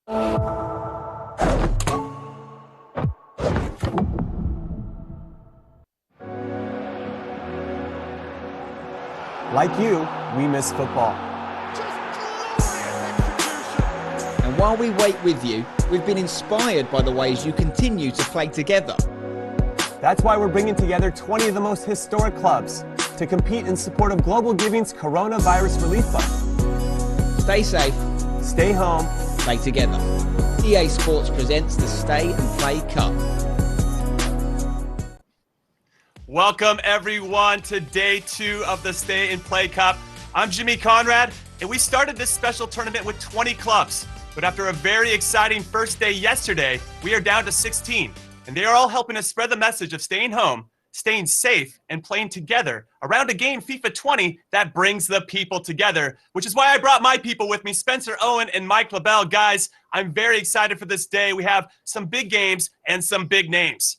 Like you, we miss football. And while we wait with you, we've been inspired by the ways you continue to play together. That's why we're bringing together 20 of the most historic clubs to compete in support of Global Giving's Coronavirus Relief Fund. Stay safe, Stay home, play together. EA Sports presents the Stay and Play Cup. Welcome everyone to day 2 of the Stay and Play Cup. I'm Jimmy Conrad, and we started this special tournament with 20 clubs. But after a very exciting first day yesterday, we are down to 16. And they are all helping us spread the message of staying home, staying safe, and playing together around a game, FIFA 20, that brings the people together, which is why I brought my people with me, Spencer Owen and Mike LaBelle. Guys, I'm very excited for this day. We have some big games and some big names.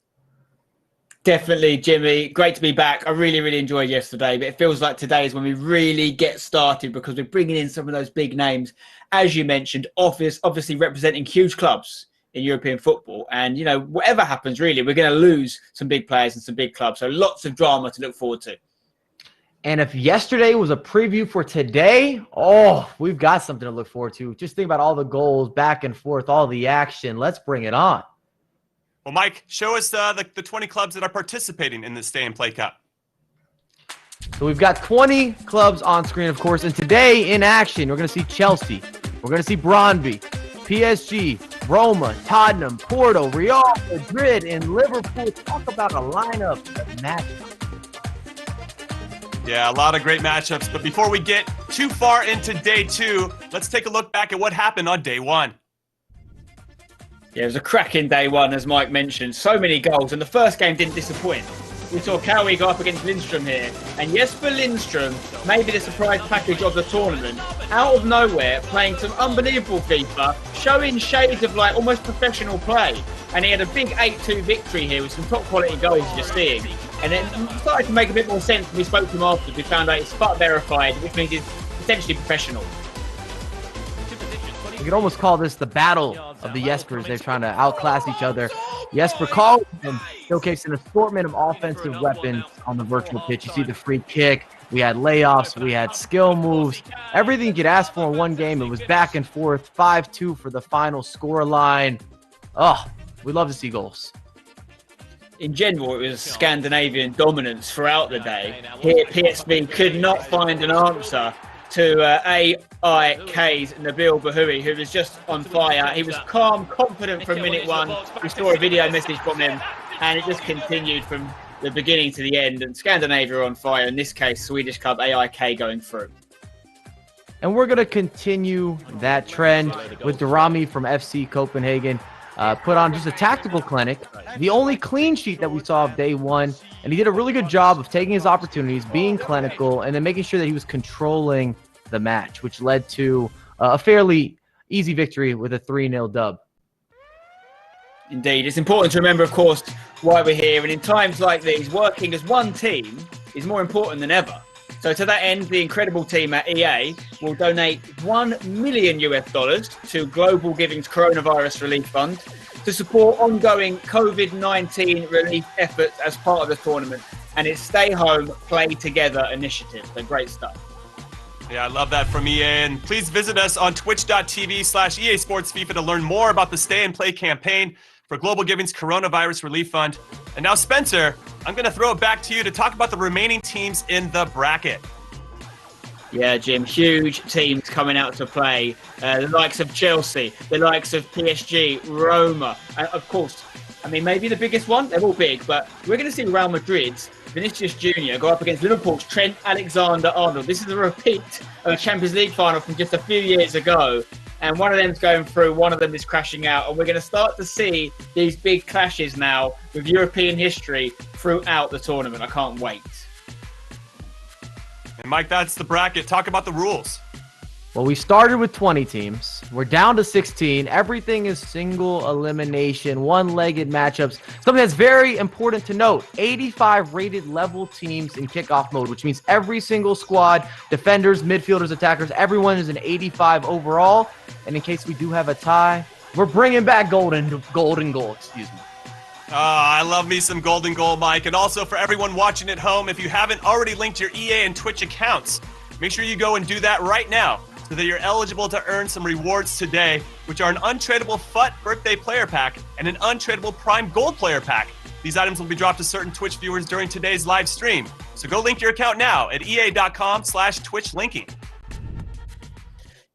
Definitely, Jimmy. Great to be back. I really enjoyed yesterday, but it feels like today is when we really get started because we're bringing in some of those big names, as you mentioned, obviously representing huge clubs in European football. And, you know, whatever happens, really, we're going to lose some big players and some big clubs. So lots of drama to look forward to. And if yesterday was a preview for today, we've got something to look forward to. Just think about all the goals, back and forth, all the action. Let's bring it on. Well, Mike, show us the 20 clubs that are participating in this Stay and Play Cup. So we've got 20 clubs on screen, of course. And today in action, we're going to see Chelsea. We're going to see Brøndby, PSG, Roma, Tottenham, Porto, Real Madrid, and Liverpool. Talk about a lineup of matchups. Yeah, a lot of great matchups. But before we get too far into day 2, let's take a look back at what happened on day 1. Yeah, it was a cracking day 1, as Mike mentioned. So many goals, and the first game didn't disappoint. We saw Cowie go up against Lindstrom here, and Jesper Lindstrom, maybe the surprise package of the tournament, out of nowhere, playing some unbelievable FIFA, showing shades of like almost professional play. And he had a big 8-2 victory here with some top quality goals you're seeing. And it started to make a bit more sense when we spoke to him after. We found out it's Spot verified, which means he's essentially professional. We could almost call this the battle of the Jespers. They're trying to outclass each other. Jesper Karlsson showcased an assortment of offensive weapons on the virtual pitch. You see the free kick. We had layoffs. We had skill moves. Everything you could ask for in one game. It was back and forth. 5-2 for the final score line. We love to see goals. In general, it was Scandinavian dominance throughout the day. Here, PSV could not find an answer to AIK's Nabil Bahoui, who was just on fire. He was calm, confident from minute 1. We saw a video message from him, and it just continued from the beginning to the end. And Scandinavia are on fire. In this case, Swedish club AIK going through. And we're going to continue that trend with Durami from FC Copenhagen. Put on just a tactical clinic, the only clean sheet that we saw of day 1, and he did a really good job of taking his opportunities, being clinical, and then making sure that he was controlling the match, which led to a fairly easy victory with a 3-0 dub. Indeed. It's important to remember, of course, why we're here, and in times like these, working as one team is more important than ever. So to that end, the incredible team at EA will donate $1 million to Global Giving's Coronavirus Relief Fund to support ongoing COVID-19 relief efforts as part of the tournament and its Stay Home, Play Together initiative. So great stuff. Yeah, I love that from EA. And please visit us on twitch.tv/EA Sports FIFA to learn more about the Stay and Play campaign for Global Giving's Coronavirus Relief Fund. And now, Spencer, I'm going to throw it back to you to talk about the remaining teams in the bracket. Yeah, Jim, huge teams coming out to play. The likes of Chelsea, the likes of PSG, Roma, of course. I mean, maybe the biggest one. They're all big, but we're going to see Real Madrid's Vinicius Jr. go up against Liverpool's Trent Alexander-Arnold. This is a repeat of a Champions League final from just a few years ago. And one of them's going through, one of them is crashing out. And we're going to start to see these big clashes now with European history throughout the tournament. I can't wait. And Mike, that's the bracket. Talk about the rules. Well, we started with 20 teams. We're down to 16. Everything is single elimination, one-legged matchups. Something that's very important to note, 85 rated level teams in kickoff mode, which means every single squad, defenders, midfielders, attackers, everyone is an 85 overall. And in case we do have a tie, We're bringing back golden goal. Excuse me. I love me some golden goal, Mike. And also for everyone watching at home, if you haven't already linked your EA and Twitch accounts, make sure you go and do that right now so that you're eligible to earn some rewards today, which are an untradeable FUT birthday player pack and an untradeable Prime Gold player pack. These items will be dropped to certain Twitch viewers during today's live stream. So go link your account now at ea.com/Twitch linking.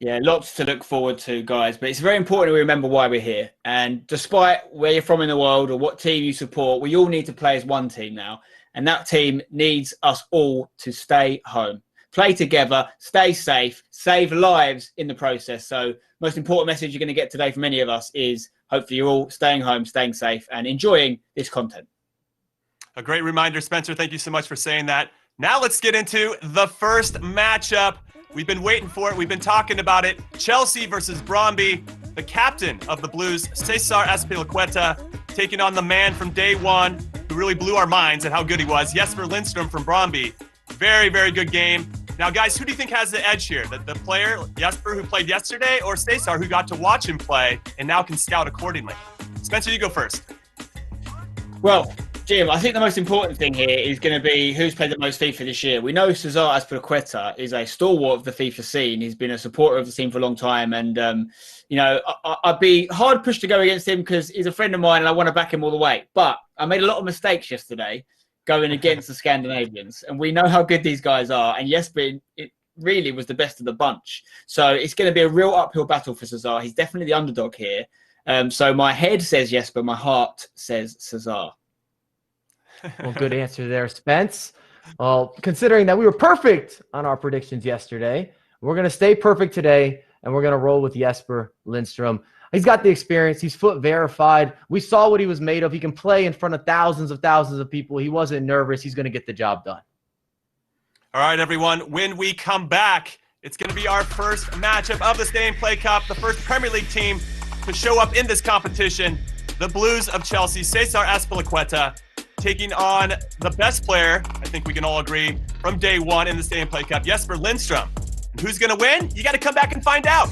Yeah, lots to look forward to, guys. But it's very important we remember why we're here. And despite where you're from in the world or what team you support, we all need to play as one team now. And that team needs us all to stay home. Play together, stay safe, save lives in the process. So most important message you're going to get today from any of us is hopefully you're all staying home, staying safe, and enjoying this content. A great reminder, Spencer. Thank you so much for saying that. Now let's get into the first matchup. We've been waiting for it. We've been talking about it. Chelsea versus Brøndby. The captain of the Blues, Cesar Azpilicueta, taking on the man from day one who really blew our minds at how good he was, Jesper Lindstrom from Brøndby. Very, very good game. Now, guys, who do you think has the edge here? The player, Jesper, who played yesterday, or Cesar, who got to watch him play and now can scout accordingly? Spencer, you go first. Well, Jim, I think the most important thing here is going to be who's played the most FIFA this year. We know Cesar Azpilicueta is a stalwart of the FIFA scene. He's been a supporter of the team for a long time. And, you know, I'd be hard pushed to go against him because he's a friend of mine and I want to back him all the way. But I made a lot of mistakes yesterday going against the Scandinavians. And we know how good these guys are. And Jesper, it really was the best of the bunch. So it's going to be a real uphill battle for Cesar. He's definitely the underdog here. So my head says Jesper, my heart says Cesar. Well, good answer there, Spence. Well, considering that we were perfect on our predictions yesterday, we're going to stay perfect today, and we're going to roll with Jesper Lindstrom. He's got the experience. He's foot verified. We saw what he was made of. He can play in front of thousands of people. He wasn't nervous. He's going to get the job done. All right, everyone. When we come back, it's going to be our first matchup of the Stay and Play Cup, the first Premier League team to show up in this competition, the Blues of Chelsea, Cesar Azpilicueta, taking on the best player, I think we can all agree, from day one in the Stay and Play Cup, Jesper Lindstrom. And who's going to win? You got to come back and find out.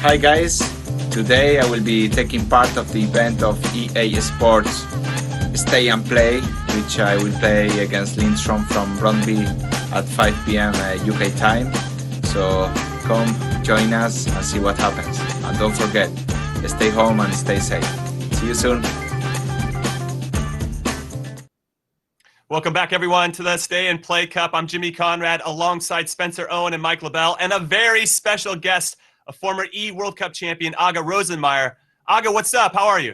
Hi guys, today I will be taking part of the event of EA Sports Stay and Play, which I will play against Lindstrom from Brøndby at 5 p.m. UK time. So come join us and see what happens. And don't forget, stay home and stay safe. See you soon. Welcome back, everyone, to the Stay and Play Cup. I'm Jimmy Conrad, alongside Spencer Owen and Mike LaBelle, and a very special guest, a former World Cup champion, Aga Rosenmeyer. Aga, what's up? How are you?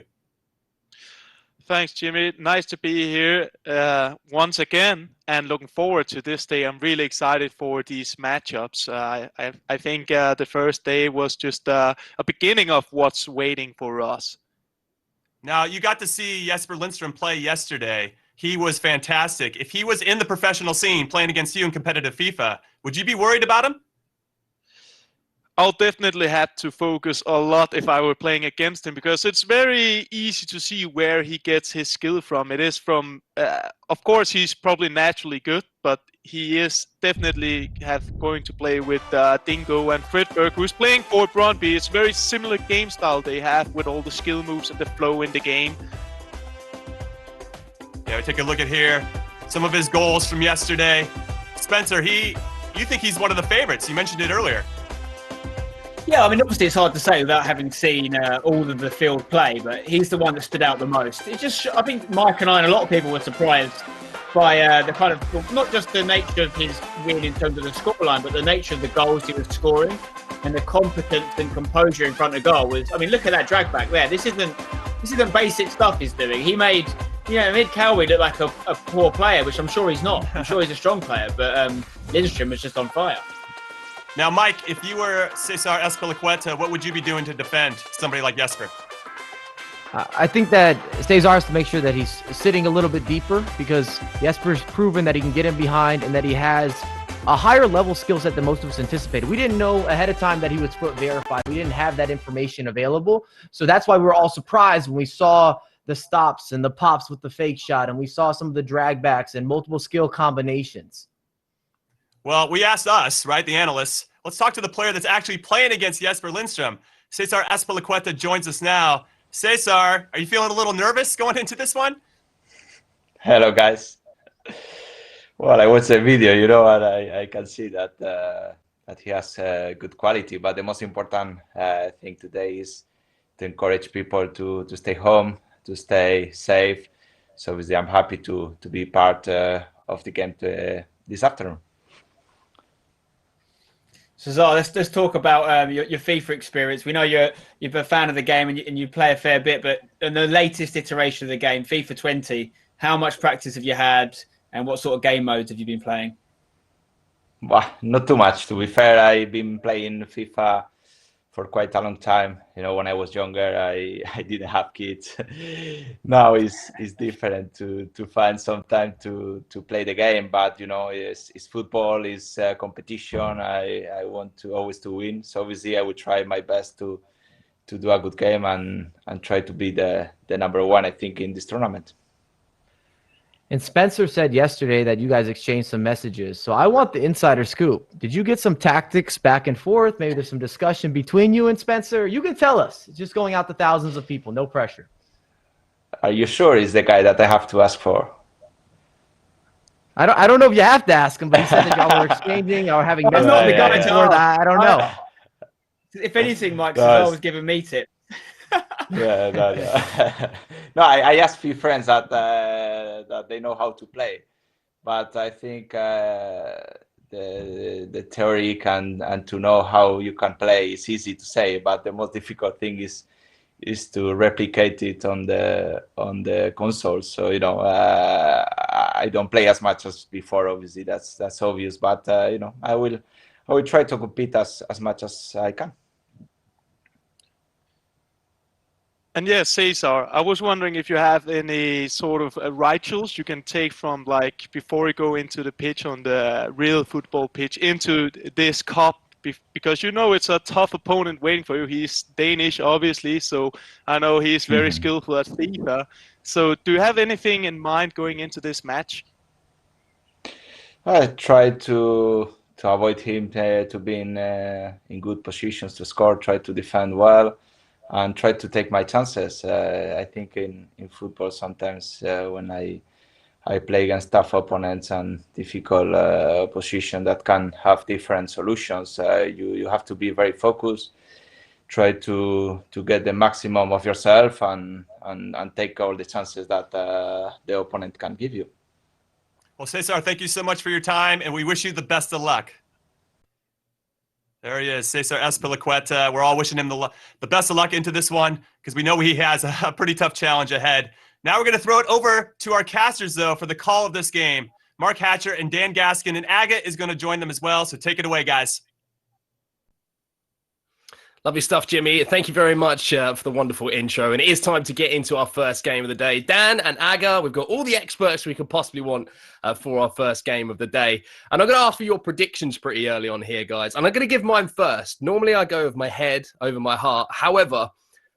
Thanks, Jimmy. Nice to be here once again, and looking forward to this day. I'm really excited for these matchups. I think the first day was just a beginning of what's waiting for us. Now, you got to see Jesper Lindstrom play yesterday. He was fantastic. If he was in the professional scene playing against you in competitive FIFA, would you be worried about him? I'll definitely have to focus a lot if I were playing against him, because it's very easy to see where he gets his skill from. It is from, of course, he's probably naturally good, but he is definitely going to play with Dingo and Fridberg, who's playing for Brøndby. It's very similar game style they have with all the skill moves and the flow in the game. Yeah, we take a look at here. Some of his goals from yesterday. Spencer, you think he's one of the favorites. You mentioned it earlier. Yeah, I mean, obviously it's hard to say without having seen all of the field play, but he's the one that stood out the most. It just, I think Mike and I and a lot of people were surprised by the kind of, not just the nature of his win in terms of the scoreline, but the nature of the goals he was scoring and the competence and composure in front of goal was, I mean, look at that drag back there. This isn't basic stuff he's doing. He made Cowie look like a poor player, which I'm sure he's not. I'm sure he's a strong player, but Lindstrom was just on fire. Now, Mike, if you were Cesar Azpilicueta, what would you be doing to defend somebody like Jesper? I think that Cesar has to make sure that he's sitting a little bit deeper, because Jesper's proven that he can get in behind and that he has a higher level skill set than most of us anticipated. We didn't know ahead of time that he was foot verified. We didn't have that information available. So that's why we were all surprised when we saw the stops and the pops with the fake shot, and we saw some of the drag backs and multiple skill combinations. Well, we asked us, right, the analysts. Let's talk to the player that's actually playing against Jesper Lindstrom. Cesar Azpilicueta joins us now. Cesar, are you feeling a little nervous going into this one? Hello, guys. Well, I watched the video, and I can see that that he has good quality. But the most important thing today is to encourage people to stay home, to stay safe. So obviously, I'm happy to be part of the game this afternoon. Cesar, let's talk about your FIFA experience. We know you're a fan of the game and you play a fair bit, but in the latest iteration of the game, FIFA 20, how much practice have you had and what sort of game modes have you been playing? Well, not too much, to be fair. I've been playing FIFA for quite a long time. When I was younger, I didn't have kids. Now it's different to find some time to play the game. But it's football, it's competition. I want to always to win. So obviously I will try my best to do a good game and try to be the number one, I think, in this tournament. And Spencer said yesterday that you guys exchanged some messages. So I want the insider scoop. Did you get some tactics back and forth? Maybe there's some discussion between you and Spencer. You can tell us. It's just going out to thousands of people. No pressure. Are you sure he's the guy that I have to ask for? I don't know if you have to ask him, but he said that y'all were exchanging or having messages. I'm not the guy to ask. I don't know. If anything, Mike Cesar was giving me tips. No, I asked few friends that they know how to play, but I think the theory and to know how you can play is easy to say, but the most difficult thing is to replicate it on the console. So I don't play as much as before. Obviously, that's obvious, but I will try to compete as much as I can. And yes, Cesar, I was wondering if you have any sort of rituals you can take from, like, before you go into the pitch on the real football pitch into this cup, because it's a tough opponent waiting for you. He's Danish, obviously, so I know he's very skillful at FIFA. So do you have anything in mind going into this match? I try to avoid him to be in good positions to score, try to defend well, and try to take my chances. I think in football sometimes when I play against tough opponents and difficult opposition that can have different solutions, you have to be very focused, try to get the maximum of yourself and take all the chances that the opponent can give you. Well, Cesar, thank you so much for your time, and we wish you the best of luck. There he is, Cesar Azpilicueta. We're all wishing him the best of luck into this one because we know he has a pretty tough challenge ahead. Now we're going to throw it over to our casters, though, for the call of this game. Mark Hatcher and Dan Gaskin, and Aga is going to join them as well, so take it away, guys. Lovely stuff, Jimmy. Thank you very much for the wonderful intro. And it is time to get into our first game of the day. Dan and Aga, we've got all the experts we could possibly want for our first game of the day. And I'm going to ask for your predictions pretty early on here, guys. And I'm going to give mine first. Normally, I go with my head over my heart. However,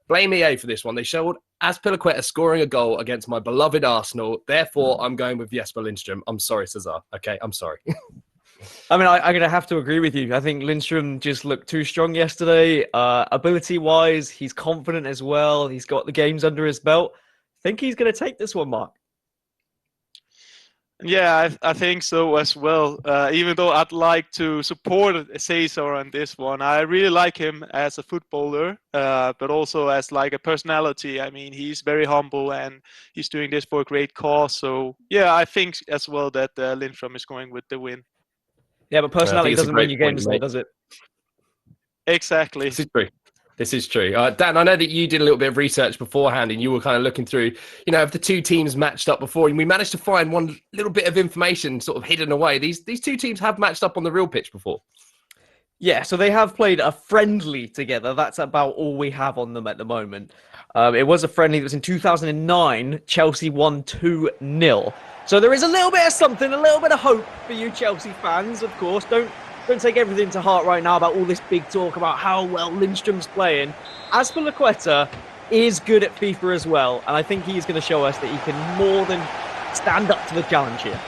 blame EA for this one. They showed Azpilicueta scoring a goal against my beloved Arsenal. Therefore, I'm going with Jesper Lindstrom. I'm sorry, Cesar. Okay, I'm sorry. I mean, I'm going to have to agree with you. I think Lindstrom just looked too strong yesterday. Ability-wise, he's confident as well. He's got the games under his belt. I think he's going to take this one, Mark. Yeah, I think so as well. Even though I'd like to support Cesar on this one, I really like him as a footballer, but also as like a personality. I mean, he's very humble and he's doing this for a great cause. So yeah, I think as well that Lindstrom is going with the win. Yeah, but personality doesn't win you games, though, does it? Exactly. This is true. This is true. Dan, I know that you did a little bit of research beforehand and you were kind of looking through, you know, if the two teams matched up before, and we managed to find one little bit of information sort of hidden away. These two teams have matched up on the real pitch before. Yeah, so they have played a friendly together. That's about all we have on them at the moment. It was a friendly that was in 2009. Chelsea won 2-0. So there is a little bit of something, a little bit of hope for you Chelsea fans, of course. Don't take everything to heart right now about all this big talk about how well Lindstrom's playing. Azpilicueta is good at FIFA as well, and I think he's going to show us that he can more than stand up to the challenge here.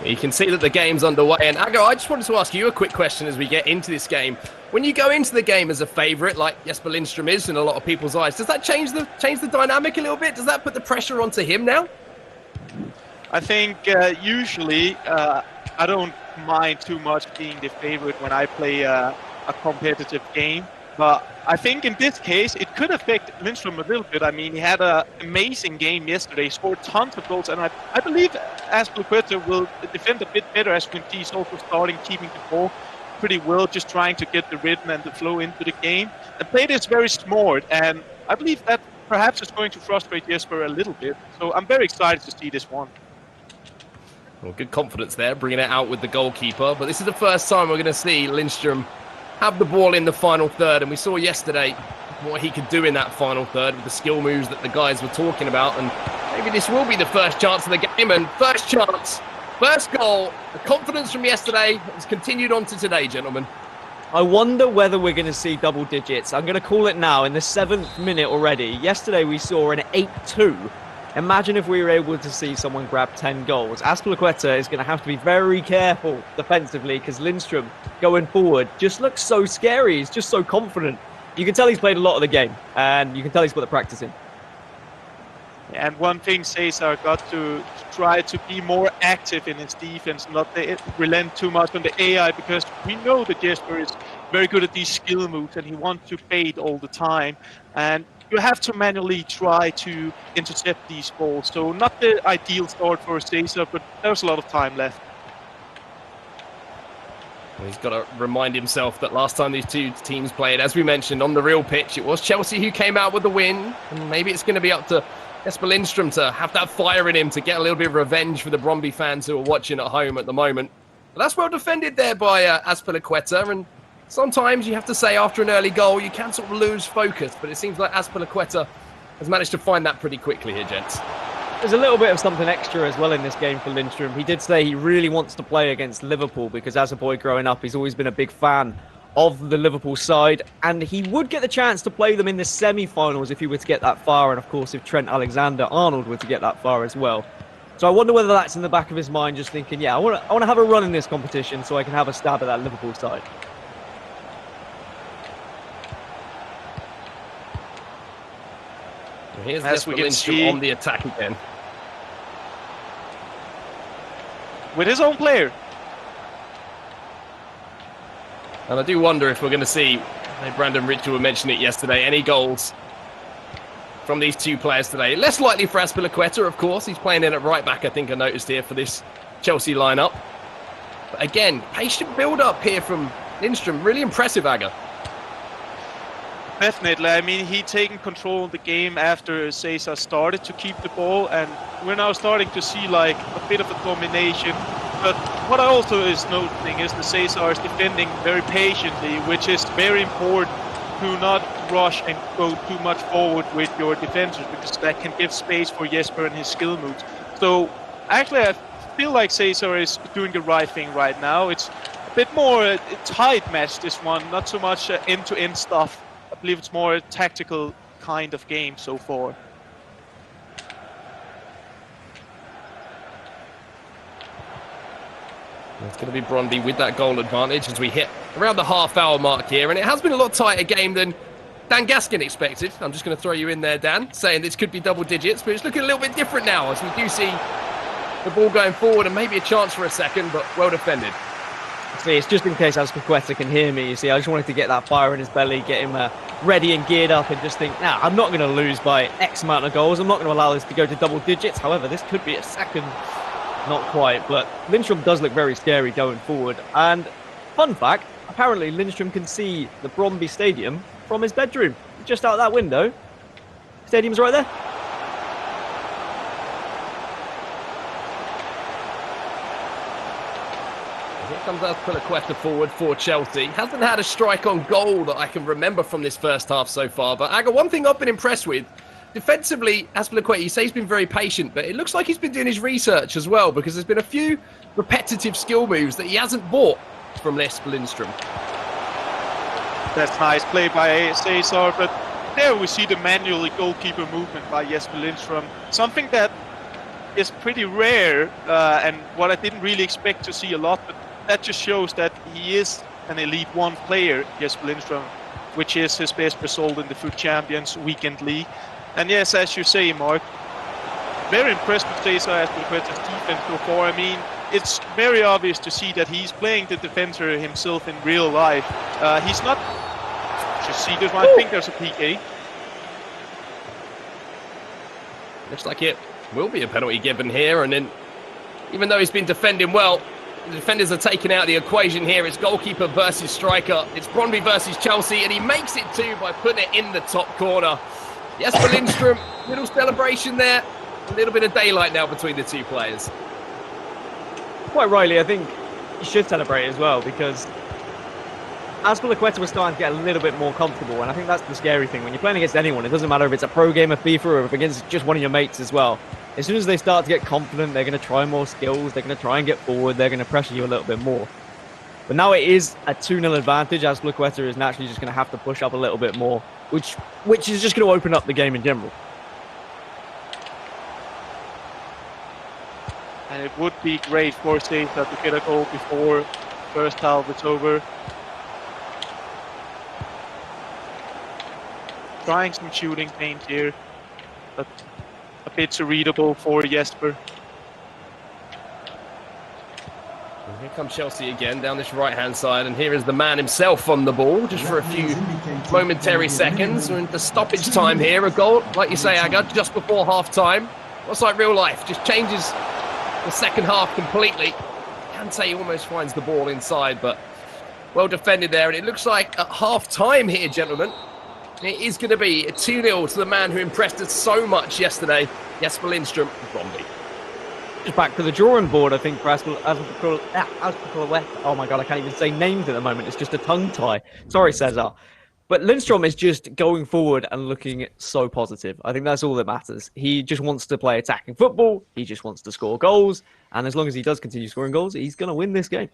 You can see that the game's underway. And Aga, I just wanted to ask you a quick question as we get into this game. When you go into the game as a favourite, like Jesper Lindstrom is in a lot of people's eyes, does that change the dynamic a little bit? Does that put the pressure onto him now? I think usually I don't mind too much being the favorite when I play a competitive game. But I think in this case, it could affect Lindstrom a little bit. I mean, he had an amazing game yesterday, scored tons of goals, and I believe Azpilicueta will defend a bit better. As you can see, he's also starting keeping the ball pretty well, just trying to get the rhythm and the flow into the game. And played is very smart, and I believe that perhaps is going to frustrate Jesper a little bit. So I'm very excited to see this one. Well, good confidence there, bringing it out with the goalkeeper. But this is the first time we're going to see Lindstrom have the ball in the final third. And we saw yesterday what he could do in that final third with the skill moves that the guys were talking about. And maybe this will be the first chance of the game. And first chance, first goal, the confidence from yesterday has continued on to today, gentlemen. I wonder whether we're going to see double digits. I'm going to call it now in the 7th minute already. Yesterday we saw an 8-2. Imagine if we were able to see someone grab 10 goals. Azpilicueta is going to have to be very careful defensively because Lindstrom going forward just looks so scary. He's just so confident. You can tell he's played a lot of the game and you can tell he's put the practice in. And one thing Cesar got to try to be more active in his defense, not relent too much on the AI, because we know that Jesper is very good at these skill moves and he wants to fade all the time. And you have to manually try to intercept these balls. So not the ideal start for Cesar, but there's a lot of time left. Well, he's got to remind himself that last time these two teams played, as we mentioned, on the real pitch, it was Chelsea who came out with the win. And maybe it's going to be up to Jesper Lindstrom to have that fire in him to get a little bit of revenge for the Brøndby fans who are watching at home at the moment. But that's well defended there by Azpilicueta. And sometimes you have to say after an early goal, you can sort of lose focus. But it seems like Azpilicueta has managed to find that pretty quickly here, gents. There's a little bit of something extra as well in this game for Lindstrom. He did say he really wants to play against Liverpool because as a boy growing up, he's always been a big fan of the Liverpool side. And he would get the chance to play them in the semi-finals if he were to get that far. And of course, if Trent Alexander-Arnold were to get that far as well. So I wonder whether that's in the back of his mind, just thinking, yeah, I want to have a run in this competition so I can have a stab at that Liverpool side. And here's As we can Lindstrom see, on the attack again. with his own player. And I do wonder if we're going to see, Brandon Ritchell mentioned it yesterday, any goals from these two players today. Less likely for Azpilicueta, of course. He's playing in at right back, I think I noticed here, for this Chelsea lineup. But again, patient build-up here from Lindstrom. Really impressive, Aga. Definitely. I mean, he taken control of the game after Cesar started to keep the ball, and we're now starting to see like a bit of a domination. But what I also is noticing is the Cesar is defending very patiently, which is very important to not rush and go too much forward with your defenders, because that can give space for Jesper and his skill moves. So actually, I feel like Cesar is doing the right thing right now. It's a bit more tight match, this one, not so much end-to-end stuff. I believe it's more a tactical kind of game so far. It's going to be Brondby with that goal advantage as we hit around the half-hour mark here. And it has been a lot tighter game than Dan Gaskin expected. I'm just going to throw you in there, Dan, saying this could be double digits, but it's looking a little bit different now as we do see the ball going forward and maybe a chance for a second, but well defended. See, it's just in case Azpilicueta can hear me. You see, I just wanted to get that fire in his belly, get him ready and geared up, and just think, nah, I'm not going to lose by X amount of goals. I'm not going to allow this to go to double digits. However, this could be a second. Not quite, but Lindstrom does look very scary going forward. And fun fact, apparently Lindstrom can see the Brondby Stadium from his bedroom, just out that window. Stadium's right there. Here comes Azpilicueta forward for Chelsea. Hasn't had a strike on goal that I can remember from this first half so far. But Aga, one thing I've been impressed with, defensively, Azpilicueta, you say he's been very patient, but it looks like he's been doing his research as well, because there's been a few repetitive skill moves that he hasn't bought from Lindstrom. That's nice play by Cesar, but there we see the manual goalkeeper movement by Jesper Lindstrom. Something that is pretty rare, and what I didn't really expect to see a lot, but that just shows that he is an Elite One player, Jesper Lindstrom, which is his best result in the Foot Champions Weekend League. And yes, as you say, Mark, very impressed with Cesar Azpilicueta's defense so far. I mean, it's very obvious to see that he's playing the defender himself in real life. He's not... Just see this one. I think there's a PK. Looks like it will be a penalty given here, and then even though he's been defending well, the defenders are taking out the equation here. It's goalkeeper versus striker. It's Brondby versus Chelsea, and he makes it too by putting it in the top corner. Jesper Lindstrom, little celebration there. A little bit of daylight now between the two players. Quite rightly, I think he should celebrate as well, because Azpilicueta was starting to get a little bit more comfortable, and I think that's the scary thing. When you're playing against anyone, it doesn't matter if it's a pro game of FIFA or if against just one of your mates as well. As soon as they start to get confident, they're going to try more skills, they're going to try and get forward, they're going to pressure you a little bit more. But now it is a 2-0 advantage. Azpilicueta is naturally just going to have to push up a little bit more, which is just going to open up the game in general. And it would be great for Cesar to get a goal before first half is over. Trying some shooting paint here, but a bit too readable for Jesper. And here comes Chelsea again down this right-hand side, and here is the man himself on the ball, just for a few momentary seconds. We're in the stoppage time here, a goal, like you say, Aga, just before half-time. What's like real life, just changes the second half completely. I can say he almost finds the ball inside, but well defended there, and it looks like at half-time here, gentlemen, it is going to be a 2-0 to the man who impressed us so much yesterday, Jesper Lindstrom, Brondby. Just back to the drawing board, I think, for Azpilicueta. Oh my God, I can't even say names at the moment. It's just a tongue tie. Sorry, Cesar. But Lindstrom is just going forward and looking so positive. I think that's all that matters. He just wants to play attacking football. He just wants to score goals. And as long as he does continue scoring goals, he's going to win this game.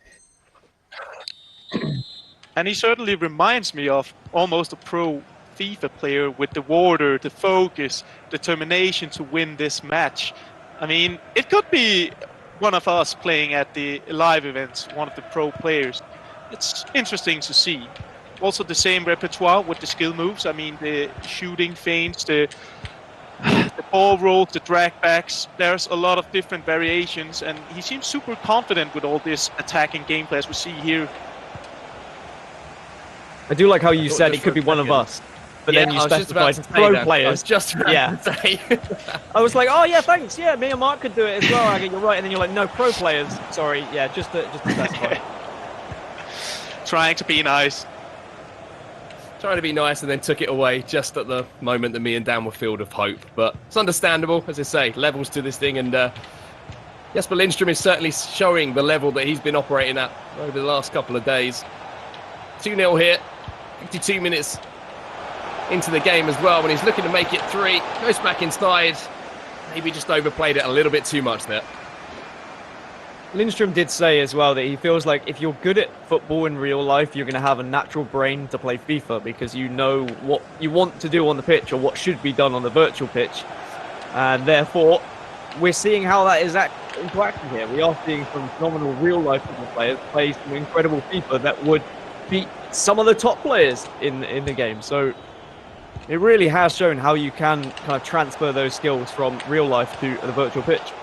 And he certainly reminds me of almost a pro FIFA player with the order, the focus, determination to win this match. I mean, it could be one of us playing at the live events, one of the pro players. It's interesting to see. Also the same repertoire with the skill moves. I mean, the shooting feints, the ball rolls, the drag backs. There's a lot of different variations, and he seems super confident with all this attacking gameplay as we see here. I do like how you said it could be one of us, but then you specified pro players. I was just about to say. I was like, oh yeah, thanks. Yeah, me and Mark could do it as well. I get you're right, and then you're like, no, pro players. Sorry, yeah, just to specify. Trying to be nice. Trying to be nice and then took it away just at the moment that me and Dan were filled of hope. But it's understandable, as I say, levels to this thing. And Jesper Lindstrom is certainly showing the level that he's been operating at over the last couple of days. 2-0 here, 52 minutes into the game as well when he's looking to make it 3. Goes back inside. Maybe just overplayed it a little bit too much there. Lindstrom did say as well that he feels like if you're good at football in real life, you're going to have a natural brain to play FIFA because you know what you want to do on the pitch or what should be done on the virtual pitch. And therefore, we're seeing how that is interacting here. We are seeing some phenomenal real-life football players play some incredible FIFA that would beat some of the top players in the game. So it really has shown how you can kind of transfer those skills from real life to the virtual pitch.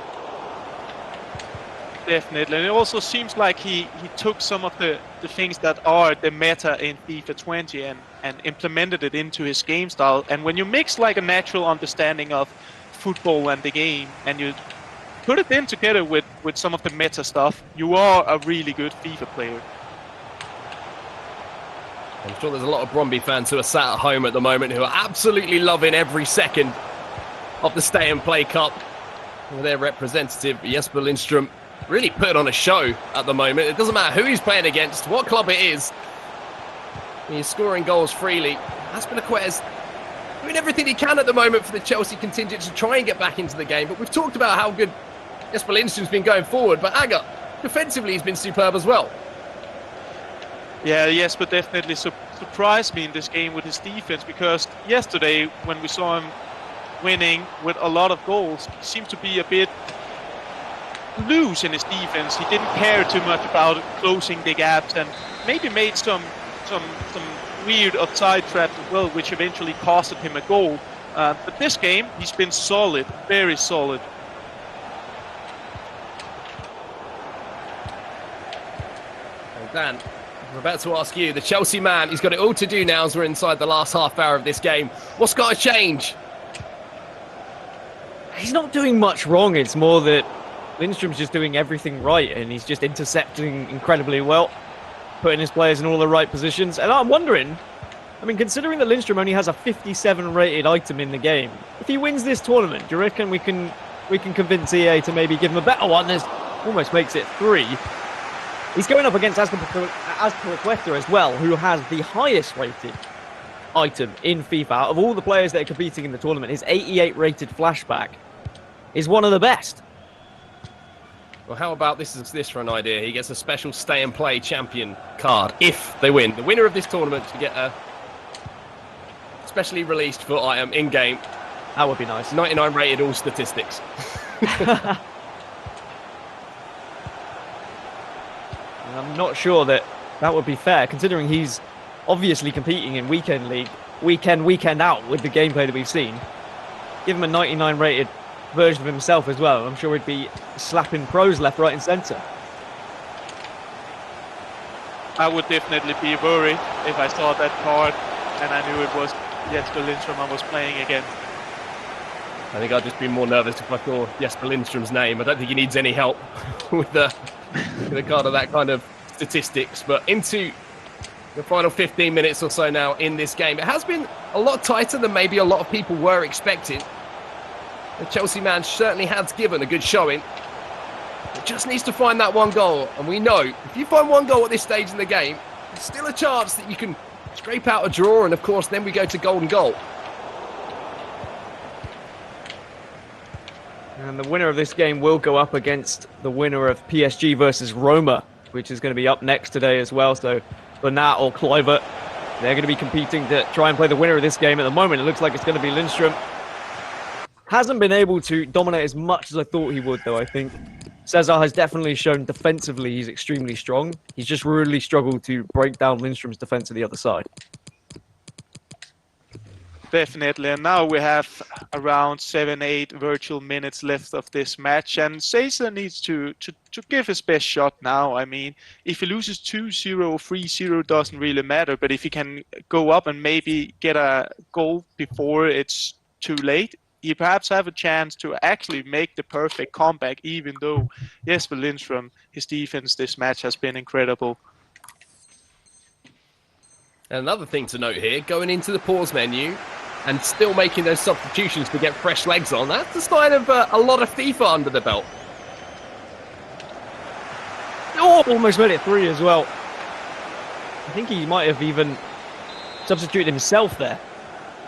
Definitely, and it also seems like he took some of the things that are the meta in FIFA 20 and implemented it into his game style. And when you mix like a natural understanding of football and the game, and you put it in together with some of the meta stuff, you are a really good FIFA player. I'm sure there's a lot of Brøndby fans who are sat at home at the moment who are absolutely loving every second of the Stay and Play Cup. And their representative, Jesper Lindstrom, really put on a show at the moment. It doesn't matter who he's playing against, what club it is. He's scoring goals freely. Azpilicueta's doing everything he can at the moment for the Chelsea contingent to try and get back into the game. But we've talked about how good Jesper Lindstrom's been going forward. But Aga, defensively, he's been superb as well. Yeah, Jesper definitely surprised me in this game with his defense, because yesterday when we saw him winning with a lot of goals, he seemed to be a bit loose in his defense. He didn't care too much about closing the gaps, and maybe made some weird offside traps as well, which eventually costed him a goal. But this game, he's been solid, very solid. And Dan, I'm about to ask you, the Chelsea man, he's got it all to do now as we're inside the last half hour of this game. What's got to change? He's not doing much wrong. It's more that Lindstrom's just doing everything right, and he's just intercepting incredibly well, putting his players in all the right positions. And I'm wondering, I mean, considering that Lindstrom only has a 57 rated item in the game, if he wins this tournament, do you reckon we can convince EA to maybe give him a better one? This almost makes it 3. He's going up against Azpilicueta as well, who has the highest rated item in FIFA. Out of all the players that are competing in the tournament, his 88 rated flashback is one of the best. Well, how about this for an idea? He gets a special Stay and Play champion card if they win. The winner of this tournament should get a specially released foot item in-game. That would be nice. 99 rated all statistics. I'm not sure that would be fair, considering he's obviously competing in Weekend League, weekend out with the gameplay that we've seen. Give him a 99 rated version of himself as well. I'm sure he'd be slapping pros left, right and centre. I would definitely be worried if I saw that card and I knew it was Jesper Lindstrom I was playing against. I think I'd just be more nervous if I saw Jesper Lindstrom's name. I don't think he needs any help with the card of that kind of statistics. But into the final 15 minutes or so now in this game. It has been a lot tighter than maybe a lot of people were expecting. The Chelsea man certainly has given a good showing. It just needs to find that one goal. And we know, if you find one goal at this stage in the game, there's still a chance that you can scrape out a draw. And of course, then we go to golden goal. And the winner of this game will go up against the winner of PSG versus Roma, which is going to be up next today as well. So Bernat or Kluivert, they're going to be competing to try and play the winner of this game. At the moment, it looks like it's going to be Lindstrom. Hasn't been able to dominate as much as I thought he would, though, I think. Cesar has definitely shown defensively he's extremely strong. He's just really struggled to break down Lindstrom's defense to the other side. Definitely, and now we have around 7-8 virtual minutes left of this match, and Cesar needs to give his best shot now. I mean, if he loses 2-0 or 3-0, doesn't really matter, but if he can go up and maybe get a goal before it's too late, he perhaps have a chance to actually make the perfect comeback, even though Jesper Lindstrom, his defense this match has been incredible. And another thing to note here, going into the pause menu and still making those substitutions to get fresh legs on, that's the sign of a lot of FIFA under the belt. Oh, almost made it 3 as well. I think he might have even substituted himself there.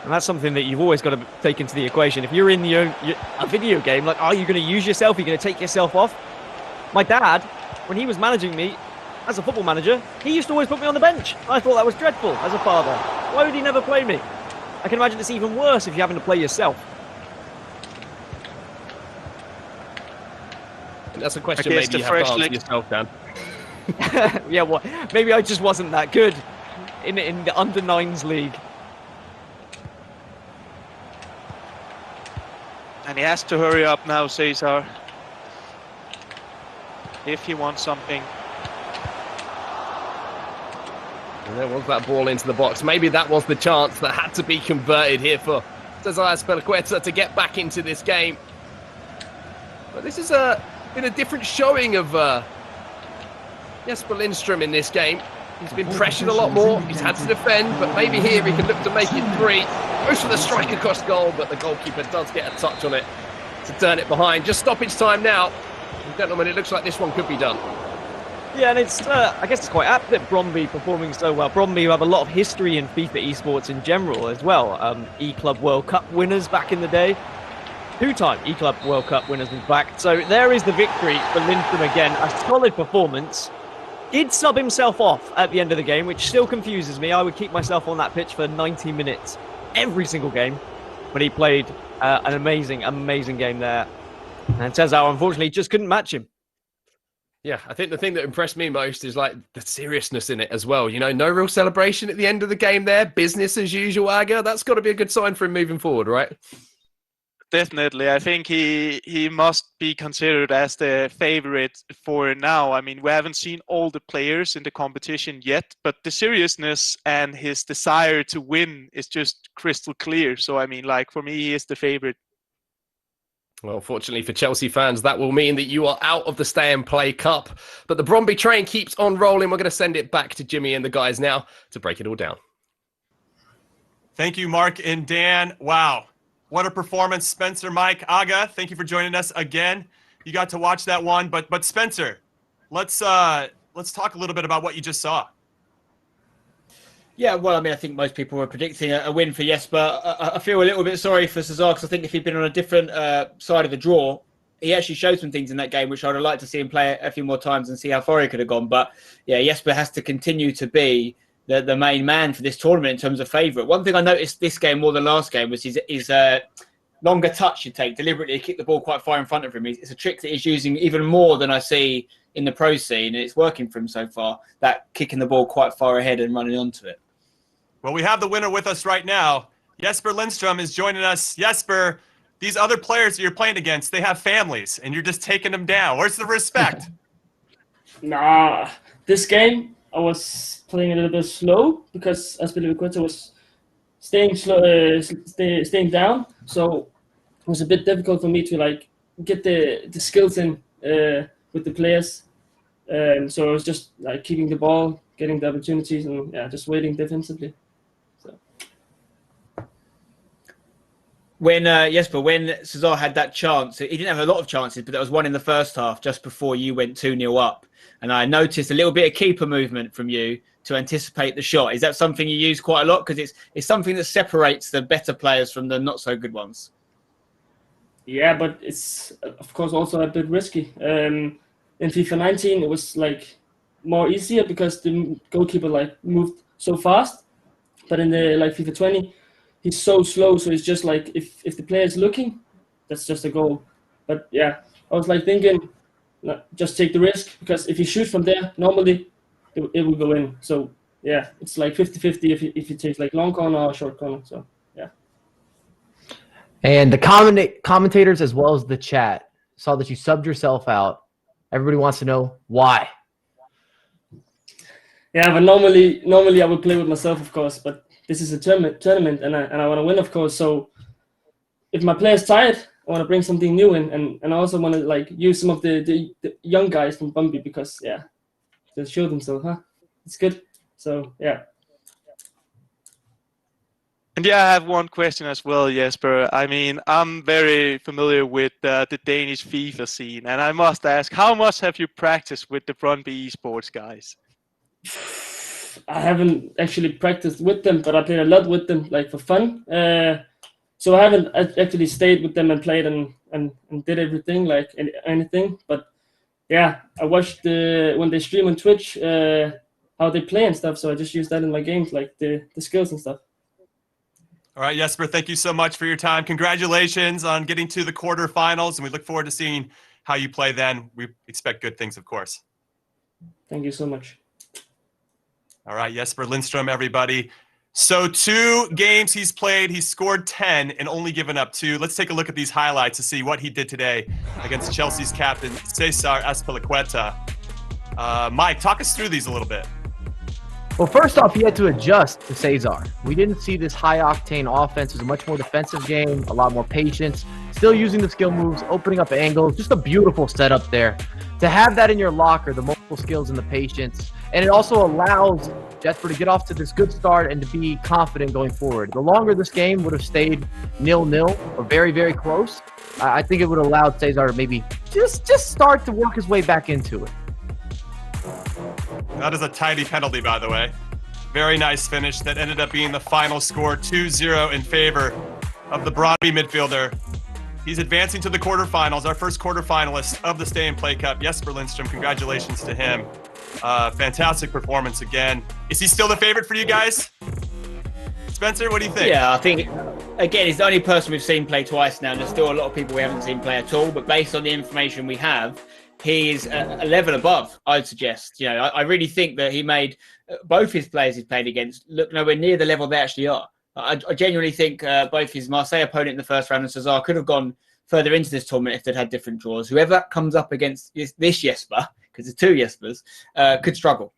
And that's something that you've always got to take into the equation. If you're in a video game, like, are you going to use yourself? Are you going to take yourself off? My dad, when he was managing me as a football manager, he used to always put me on the bench. I thought that was dreadful as a father. Why would he never play me? I can imagine it's even worse if you're having to play yourself. And that's a question maybe you have to answer yourself, Dan. Yeah, well, maybe I just wasn't that good in the under-9s league. And he has to hurry up now, Cesar, if he wants something. And there was that ball into the box. Maybe that was the chance that had to be converted here for Cesar Azpilicueta to get back into this game. But this has been a different showing of Jesper Lindstrom in this game. He's been pressured a lot more. He's had to defend, but maybe here he can look to make it 3. Goes for the strike across goal, but the goalkeeper does get a touch on it to turn it behind. Just stoppage time now. Gentlemen, it looks like this one could be done. Yeah, and it's I guess it's quite apt that Brøndby performing so well. Brøndby, who have a lot of history in FIFA esports in general as well. E-Club World Cup winners back in the day. 2-time E-Club World Cup winners in fact. So there is the victory for Lindstrom again. A solid performance. Did sub himself off at the end of the game, which still confuses me. I would keep myself on that pitch for 90 minutes every single game. But he played an amazing, amazing game there. And Cesar, unfortunately, just couldn't match him. Yeah, I think the thing that impressed me most is like the seriousness in it as well. You know, no real celebration at the end of the game there. Business as usual, Aga. That's got to be a good sign for him moving forward, right? Definitely. I think he must be considered as the favorite for now. I mean, we haven't seen all the players in the competition yet, but the seriousness and his desire to win is just crystal clear. So, I mean, like, for me, he is the favorite. Well, fortunately for Chelsea fans, that will mean that you are out of the Stay and Play Cup. But the Brøndby train keeps on rolling. We're going to send it back to Jimmy and the guys now to break it all down. Thank you, Mark and Dan. Wow. What a performance, Spencer, Mike, Aga. Thank you for joining us again. You got to watch that one, but Spencer, let's talk a little bit about what you just saw. Yeah, well, I mean, I think most people were predicting a win for Jesper. I feel a little bit sorry for Cesar because I think if he'd been on a different side of the draw, he actually showed some things in that game which I would have liked to see him play a few more times and see how far he could have gone. But yeah, Jesper has to continue to be the main man for this tournament in terms of favourite. One thing I noticed this game more than last game was his longer touch you take, deliberately kick the ball quite far in front of him. It's a trick that he's using even more than I see in the pro scene, and it's working for him so far, that kicking the ball quite far ahead and running onto it. Well, we have the winner with us right now. Jesper Lindstrom is joining us. Jesper, these other players that you're playing against, they have families, and you're just taking them down. Where's the respect? Nah, this game I was playing a little bit slow because Azpilicueta was staying slow, staying down. So it was a bit difficult for me to like get the skills in with the players. So I was just like keeping the ball, getting the opportunities, and yeah, just waiting defensively. When Jesper, when Cesar had that chance, he didn't have a lot of chances, but there was one in the first half just before you went 2-0 up. And I noticed a little bit of keeper movement from you to anticipate the shot. Is that something you use quite a lot? Because it's something that separates the better players from the not so good ones. Yeah, but it's of course also a bit risky. In FIFA 19, it was like more easier because the goalkeeper like moved so fast. But in the like FIFA 20, he's so slow, so it's just like if the player is looking, that's just a goal. But yeah, I was like thinking, just take the risk, because if you shoot from there, normally it will go in. So yeah, it's like 50-50 if you take like long corner or short corner. So yeah. And the commentators as well as the chat saw that you subbed yourself out. Everybody wants to know why. Yeah, but normally I would play with myself, of course. But this is a tournament, and I want to win, of course. So if my player's tired, I want to bring something new in, and I also want to like use some of the young guys from Bumby, because yeah, they show themselves, huh? It's good. So yeah. And yeah, I have one question as well, Jesper. I mean, I'm very familiar with the Danish FIFA scene, and I must ask, how much have you practiced with the Brøndby Esports guys? I haven't actually practiced with them, but I played a lot with them, like for fun. So I haven't actually stayed with them and played and did everything, like anything. But yeah, I watched when they stream on Twitch, how they play and stuff. So I just use that in my games, like the skills and stuff. All right, Jesper, thank you so much for your time. Congratulations on getting to the quarterfinals, and we look forward to seeing how you play then. We expect good things, of course. Thank you so much. All right, Jesper Lindstrom, everybody. So 2 games he's played, he's scored 10 and only given up 2. Let's take a look at these highlights to see what he did today against Chelsea's captain, Cesar Azpilicueta. Mike, talk us through these a little bit. Well, first off, he had to adjust to Cesar. We didn't see this high-octane offense. It was a much more defensive game, a lot more patience, still using the skill moves, opening up angles, just a beautiful setup there. To have that in your locker, the multiple skills and the patience, and it also allows Jesper to get off to this good start and to be confident going forward. The longer this game would have stayed 0-0 or very, very close, I think it would have allowed Cesar to maybe just start to work his way back into it. That is a tidy penalty, by the way. Very nice finish that ended up being the final score, 2-0 in favor of the Brøndby midfielder. He's advancing to the quarterfinals, our first quarterfinalist of the Stay and Play Cup, Jesper Lindstrom. Congratulations to him. Fantastic performance again. Is he still the favorite for you guys? Spencer, what do you think? Yeah, I think, again, he's the only person we've seen play twice now, and there's still a lot of people we haven't seen play at all. But based on the information we have, he's a level above, I'd suggest. You know, I really think that he made both his players he's played against look nowhere near the level they actually are. I genuinely think both his Marseille opponent in the first round and Cesar could have gone further into this tournament if they'd had different draws. Whoever comes up against this Jesper, because there's 2 Jespers, could struggle.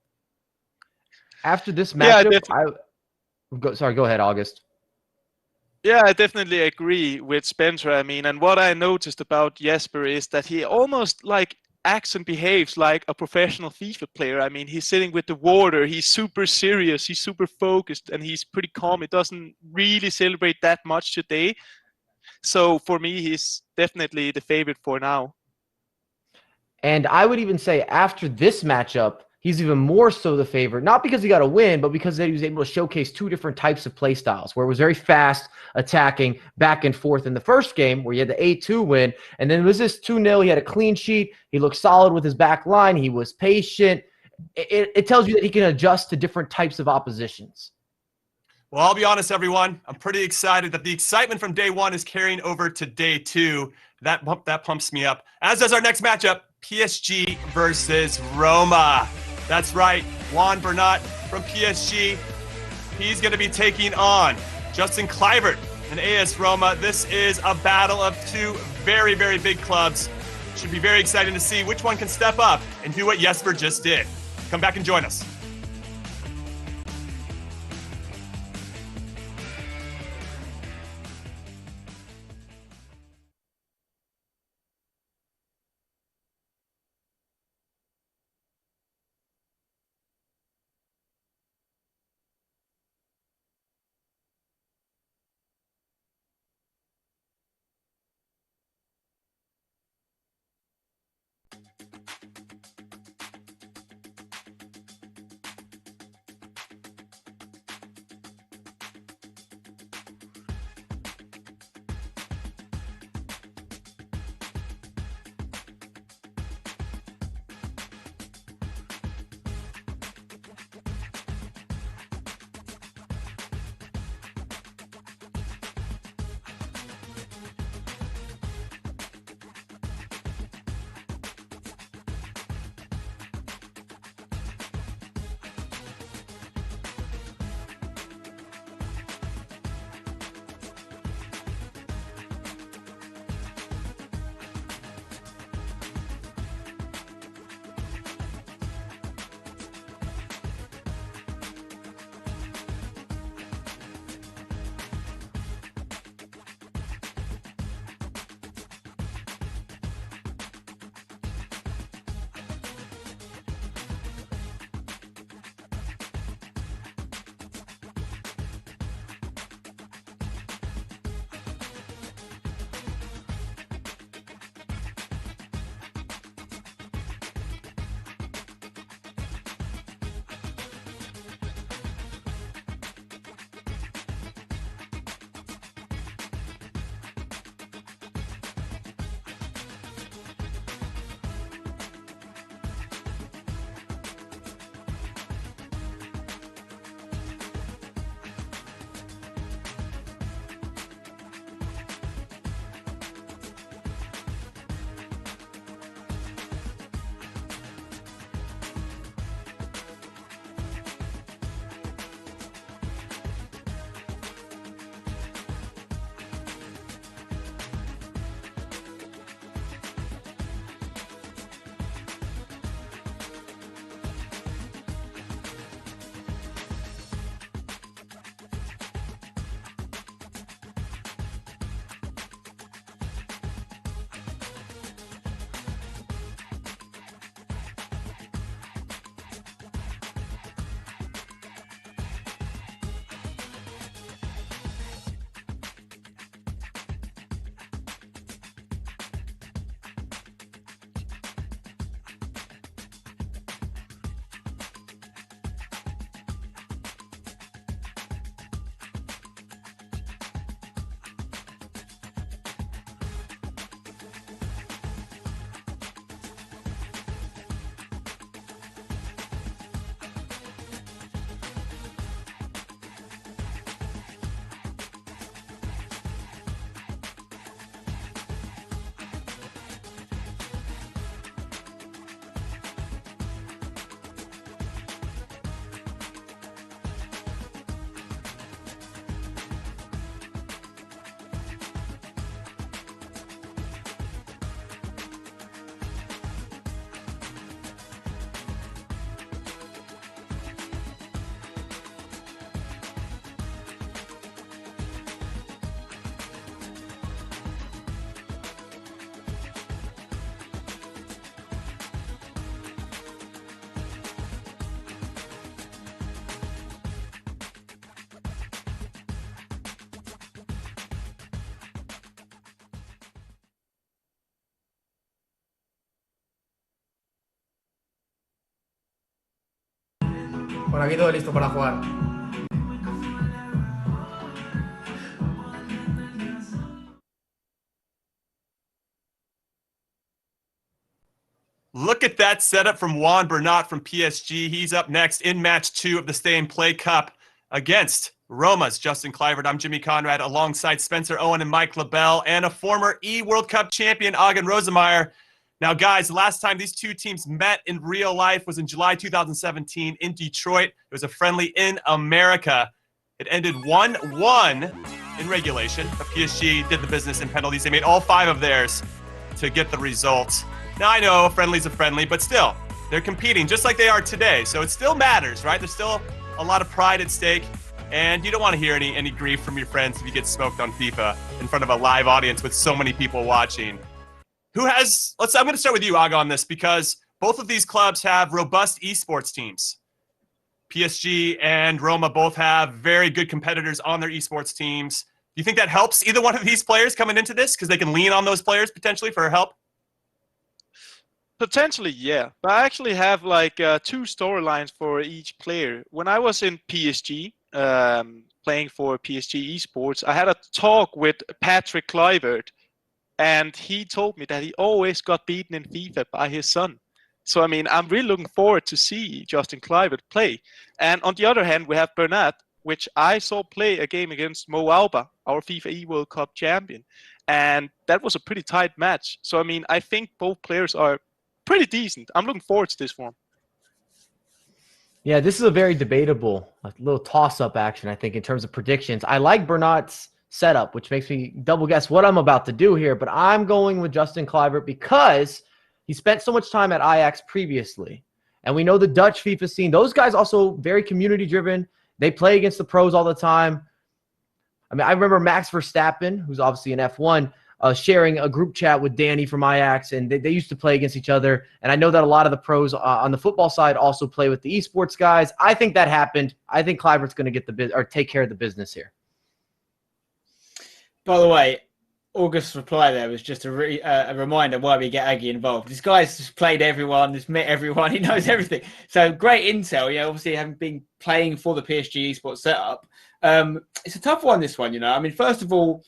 After this matchup, go ahead, August. Yeah, I definitely agree with Spencer. I mean, and what I noticed about Jesper is that he almost like acts and behaves like a professional FIFA player. I mean, he's sitting with the water. He's super serious. He's super focused, and he's pretty calm. He doesn't really celebrate that much today. So for me, he's definitely the favorite for now. And I would even say after this matchup, he's even more so the favorite, not because he got a win, but because he was able to showcase 2 different types of play styles, where it was very fast, attacking, back and forth in the first game, where he had the 8-2 win, and then it was this 2-0. He had a clean sheet. He looked solid with his back line. He was patient. It tells you that he can adjust to different types of oppositions. Well, I'll be honest, everyone. I'm pretty excited that the excitement from day 1 is carrying over to day 2. That pumps me up. As does our next matchup, PSG versus Roma. That's right, Juan Bernat from PSG. He's going to be taking on Justin Kluivert and AS Roma. This is a battle of 2 very, very big clubs. Should be very exciting to see which one can step up and do what Jesper just did. Come back and join us. Por aquí todo listo para jugar. Look at that setup from Juan Bernat from PSG. He's up next in match 2 of the Stay and Play Cup against Roma's Justin Kluivert. I'm Jimmy Conrad alongside Spencer Owen and Mike LaBelle and a former E-World Cup champion, Agan Rosemeyer. Now, guys, the last time these two teams met in real life was in July 2017 in Detroit. It was a friendly in America. It ended 1-1 in regulation. The PSG did the business in penalties. They made all 5 of theirs to get the result. Now, I know a friendly's a friendly, but still, they're competing just like they are today. So it still matters, right? There's still a lot of pride at stake. And you don't want to hear any grief from your friends if you get smoked on FIFA in front of a live audience with so many people watching. I'm going to start with you, Aga, on this, because both of these clubs have robust esports teams. PSG and Roma both have very good competitors on their esports teams. Do you think that helps either one of these players coming into this because they can lean on those players potentially for help? Potentially, yeah. But I actually have like 2 storylines for each player. When I was in PSG, playing for PSG Esports, I had a talk with Patrick Kluivert, and he told me that he always got beaten in FIFA by his son. So, I mean, I'm really looking forward to see Justin Kluivert play. And on the other hand, we have Bernat, which I saw play a game against Mo Alba, our FIFA E-World Cup champion. And that was a pretty tight match. So, I mean, I think both players are pretty decent. I'm looking forward to this one. Yeah, this is a very debatable, a little toss-up action, I think, in terms of predictions. I like Bernat's setup, which makes me double guess what I'm about to do here, but I'm going with Justin Kluivert because he spent so much time at Ajax previously. And we know the Dutch FIFA scene. Those guys also very community-driven. They play against the pros all the time. I mean, I remember Max Verstappen, who's obviously an F1, sharing a group chat with Danny from Ajax, and they used to play against each other. And I know that a lot of the pros on the football side also play with the esports guys. I think that happened. I think Kluivert's going to get take care of the business here. By the way, August's reply there was just a reminder why we get Aggie involved. This guy's just played everyone, just met everyone, he knows everything. So great intel, obviously having been playing for the PSG esports setup. It's a tough one, this one, I mean, first of all,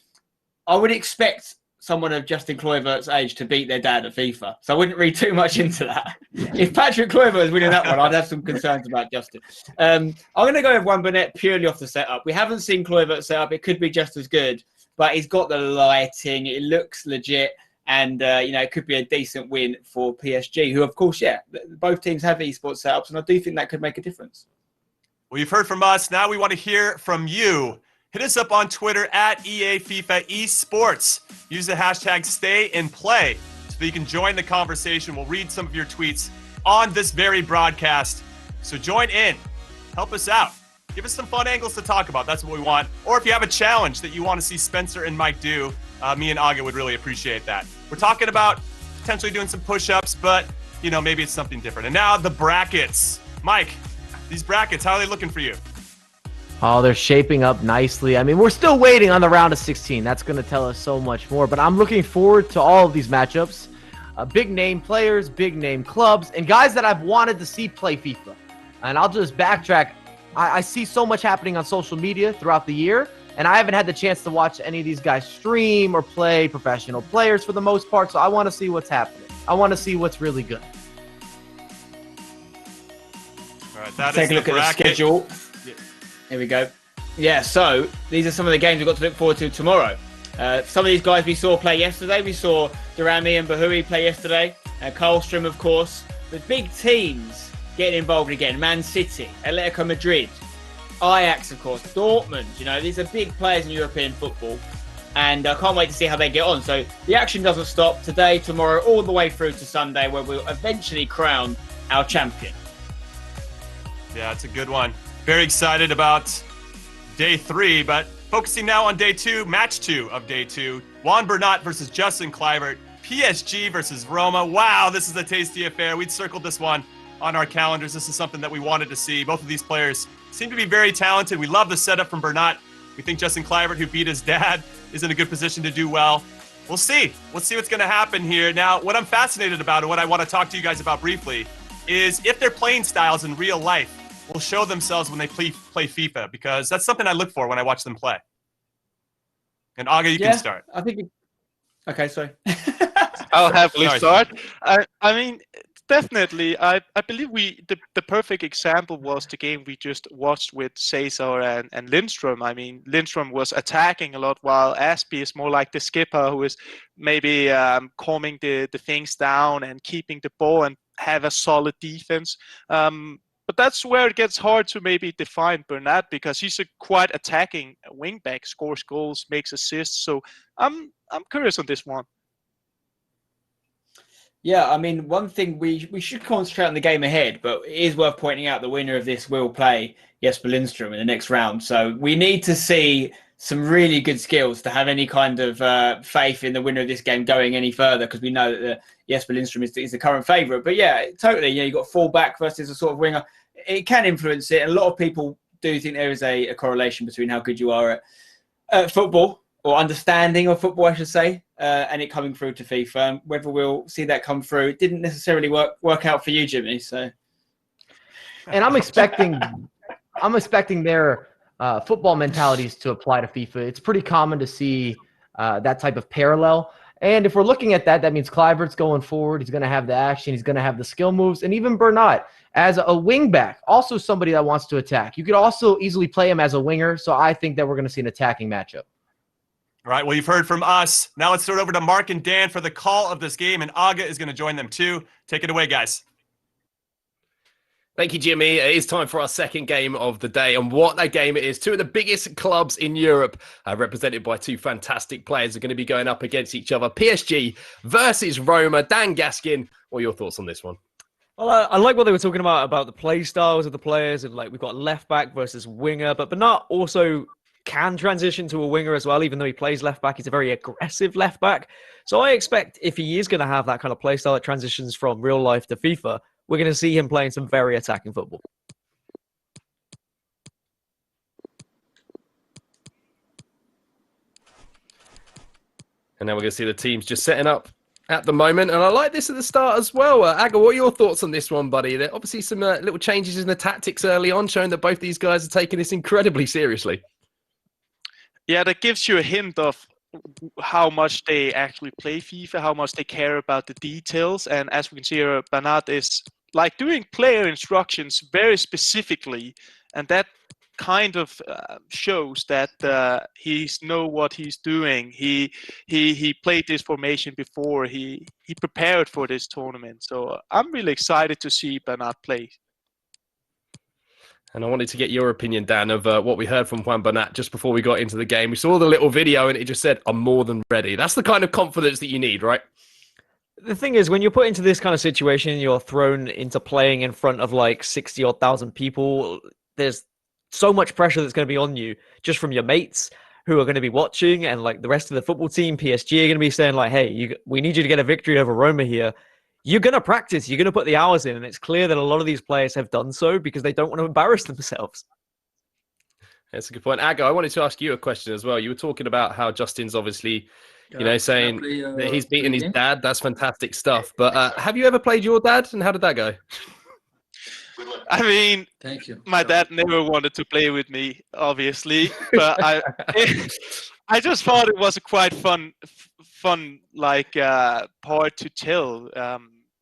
I would expect someone of Justin Kluivert's age to beat their dad at FIFA. So I wouldn't read too much into that. If Patrick Kluivert was winning that one, I'd have some concerns about Justin. I'm going to go with Juan Bernat purely off the setup. We haven't seen Kluivert's setup. It could be just as good. But he's got the lighting. It looks legit. And, it could be a decent win for PSG, who, of course, both teams have esports setups. And I do think that could make a difference. Well, you've heard from us. Now we want to hear from you. Hit us up on Twitter at EA FIFA Esports. Use the hashtag #StayInPlay so that you can join the conversation. We'll read some of your tweets on this very broadcast. So join in. Help us out. Give us some fun angles to talk about. That's what we want. Or if you have a challenge that you want to see Spencer and Mike do, me and Aga would really appreciate that. We're talking about potentially doing some push-ups, but, maybe it's something different. And now the brackets. Mike, these brackets, how are they looking for you? Oh, they're shaping up nicely. I mean, we're still waiting on the round of 16. That's going to tell us so much more. But I'm looking forward to all of these matchups. Big-name players, big-name clubs, and guys that I've wanted to see play FIFA. And I'll just backtrack. I see so much happening on social media throughout the year, and I haven't had the chance to watch any of these guys stream or play professional players for the most part, so I want to see what's happening. I want to see what's really good. All right, that Take a look at the schedule. Here we go. Yeah, so these are some of the games we've got to look forward to tomorrow. Some of these guys we saw play yesterday. We saw Durami and Bahoui play yesterday. Karlstrom, of course. The big teams getting involved again. Man City, Atletico Madrid, Ajax, of course, Dortmund. These are big players in European football. And I can't wait to see how they get on. So the action doesn't stop today, tomorrow, all the way through to Sunday, where we'll eventually crown our champion. Yeah, it's a good one. Very excited about day 3, but focusing now on day 2, match 2 of day 2. Juan Bernat versus Justin Kluivert, PSG versus Roma. Wow, this is a tasty affair. We'd circled this one on our calendars. This is something that we wanted to see. Both of these players seem to be very talented. We love the setup from Bernat. We think Justin Kluivert, who beat his dad, is in a good position to do well. We'll see. We'll see what's going to happen here. Now, what I'm fascinated about and what I want to talk to you guys about briefly is if their playing styles in real life will show themselves when they play FIFA, because that's something I look for when I watch them play. And Aga, you can start. I think. Okay, sorry. I'll happily Sorry. start. I mean, definitely. I believe the perfect example was the game we just watched with Cesar and Lindstrom. I mean, Lindstrom was attacking a lot, while Aspie is more like the skipper who is maybe calming the things down and keeping the ball and have a solid defense. But that's where it gets hard to maybe define Bernat, because he's a quite attacking wingback, scores goals, makes assists. So I'm curious on this one. Yeah, I mean, one thing we should concentrate on the game ahead, but it is worth pointing out the winner of this will play Jesper Lindstrom in the next round. So we need to see some really good skills to have any kind of faith in the winner of this game going any further, because we know that Jesper Lindstrom is the current favourite. But yeah, totally. You know, you've got full back versus a sort of winger. It can influence it. And a lot of people do think there is a correlation between how good you are at football, or understanding of football, I should say, and it coming through to FIFA. Whether we'll see that come through, it didn't necessarily work out for you, Jimmy. So, and I'm expecting their football mentalities to apply to FIFA. It's pretty common to see that type of parallel. And if we're looking at that, that means Kluivert's going forward. He's going to have the action. He's going to have the skill moves. And even Bernat, as a wing back, also somebody that wants to attack. You could also easily play him as a winger. So I think that we're going to see an attacking matchup. All right, well, you've heard from us. Now let's start over to Mark and Dan for the call of this game, and Aga is going to join them too. Take it away, guys. Thank you, Jimmy. It is time for our second game of the day, and what a game it is. Two of the biggest clubs in Europe, represented by two fantastic players, are going to be going up against each other. PSG versus Roma. Dan Gaskin, what are your thoughts on this one? Well, I like what they were talking about the play styles of the players, and like we've got left back versus winger, but Bernat also can transition to a winger as well, even though he plays left back. He's a very aggressive left back. So I expect if he is going to have that kind of play style that transitions from real life to FIFA, we're going to see him playing some very attacking football. And now we're going to see the teams just setting up at the moment. And I like this at the start as well. Aga, what are your thoughts on this one, buddy? There are obviously some little changes in the tactics early on, showing that both these guys are taking this incredibly seriously. Yeah, that gives you a hint of how much they actually play FIFA, how much they care about the details. And as we can see here, Bernat is like doing player instructions very specifically. And that kind of shows that he's know what he's doing. He played this formation before. He prepared for this tournament. So I'm really excited to see Bernat play. And I wanted to get your opinion, Dan, of what we heard from Juan Bernat just before we got into the game. We saw the little video and it just said, I'm more than ready. That's the kind of confidence that you need, right? The thing is, when you're put into this kind of situation, you're thrown into playing in front of like 60,000 people. There's so much pressure that's going to be on you just from your mates who are going to be watching, and like the rest of the football team, PSG, are going to be saying like, hey, we need you to get a victory over Roma here. You're going to practice. You're going to put the hours in. And it's clear that a lot of these players have done so because they don't want to embarrass themselves. That's a good point. Aga, I wanted to ask you a question as well. You were talking about how Justin's obviously, saying that he's beaten his dad. That's fantastic stuff. But have you ever played your dad, and how did that go? I mean, thank you. My dad never wanted to play with me, obviously, but I just thought it was a quite fun like part to tell,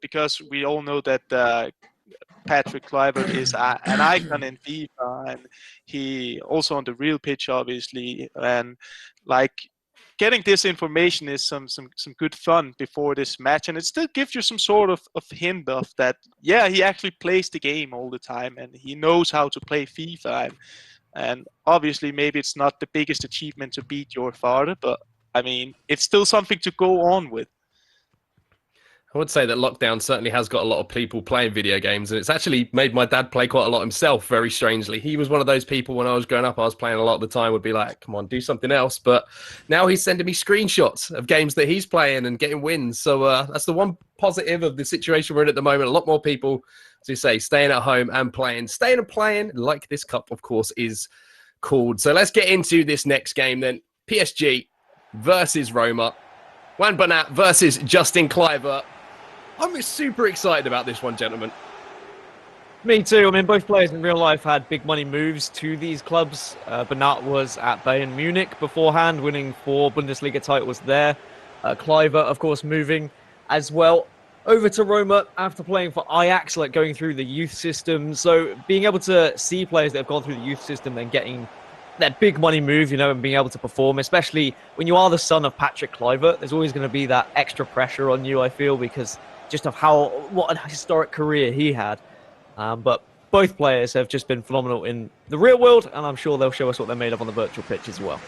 because we all know that Patrick Kluivert is an icon in FIFA, and he also on the real pitch, obviously, and like getting this information is some good fun before this match, and it still gives you some sort of hint of that. Yeah, he actually plays the game all the time, and he knows how to play FIFA, and obviously maybe it's not the biggest achievement to beat your father, but I mean, it's still something to go on with. I would say that lockdown certainly has got a lot of people playing video games, and it's actually made my dad play quite a lot himself, very strangely. He was one of those people when I was growing up, I was playing a lot of the time, would be like, come on, do something else. But now he's sending me screenshots of games that he's playing and getting wins. So that's the one positive of the situation we're in at the moment. A lot more people, as you say, staying at home and playing. Staying and playing, like this cup, of course, is called. So let's get into this next game then. PSG versus Roma. Juan Bernat versus Justin Kluivert. I'm super excited about this one, gentlemen. Me too. I mean, both players in real life had big money moves to these clubs. Bernat was at Bayern Munich beforehand, winning 4 Bundesliga titles there. Kluivert, of course, moving as well over to Roma after playing for Ajax, like going through the youth system. So being able to see players that have gone through the youth system and getting that big money move, and being able to perform, especially when you are the son of Patrick Kluivert, there's always going to be that extra pressure on you, I feel, because just of what a historic career he had. But both players have just been phenomenal in the real world, and I'm sure they'll show us what they're made of on the virtual pitch as well.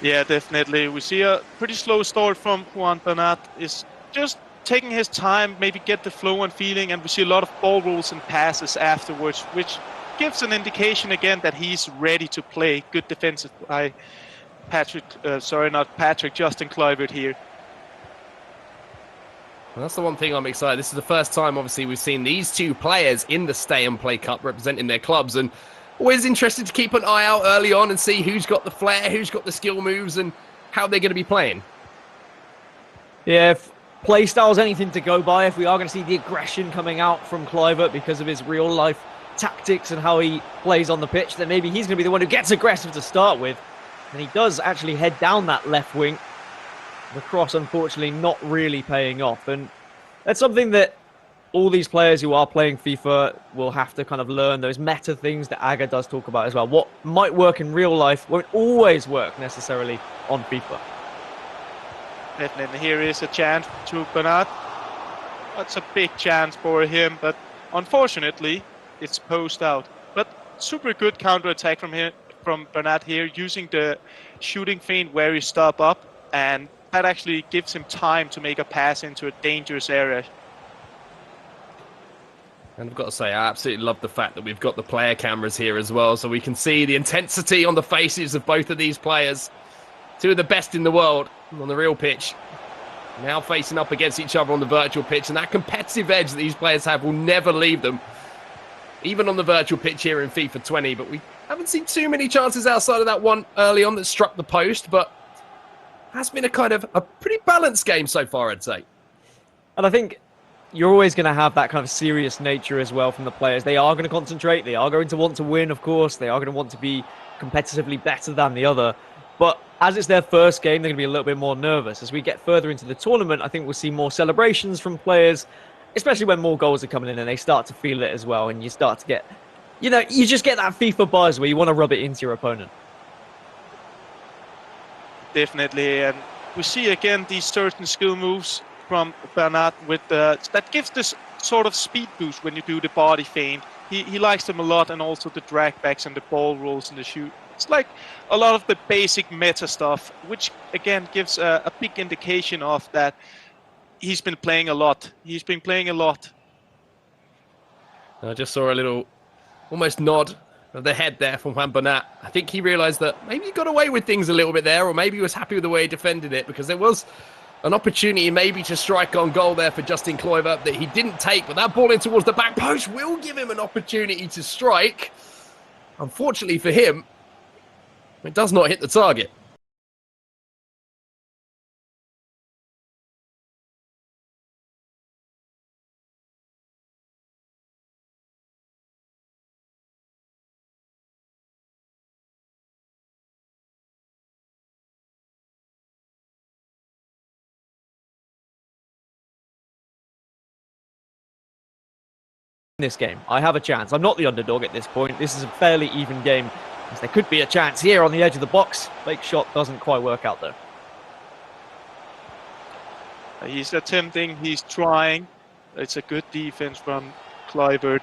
Yeah, definitely. We see a pretty slow start from Juan Bernat. Is just taking his time, maybe get the flow and feeling, and we see a lot of ball rolls and passes afterwards, which gives an indication again that he's ready to play. Good defensive by Justin Kluivert here. Well, that's the one thing I'm excited. This is the first time, obviously, we've seen these two players in the Stay and Play Cup representing their clubs, and always interested to keep an eye out early on and see who's got the flair, who's got the skill moves, and how they're going to be playing. Yeah, if play style's anything to go by, if we are going to see the aggression coming out from Kluivert because of his real-life tactics and how he plays on the pitch, then maybe he's going to be the one who gets aggressive to start with. And he does actually head down that left wing. The cross, unfortunately, not really paying off. And that's something that all these players who are playing FIFA will have to kind of learn, those meta things that Aga does talk about as well. What might work in real life won't always work necessarily on FIFA. Definitely. Here is a chance to Bernat. That's a big chance for him, but unfortunately, it's posed out. But super good counter-attack from Bernat here, using the shooting feint where he stop up, and that actually gives him time to make a pass into a dangerous area. And I've got to say, I absolutely love the fact that we've got the player cameras here as well, so we can see the intensity on the faces of both of these players. Two of the best in the world on the real pitch, now facing up against each other on the virtual pitch, and that competitive edge that these players have will never leave them, even on the virtual pitch here in FIFA 20. But we haven't seen too many chances outside of that one early on that struck the post, but has been a kind of a pretty balanced game so far, I'd say. And I think you're always going to have that kind of serious nature as well from the players. They are going to concentrate. They are going to want to win, of course. They are going to want to be competitively better than the other. But as it's their first game, they're going to be a little bit more nervous. As we get further into the tournament, I think we'll see more celebrations from players, especially when more goals are coming in and they start to feel it as well. And you start to get, you just get that FIFA buzz where you want to rub it into your opponent. Definitely, and we see again these certain skill moves from Bernat with that gives this sort of speed boost when you do the body feint. He likes them a lot, and also the drag backs and the ball rolls and the shoot. It's like a lot of the basic meta stuff, which again gives a big indication of that he's been playing a lot. He's been playing a lot. I just saw a little almost nod of the head there from Juan Bernat. I think he realised that maybe he got away with things a little bit there, or maybe he was happy with the way he defended it, because there was an opportunity maybe to strike on goal there for Justin Kluivert that he didn't take, but that ball in towards the back post will give him an opportunity to strike. Unfortunately for him, it does not hit the target. This game, I have a chance. I'm not the underdog at this point. This is a fairly even game, as there could be a chance here on the edge of the box. Fake shot doesn't quite work out though. He's attempting, he's trying. It's a good defense from Kluivert.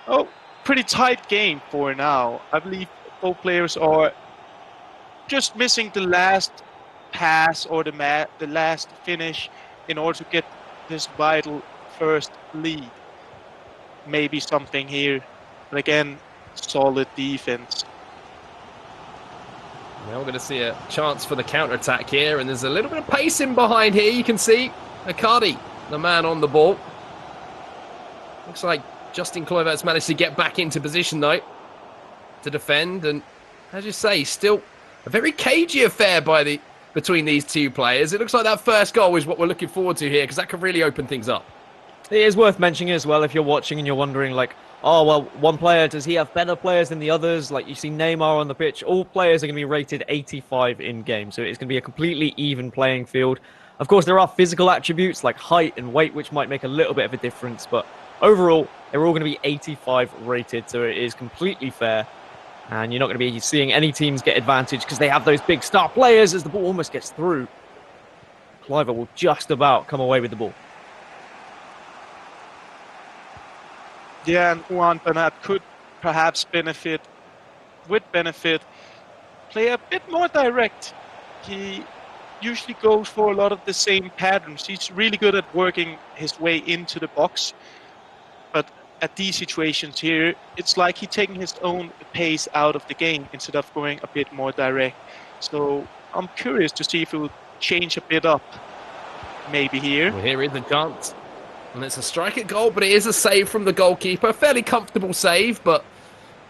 Oh, pretty tight game for now. I believe both players are just missing the last pass or the last finish in order to get this vital first lead. Maybe something here, but again, solid defense. Now we're going to see a chance for the counter-attack here, and there's a little bit of pace in behind here. You can see Icardi, the man on the ball. Looks like Justin Kluivert's managed to get back into position, though, to defend. And as you say, still a very cagey affair between these two players. It looks like that first goal is what we're looking forward to here, because that could really open things up. It is worth mentioning as well if you're watching and you're wondering, like, oh, well, one player, does he have better players than the others? Like, you see Neymar on the pitch. All players are going to be rated 85 in-game, so it's going to be a completely even playing field. Of course, there are physical attributes like height and weight, which might make a little bit of a difference, but overall, they're all going to be 85 rated, so it is completely fair. And you're not going to be seeing any teams get advantage because they have those big star players as the ball almost gets through. Kluivert will just about come away with the ball. Yeah, and Juan Bernat could perhaps benefit, play a bit more direct. He usually goes for a lot of the same patterns. He's really good at working his way into the box. But at these situations here, it's like he's taking his own pace out of the game instead of going a bit more direct. So I'm curious to see if it will change a bit up, maybe here. Well, here is the chance. And it's a strike at goal, but it is a save from the goalkeeper. A fairly comfortable save, but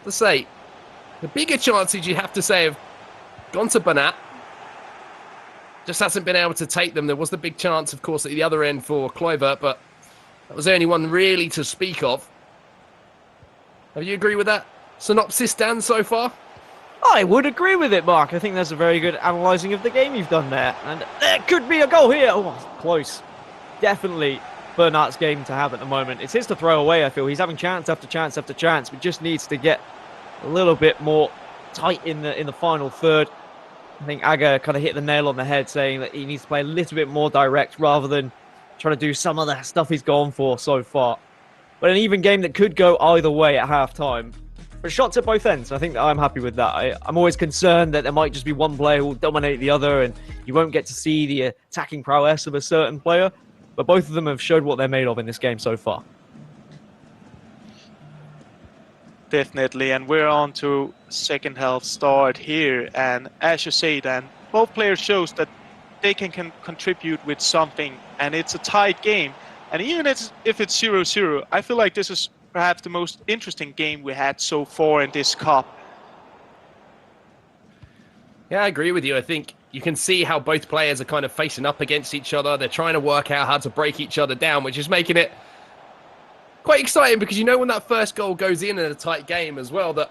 to say, the bigger chances you have to say have gone to Bernat. Just hasn't been able to take them. There was the big chance, of course, at the other end for Kluivert, but that was the only one really to speak of. Do you agree with that synopsis, Dan, so far? I would agree with it, Mark. I think that's a very good analysing of the game you've done there. And there could be a goal here. Oh, close. Definitely Bernat's game to have at the moment. It's his to throw away, I feel. He's having chance after chance after chance, but just needs to get a little bit more tight in the final third. I think Aga kind of hit the nail on the head, saying that he needs to play a little bit more direct rather than trying to do some of the stuff he's gone for so far. But an even game that could go either way at half-time. But shots at both ends. I think that I'm happy with that. I'm always concerned that there might just be one player who will dominate the other and you won't get to see the attacking prowess of a certain player. But both of them have showed what they're made of in this game so far. Definitely, and we're on to second half start here. And as you say, Dan, both players shows that they can contribute with something, and it's a tight game. And even if it's 0-0, I feel like this is perhaps the most interesting game we had so far in this cup. Yeah, I agree with you. I think you can see how both players are kind of facing up against each other. They're trying to work out how to break each other down, which is making it quite exciting because you know when that first goal goes in a tight game as well, that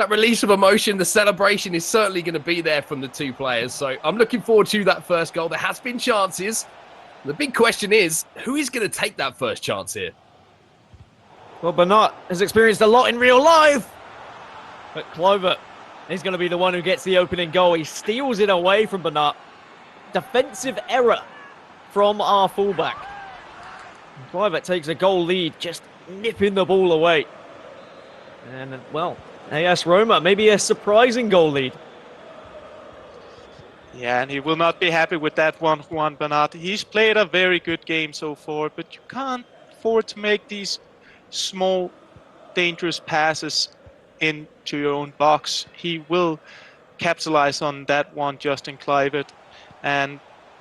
release of emotion, the celebration is certainly going to be there from the two players. So I'm looking forward to that first goal. There has been chances. The big question is, who is going to take that first chance here? Well, Bernat has experienced a lot in real life. But Kluivert is going to be the one who gets the opening goal. He steals it away from Bernat. Defensive error from our fullback. Kluivert takes a goal lead, just nipping the ball away. And, well, AS Roma, maybe a surprising goal lead. Yeah, and he will not be happy with that one, Juan Bernat. He's played a very good game so far, but you can't afford to make these small, dangerous passes into your own box. He will capitalize on that one, Justin Kluivert. And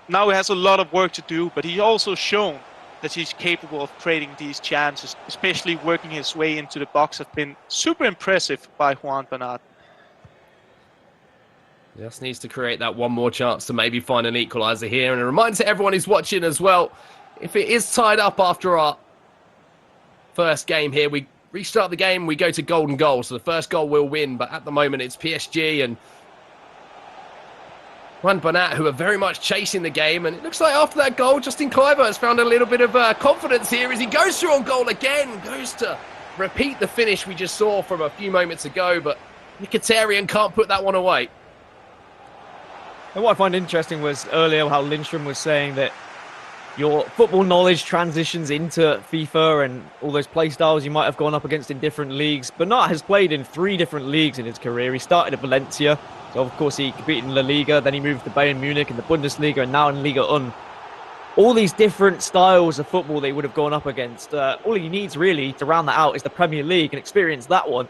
now he has a lot of work to do, but he's also shown that he's capable of creating these chances, especially working his way into the box. Have been super impressive by Juan Bernat. Just needs to create that one more chance to maybe find an equaliser here. And a reminder to everyone who's watching as well, if it is tied up after our first game here, we restart the game, we go to golden goal. So the first goal will win, but at the moment it's PSG and Juan Bernat who are very much chasing the game. And it looks like after that goal, Justin Kluivert has found a little bit of confidence here as he goes through on goal again, goes to repeat the finish we just saw from a few moments ago, but Mkhitaryan can't put that one away. And what I find interesting was earlier how Lindstrom was saying that your football knowledge transitions into FIFA and all those play styles you might have gone up against in different leagues. Bernat has played in 3 different leagues in his career. He started at Valencia, so of course he competed in La Liga, then he moved to Bayern Munich in the Bundesliga and now in Liga 1. All these different styles of football that he would have gone up against. All he needs really to round that out is the Premier League and experience that one.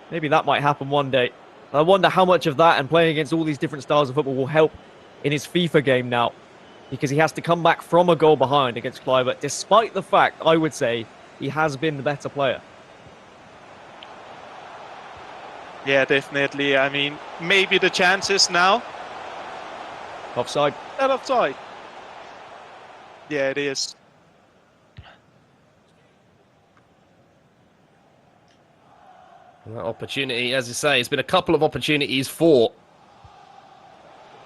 Maybe that might happen one day. I wonder how much of that and playing against all these different styles of football will help in his FIFA game now, because he has to come back from a goal behind against Kluivert, despite the fact, I would say, he has been the better player. Yeah, definitely. I mean, maybe the chances now. Offside. Not offside. Yeah, it is. That opportunity, as you say, it's been a couple of opportunities for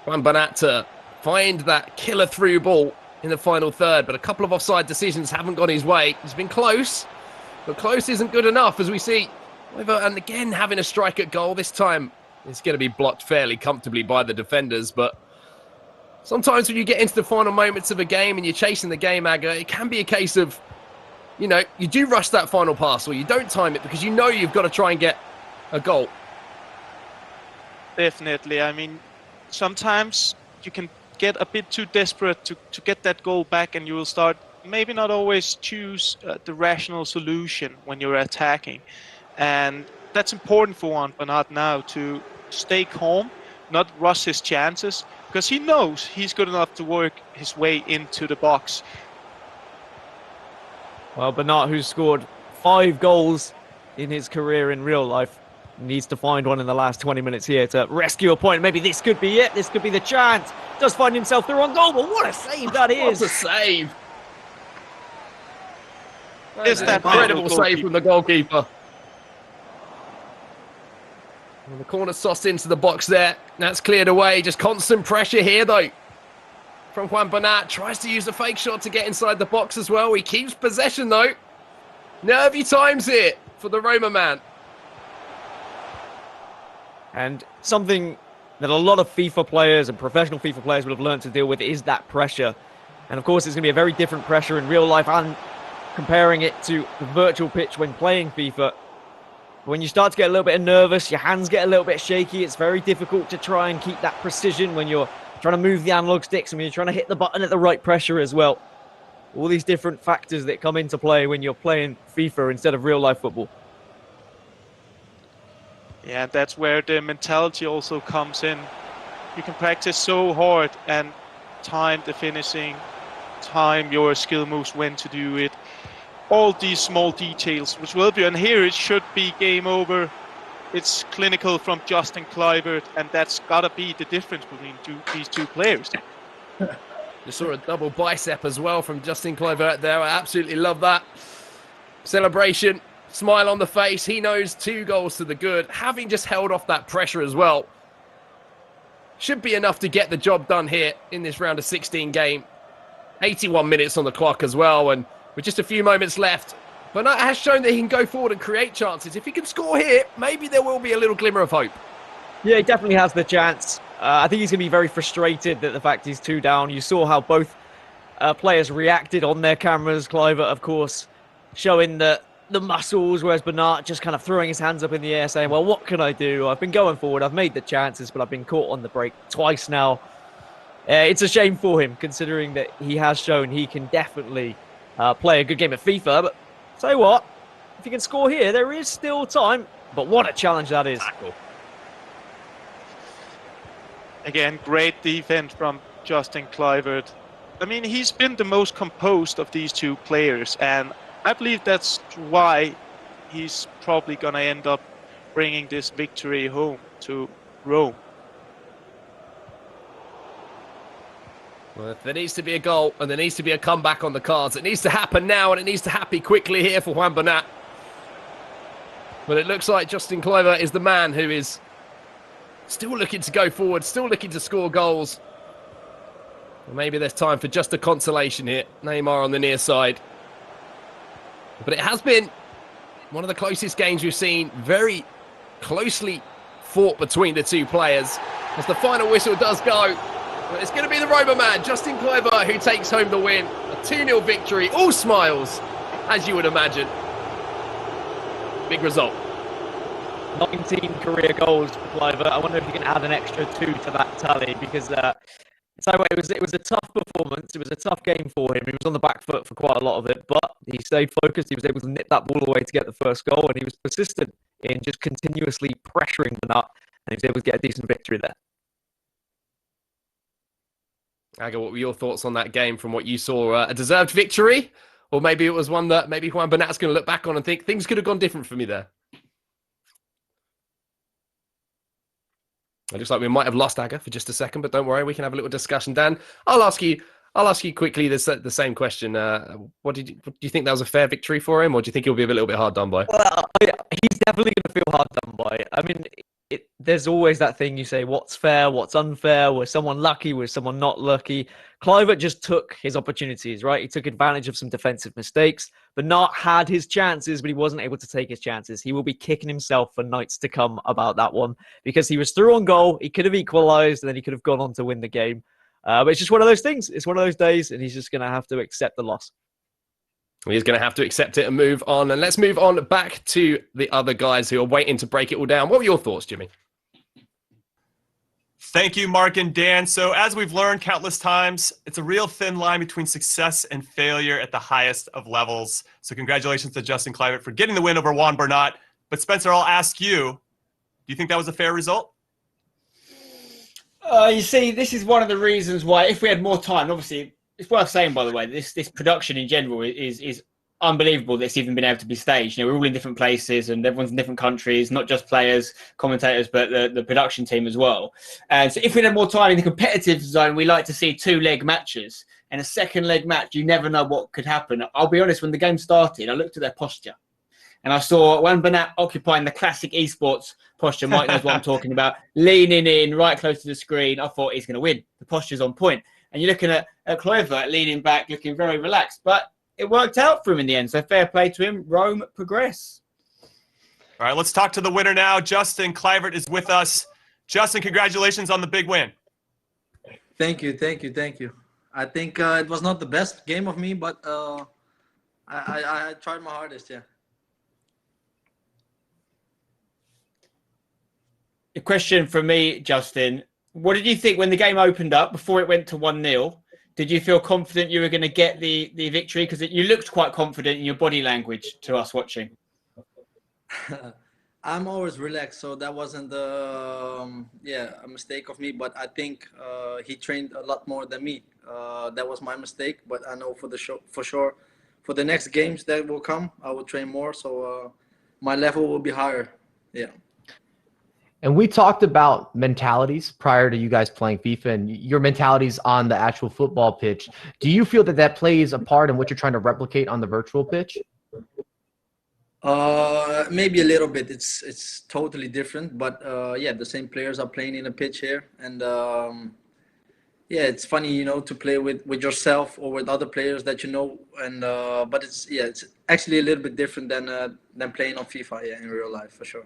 Juan Bernat to find that killer through ball in the final third, but a couple of offside decisions haven't gone his way. It's been close, but close isn't good enough, as we see. And again, having a strike at goal this time, it's going to be blocked fairly comfortably by the defenders, but sometimes when you get into the final moments of a game and you're chasing the game, Aga, it can be a case of, you know, you do rush that final pass or you don't time it because you know you've got to try and get a goal. Definitely. I mean, sometimes you can get a bit too desperate to get that goal back, and you will start maybe not always choose the rational solution when you're attacking. And that's important for Juan Bernat now, to stay calm, not rush his chances, because he knows he's good enough to work his way into the box. Well, Bernat, who's scored 5 goals in his career in real life, needs to find one in the last 20 minutes here to rescue a point. Maybe this could be it. This could be the chance. Does find himself through on goal, but what a save that is. What a save. Is that incredible save from the goalkeeper. And the corner sauce into the box there. That's cleared away. Just constant pressure here, though, from Juan Bernat. Tries to use a fake shot to get inside the box as well. He keeps possession, though. Nervy times here for the Roma man. And something that a lot of FIFA players and professional FIFA players would have learned to deal with is that pressure. And of course, it's going to be a very different pressure in real life, and comparing it to the virtual pitch when playing FIFA. When you start to get a little bit nervous, your hands get a little bit shaky. It's very difficult to try and keep that precision when you're trying to move the analog sticks and when you're trying to hit the button at the right pressure as well. All these different factors that come into play when you're playing FIFA instead of real life football. Yeah, that's where the mentality also comes in. You can practice so hard and time the finishing, time your skill moves, when to do it. All these small details, which will be, and here it should be game over. It's clinical from Justin Kluivert, and that's got to be the difference between these two players. You saw a double bicep as well from Justin Kluivert there. I absolutely love that. Celebration, smile on the face. He knows 2 goals to the good. Having just held off that pressure as well should be enough to get the job done here in this round of 16 game. 81 minutes on the clock as well, and with just a few moments left, Bernat has shown that he can go forward and create chances. If he can score here, maybe there will be a little glimmer of hope. Yeah, he definitely has the chance. I think he's going to be very frustrated that the fact he's 2 down. You saw how both players reacted on their cameras. Kluivert, of course, showing the muscles, whereas Bernat just kind of throwing his hands up in the air saying, well, what can I do? I've been going forward. I've made the chances, but I've been caught on the break twice now. It's a shame for him, considering that he has shown he can definitely play a good game of FIFA. But say what, if you can score here, there is still time. But what a challenge that is. Again, great defense from Justin Kluivert. I mean, he's been the most composed of these 2 players, and I believe that's why he's probably going to end up bringing this victory home to Rome. Well, if there needs to be a goal and there needs to be a comeback on the cards, it needs to happen now, and it needs to happen quickly here for Juan Bernat. But it looks like Justin Kluivert is the man who is still looking to go forward, still looking to score goals. Well, maybe there's time for just a consolation here. Neymar on the near side. But it has been one of the closest games we've seen. Very closely fought between the 2 players. As the final whistle does go, but it's going to be the Roma man, Justin Kluivert, who takes home the win. A 2-0 victory. All smiles, as you would imagine. Big result. 19 career goals for Kluivert. I wonder if you can add an extra 2 to that tally, because it was a tough performance. It was a tough game for him. He was on the back foot for quite a lot of it, but he stayed focused. He was able to nip that ball away to get the first goal, and he was persistent in just continuously pressuring the nut, and he was able to get a decent victory there. Aga, what were your thoughts on that game from what you saw? A deserved victory? Or maybe it was one that maybe Juan Bernat's going to look back on and think things could have gone different for me there? It looks like we might have lost Aga for just a second, but don't worry, we can have a little discussion. Dan, I'll ask you I'll ask you quickly the same question. Do you think that was a fair victory for him, or do you think he'll be a little bit hard done by? Well, he's definitely going to feel hard done by. I mean, there's always that thing you say, what's fair, what's unfair? Was someone lucky? Was someone not lucky? Kluivert just took his opportunities, right? He took advantage of some defensive mistakes. Bernat had his chances, but he wasn't able to take his chances. He will be kicking himself for nights to come about that one because he was through on goal. He could have equalised, and then he could have gone on to win the game. But it's just one of those things. It's one of those days, and he's just going to have to accept the loss. He's going to have to accept it and move on. And let's move on back to the other guys who are waiting to break it all down. What were your thoughts, Jimmy? Thank you, Mark and Dan. So as we've learned countless times, it's a real thin line between success and failure at the highest of levels. So congratulations to Justin Kluivert for getting the win over Juan Bernat. But Spencer, I'll ask you, do you think that was a fair result? You see, this is one of the reasons why, if we had more time, obviously, it's worth saying, by the way, this production in general is unbelievable that it's even been able to be staged. You know, we're all in different places and everyone's in different countries, not just players, commentators, but the production team as well. And so if we had more time in the competitive zone, we like to see 2-leg matches. And a second leg match, you never know what could happen. I'll be honest, when the game started, I looked at their posture. And I saw Juan Bernat occupying the classic esports posture. Mike knows what I'm talking about. Leaning in right close to the screen. I thought he's going to win. The posture's on point. And you're looking at Kluivert leaning back, looking very relaxed. But it worked out for him in the end. So fair play to him. Rome progress. All right, let's talk to the winner now. Justin Kluivert is with us. Justin, congratulations on the big win. Thank you. I think it was not the best game of me, but I tried my hardest, yeah. A question from me, Justin. What did you think when the game opened up, before it went to 1-0? Did you feel confident you were going to get the victory? Because you looked quite confident in your body language to us watching. I'm always relaxed, so that wasn't a mistake of me. But I think he trained a lot more than me. That was my mistake. But I know for sure, for the next games that will come, I will train more. So my level will be higher. Yeah. And we talked about mentalities prior to you guys playing FIFA and your mentalities on the actual football pitch. Do you feel that plays a part in what you're trying to replicate on the virtual pitch? Maybe a little bit. It's totally different, but the same players are playing in a pitch here, and it's funny, you know, to play with yourself or with other players that you know, and but it's actually a little bit different than playing on FIFA, in real life for sure.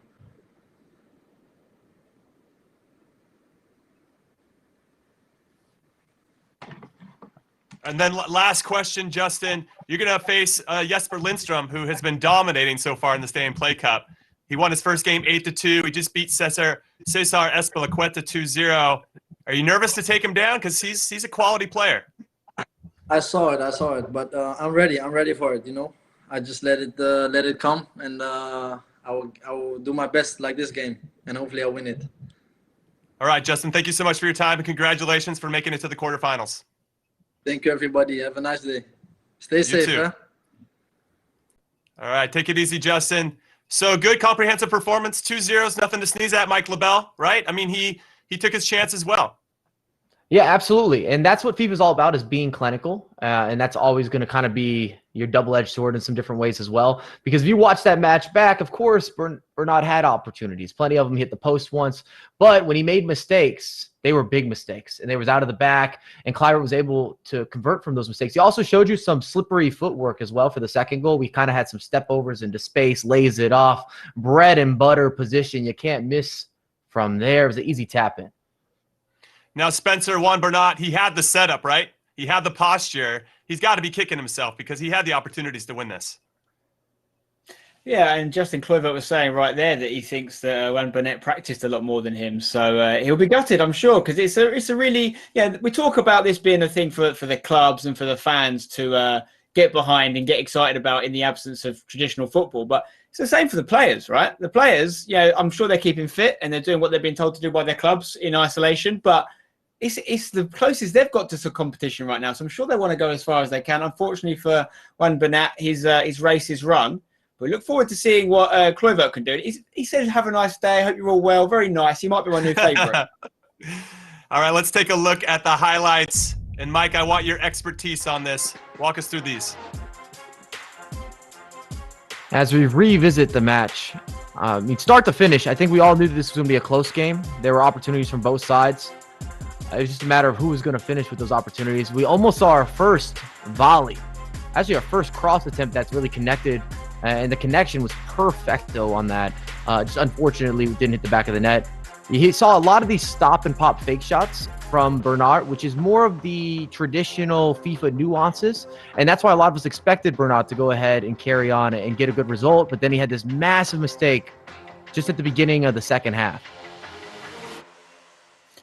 And then last question, Justin. You're going to face Jesper Lindstrom, who has been dominating so far in the Stay and Play Cup. He won his first game 8-2. He just beat Cesar Espelacueta 2-0. Are you nervous to take him down? Because he's a quality player. I saw it, but I'm ready for it. You know, I just let it come, and I will do my best like this game, and hopefully I'll win it. All right, Justin. Thank you so much for your time, and congratulations for making it to the quarterfinals. Thank you, everybody. Have a nice day. Stay safe, huh? All right, take it easy, Justin. So good, comprehensive performance. 2-0, nothing to sneeze at, Mike LaBelle, right? I mean, he took his chance as well. Yeah, absolutely. And that's what FIFA is all about, is being clinical. And that's always going to kind of be your double-edged sword in some different ways as well. Because if you watch that match back, of course, Bernat had opportunities. Plenty of them hit the post once. But when he made mistakes, they were big mistakes. And they was out of the back. And Kluivert was able to convert from those mistakes. He also showed you some slippery footwork as well for the second goal. We kind of had some step-overs into space, lays it off. Bread and butter position. You can't miss from there. It was an easy tap-in. Now, Spencer, Juan Bernat, he had the setup, right? He had the posture. He's got to be kicking himself because he had the opportunities to win this. Yeah, and Justin Kluivert was saying right there that he thinks that Juan Bernat practiced a lot more than him. So he'll be gutted, I'm sure, because it's a really, we talk about this being a thing for the clubs and for the fans to get behind and get excited about in the absence of traditional football. But it's the same for the players, right? The players, I'm sure they're keeping fit and they're doing what they've been told to do by their clubs in isolation. But it's the closest they've got to some competition right now. So I'm sure they want to go as far as they can. Unfortunately for Juan Bernat, his race is run. But we look forward to seeing what Kluivert can do. He said, have a nice day. Hope you're all well. Very nice. He might be my new favourite. All right, let's take a look at the highlights And Mike, I want your expertise on this. Walk us through these. As we revisit the match, start to finish, I think we all knew that this was going to be a close game. There were opportunities from both sides. It was just a matter of who was going to finish with those opportunities. We almost saw our first volley, actually our first cross attempt that's really connected, and the connection was perfecto on that. Just unfortunately, we didn't hit the back of the net. You saw a lot of these stop and pop fake shots from Bernard, which is more of the traditional FIFA nuances. And that's why a lot of us expected Bernard to go ahead and carry on and get a good result. But then he had this massive mistake just at the beginning of the second half.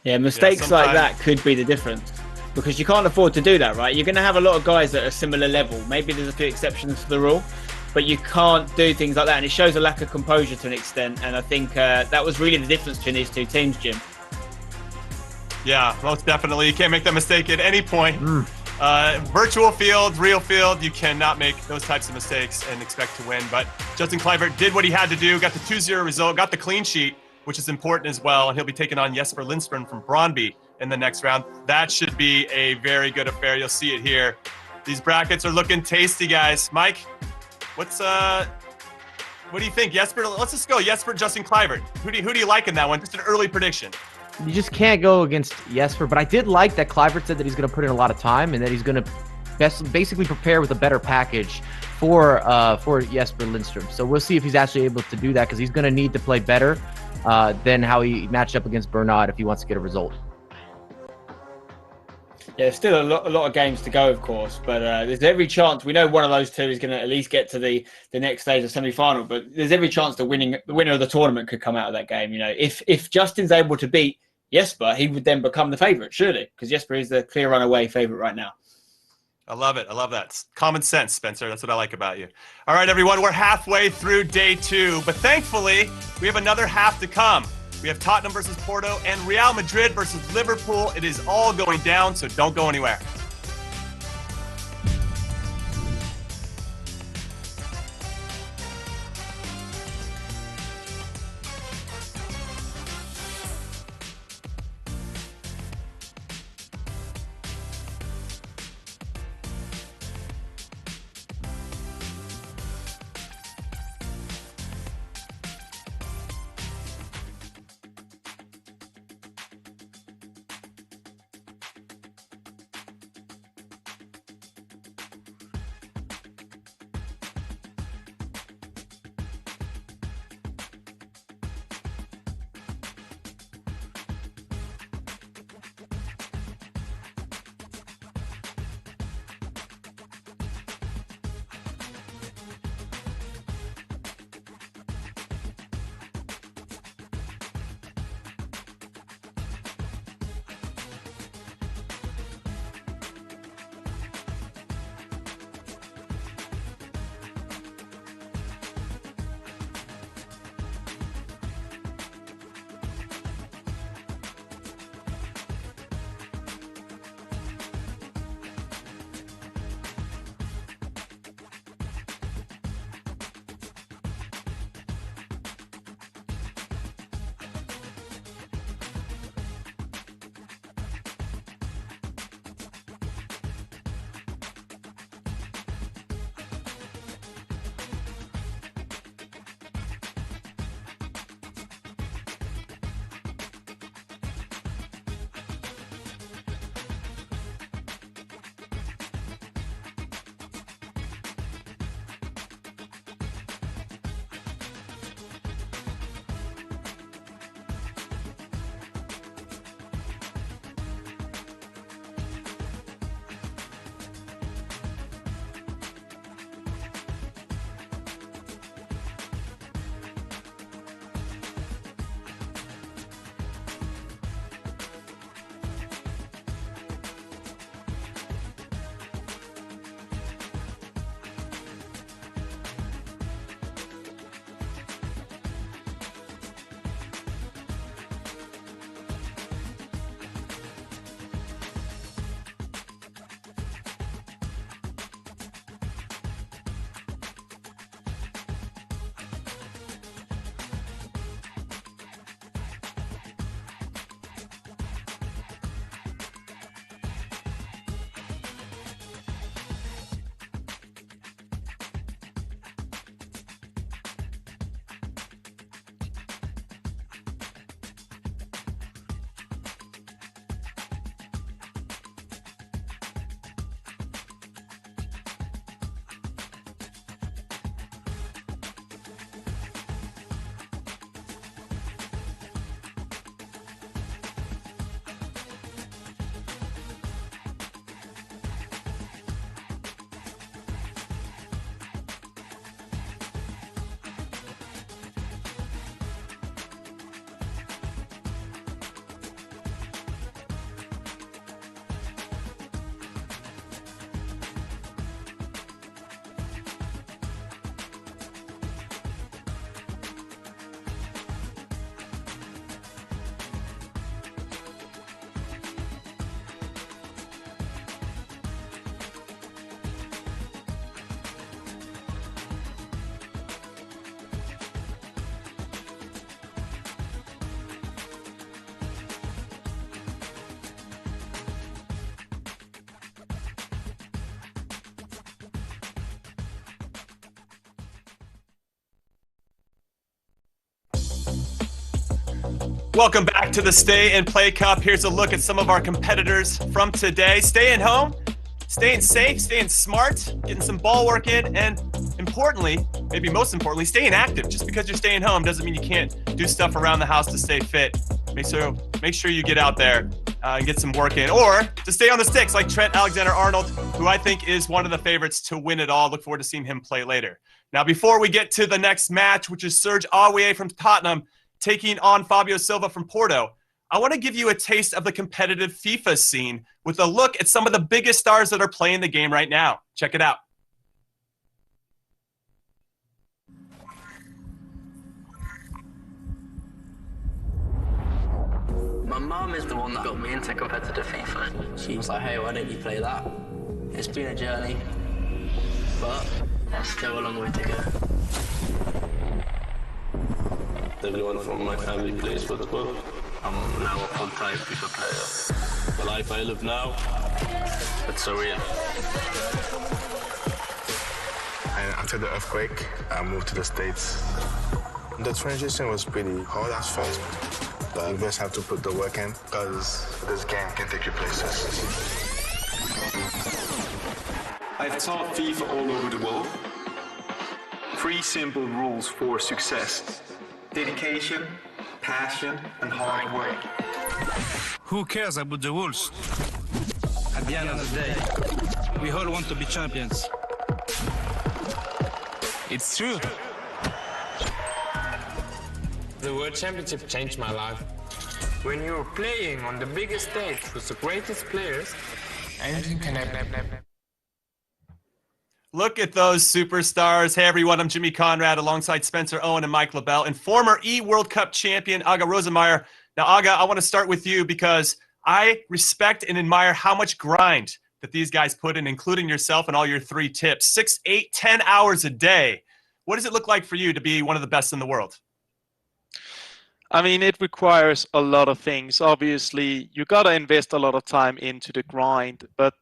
Yeah, mistakes like that could be the difference, because you can't afford to do that, right? You're going to have a lot of guys at a similar level. Maybe there's a few exceptions to the rule, but you can't do things like that. And it shows a lack of composure to an extent. And I think that was really the difference between these two teams, Jim. Yeah, most definitely. You can't make that mistake at any point. Virtual field, real field, you cannot make those types of mistakes and expect to win. But Justin Kluivert did what he had to do, got the 2-0 result, got the clean sheet, which is important as well. And he'll be taking on Jesper Lindström from Brøndby in the next round. That should be a very good affair. You'll see it here. These brackets are looking tasty, guys. Mike, what do you think? Jesper, let's just go. Jesper, Justin Kluivert. Who do you like in that one? Just an early prediction. You just can't go against Jesper, but I did like that Kluivert said that he's going to put in a lot of time and that he's going to basically prepare with a better package for Jesper Lindström. So we'll see if he's actually able to do that, because he's going to need to play better than how he matched up against Bernard if he wants to get a result. Yeah, still a lot of games to go, of course, but there's every chance. We know one of those two is going to at least get to the next stage of semi-final, but there's every chance the winner of the tournament could come out of that game. You know, if Justin's able to beat Jesper, he would then become the favourite, surely, because Jesper is the clear runaway favourite right now. I love it. I love that. It's common sense, Spencer. That's what I like about you. All right, everyone, we're halfway through day 2, but thankfully, we have another half to come. We have Tottenham versus Porto and Real Madrid versus Liverpool. It is all going down, so don't go anywhere. Welcome back to the Stay and Play Cup. Here's a look at some of our competitors from today. Staying home, staying safe, staying smart, getting some ball work in, and importantly, maybe most importantly, staying active. Just because you're staying home doesn't mean you can't do stuff around the house to stay fit. Make sure you get out there and get some work in, or to stay on the sticks like Trent Alexander-Arnold, who I think is one of the favorites to win it all. Look forward to seeing him play later. Now, before we get to the next match, which is Serge Aurier from Tottenham taking on Fabio Silva from Porto, I want to give you a taste of the competitive FIFA scene with a look at some of the biggest stars that are playing the game right now. Check it out. My mum is the one that got me into competitive FIFA. She was like, hey, why don't you play that? It's been a journey, but there's still a long way to go. Everyone from my family plays football. I'm now a full-time FIFA player. The life I live now, it's surreal. After the earthquake, I moved to the States. The transition was pretty hard at first. But you just have to put the work in, because this game can take you places. I've taught FIFA all over the world. 3 simple rules for success: dedication, passion, and hard work. Who cares about the rules? At the end of the day, we all want to be champions. It's true. The World Championship changed my life. When you're playing on the biggest stage with the greatest players, anything can happen. Look at those superstars. Hey everyone, I'm Jimmy Conrad alongside Spencer Owen and Mike LaBelle and former E-World Cup champion Aga Rosemeyer. Now Aga, I want to start with you because I respect and admire how much grind that these guys put in, including yourself and all your 3 tips. 6, 8, 10 hours a day. What does it look like for you to be one of the best in the world? I mean, it requires a lot of things. Obviously, you got to invest a lot of time into the grind. But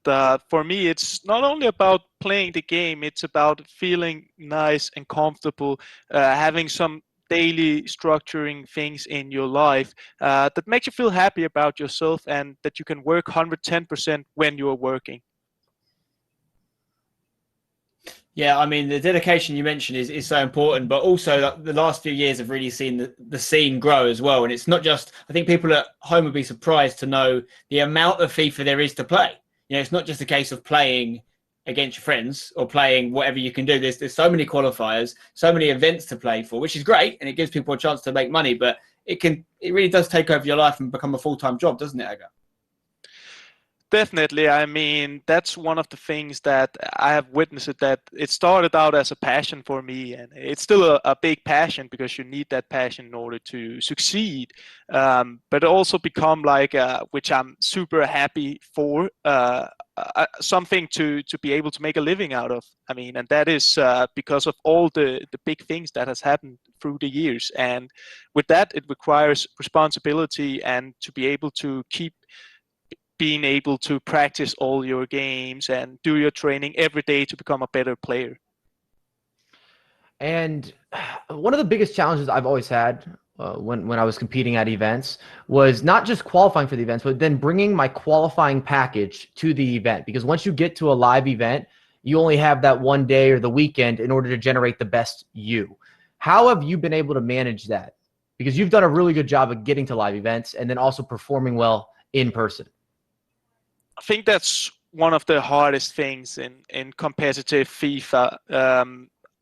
for me, it's not only about playing the game. It's about feeling nice and comfortable, having some daily structuring things in your life that makes you feel happy about yourself and that you can work 110% when you're working. Yeah, I mean, the dedication you mentioned is so important, but also the last few years have really seen the scene grow as well. And it's not just, I think people at home would be surprised to know the amount of FIFA there is to play. You know, it's not just a case of playing against your friends or playing whatever you can do. There's so many qualifiers, so many events to play for, which is great. And it gives people a chance to make money, but it really does take over your life and become a full-time job, doesn't it, Aga? Definitely. I mean, that's one of the things that I have witnessed, that it started out as a passion for me, and it's still a big passion because you need that passion in order to succeed. But it also become like, which I'm super happy for, something to be able to make a living out of. I mean, and that is because of all the big things that has happened through the years. And with that, it requires responsibility and to be able to keep being able to practice all your games and do your training every day to become a better player. And one of the biggest challenges I've always had when I was competing at events was not just qualifying for the events, but then bringing my qualifying package to the event. Because once you get to a live event, you only have that one day or the weekend in order to generate the best you. How have you been able to manage that? Because you've done a really good job of getting to live events and then also performing well in person. I think that's one of the hardest things in competitive FIFA.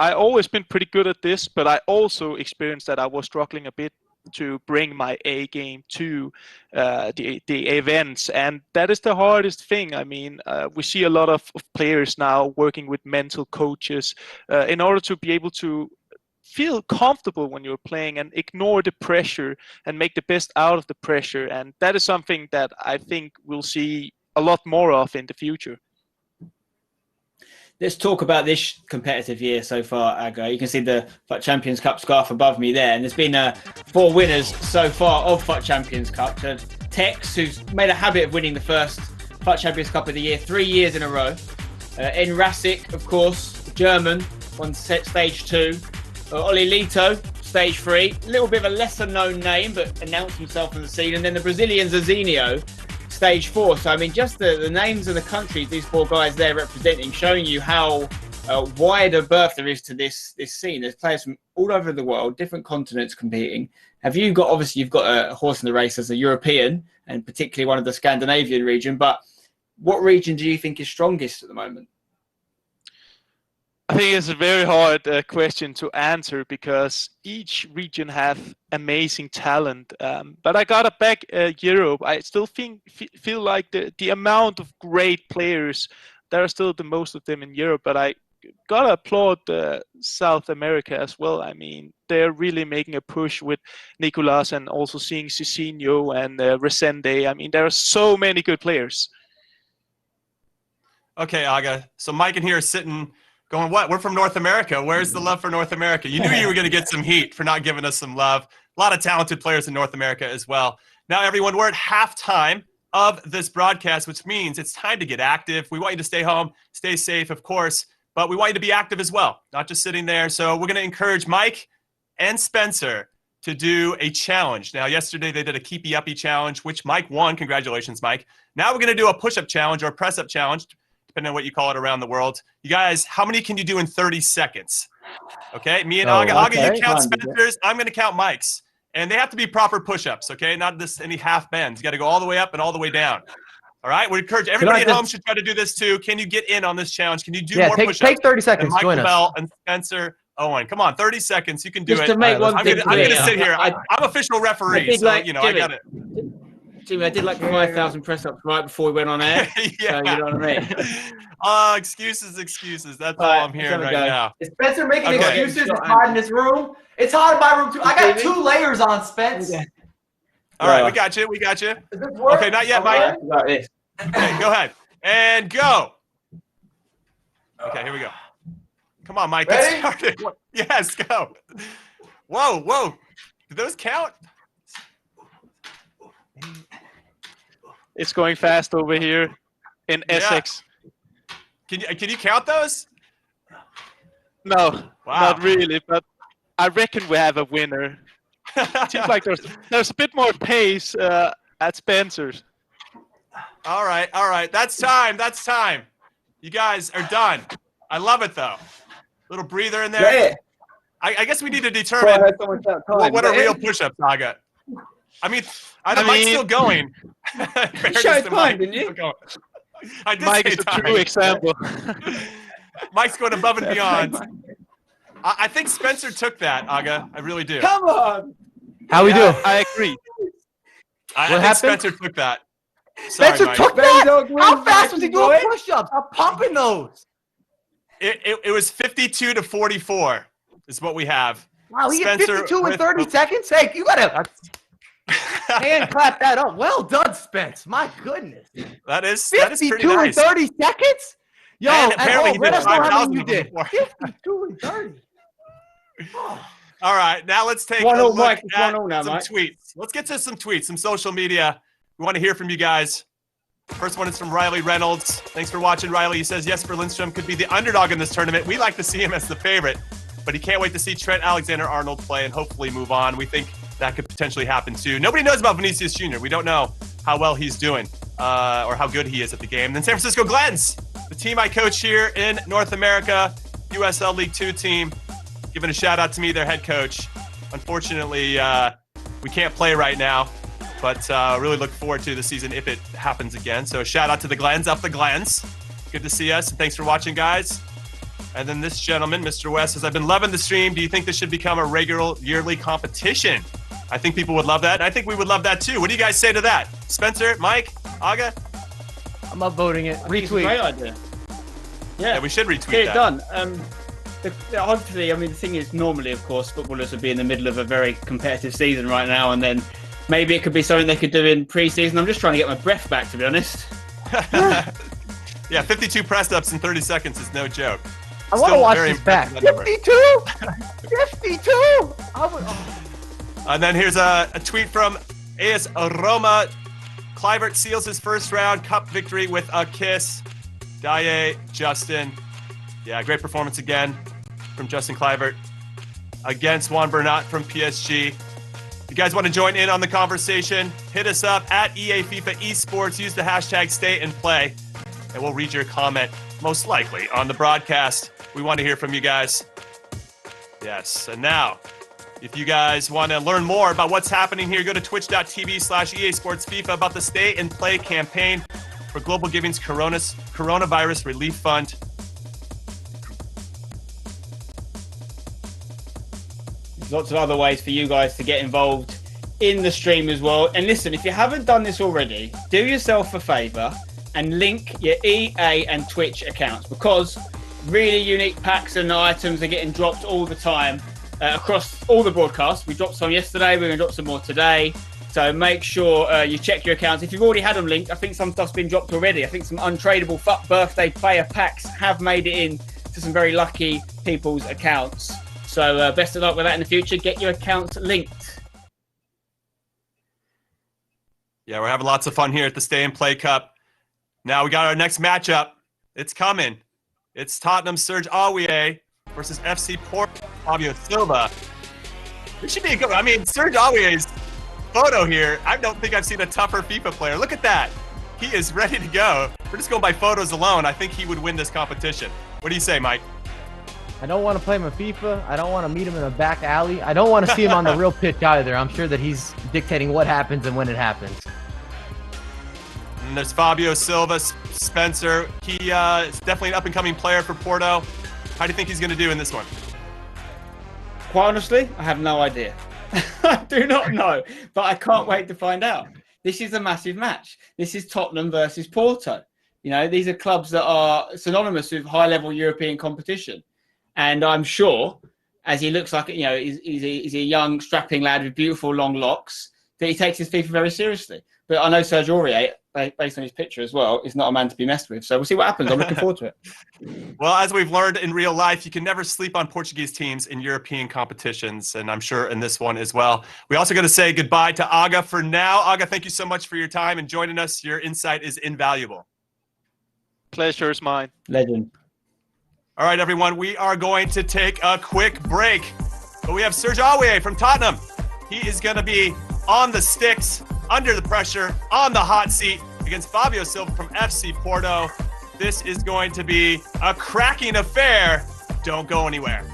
I always been pretty good at this, but I also experienced that I was struggling a bit to bring my A game to the events, and that is the hardest thing. I mean, we see a lot of players now working with mental coaches in order to be able to feel comfortable when you're playing and ignore the pressure and make the best out of the pressure. And that is something that I think we'll see a lot more of in the future. Let's talk about this competitive year so far, Aga. You can see the FUT Champions Cup scarf above me there. And there's been 4 winners so far of FUT Champions Cup. So Tex, who's made a habit of winning the first FUT Champions Cup of the year 3 years in a row. Enrasic, of course, German, won stage 2. Oli Lito, stage 3. A little bit of a lesser known name, but announced himself on the scene. And then the Brazilian Zizinho, stage 4. So, I mean, just the names of the countries these 4 guys there representing, showing you how wide a berth there is to this scene. There's players from all over the world, different continents competing. You've got a horse in the race as a European, and particularly one of the Scandinavian region, but what region do you think is strongest at the moment? I think it's a very hard question to answer because each region have amazing talent. But I gotta back Europe. I still feel like the amount of great players, there are still the most of them in Europe, but I gotta applaud South America as well. I mean, they're really making a push with Nicolas and also seeing Cicinho and Resende. I mean, there are so many good players. Okay, Aga. So Mike in here is sitting going, what? We're from North America. Where's the love for North America? You knew you were going to get some heat for not giving us some love. A lot of talented players in North America as well. Now, everyone, we're at halftime of this broadcast, which means it's time to get active. We want you to stay home, stay safe, of course, but we want you to be active as well, not just sitting there. So we're going to encourage Mike and Spencer to do a challenge. Now, yesterday they did a keepy uppy challenge, which Mike won. Congratulations, Mike. Now we're going to do a push-up challenge or a press-up challenge, depending on what you call it around the world. You guys, how many can you do in 30 seconds? Okay, me and Aga. Aga, you count Spencer's. I'm going to count Mike's. And they have to be proper push-ups, okay? Not this any half bends. You got to go all the way up and all the way down. All right? We encourage everybody at home should try to do this too. Can you get in on this challenge? Can you do more push-ups? Take 30 seconds. Michael Join us. Bell and Spencer Owen. Come on, 30 seconds. You can do Just it. to make one I'm thing going to clear. sit here. I'm official referee, so, I got it. Jimmy, I did like 5,000 press-ups right before we went on air. Yeah. So, you know what I mean? Excuses. That's all I'm hearing right now. Is Spencer making excuses? It's hot in this room. It's hot in my room too. I got 2 layers on, Spence. All right, we got you. Okay, not yet, Mike. Okay, go ahead. And go. Okay, here we go. Come on, Mike. Get started. Yes, go. Whoa. Did those count? It's going fast over here in Essex. Can you count those? No, not really, but I reckon we have a winner. Seems like there's a bit more pace at Spencer's. All right. That's time. You guys are done. I love it, though. Little breather in there. Yeah. I guess we need to determine what a real push-up, Saga. I mean, Mike's still going. You showed time, didn't you? I did Mike say is a time. true example. Mike's going above and beyond. I think Spencer took that, Aga. I really do. Come on. How we do? I agree. I think Spencer took that. Spencer Mike. took that? How fast was he doing push-ups? I'm pumping those. It was 52 to 44 is what we have. Wow, he had 52 in 30 seconds? Hey, you got to hand clap that up. Well done, Spence. My goodness. That is pretty nice. 52 in 30 seconds? Yo, and apparently he did let us know how 5,000 many you did. before. 52 and 30. All right, now let's take a look at some tweets. Let's get to some tweets, some social media. We want to hear from you guys. First one is from Riley Reynolds. Thanks for watching, Riley. He says, Jesper Lindstrom could be the underdog in this tournament. We like to see him as the favorite, but he can't wait to see Trent Alexander-Arnold play and hopefully move on. We think that could potentially happen too. Nobody knows about Vinicius Jr. We don't know how well he's doing or how good he is at the game. Then San Francisco Glens, the team I coach here in North America, USL League 2 team, giving a shout out to me, their head coach. Unfortunately, we can't play right now, but really look forward to the season if it happens again. So shout out to the Glens, up the Glens. Good to see us, and thanks for watching, guys. And then this gentleman, Mr. West, says, I've been loving the stream. Do you think this should become a regular yearly competition? I think people would love that. And I think we would love that too. What do you guys say to that? Spencer, Mike, Aga? I'm upvoting it. Retweet. Great idea. Yeah, we should retweet Get it that. done. Hopefully, I mean, the thing is, normally, of course, footballers would be in the middle of a very competitive season right now, and then maybe it could be something they could do in pre-season. I'm just trying to get my breath back, to be honest. Yeah, 52 press-ups in 30 seconds is no joke. I want to watch this back. 52? 52? And then here's a tweet from AS Roma. Kluivert seals his first round cup victory with a kiss. Daye, Justin. Yeah, great performance again from Justin Kluivert. against Juan Bernat from PSG. If you guys want to join in on the conversation, hit us up at EA FIFA Esports. Use the hashtag #StayAndPlay, and we'll read your comment most likely on the broadcast. We want to hear from you guys. Yes, and now, if you guys want to learn more about what's happening here, go to twitch.tv/EA Sports FIFA about the Stay and Play campaign for Global Giving's Coronavirus Relief Fund. There's lots of other ways for you guys to get involved in the stream as well. And listen, if you haven't done this already, do yourself a favor and link your EA and Twitch accounts, because really unique packs and items are getting dropped all the time across all the broadcasts. We dropped some yesterday, we're going to drop some more today. So make sure you check your accounts. If you've already had them linked, I think some stuff's been dropped already. I think some untradeable birthday player packs have made it in to some very lucky people's accounts. So best of luck with that in the future. Get your accounts linked. Yeah, we're having lots of fun here at the Stay and Play Cup. Now we got our next matchup. It's coming. It's Tottenham Serge Aurier versus FC Porto Fabio Silva. This should be a good one. I mean, Serge Aurier's photo here, I don't think I've seen a tougher FIFA player. Look at that. He is ready to go. We're just going by photos alone. I think he would win this competition. What do you say, Mike? I don't want to play him in FIFA. I don't want to meet him in a back alley. I don't want to see him on the real pitch either. I'm sure that he's dictating what happens and when it happens. And there's Fabio Silva, Spencer. He is definitely an up-and-coming player for Porto. How do you think he's going to do in this one? Quite honestly, I have no idea. I do not know, but I can't wait to find out. This is a massive match. This is Tottenham versus Porto. You know, these are clubs that are synonymous with high-level European competition. And I'm sure, as he looks like, you know, he's a young, strapping lad with beautiful long locks, that he takes his FIFA very seriously. But I know Serge Aurier, based on his picture as well, is not a man to be messed with. So we'll see what happens. I'm looking forward to it. Well, as we've learned in real life, you can never sleep on Portuguese teams in European competitions, and I'm sure in this one as well. We also got to say goodbye to Aga for now. Aga, thank you so much for your time and joining us. Your insight is invaluable. Pleasure is mine. Legend. All right, everyone, we are going to take a quick break. But we have Serge Aurier from Tottenham. He is going to be on the sticks, under the pressure, on the hot seat against Fabio Silva from FC Porto. This is going to be a cracking affair. Don't go anywhere.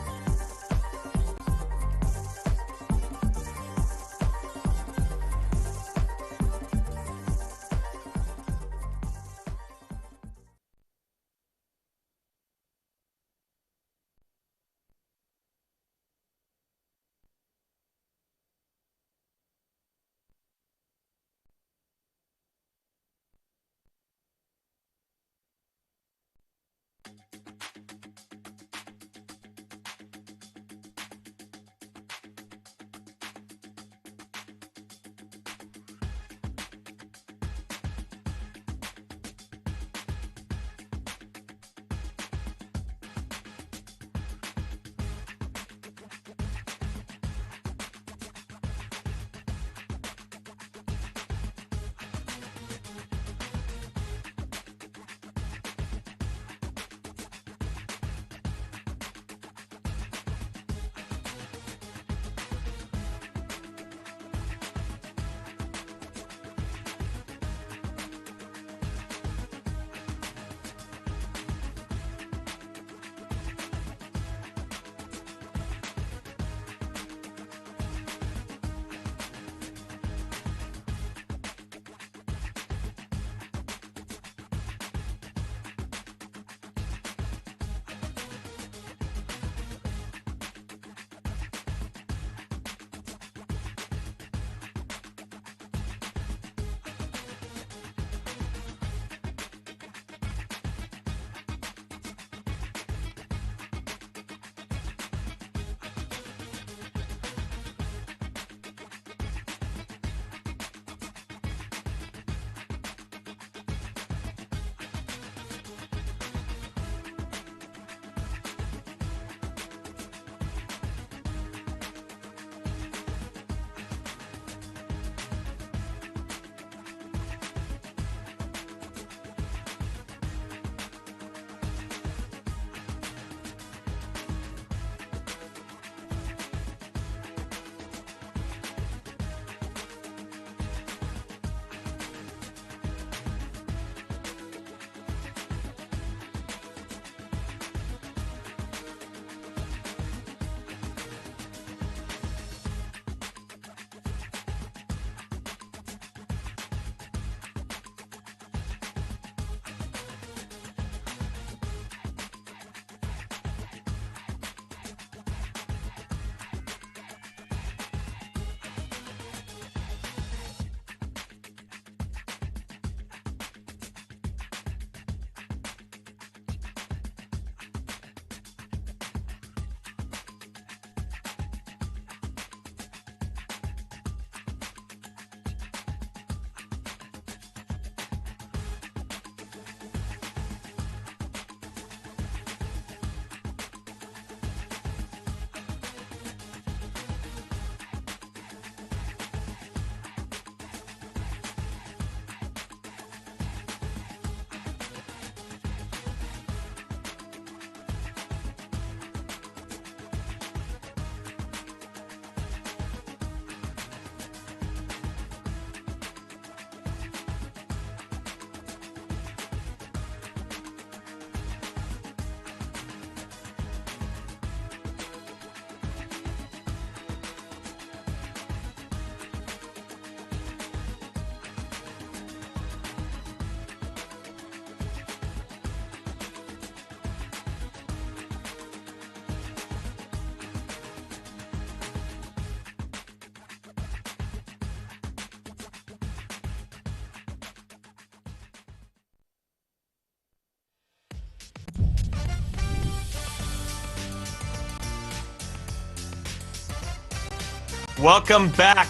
Welcome back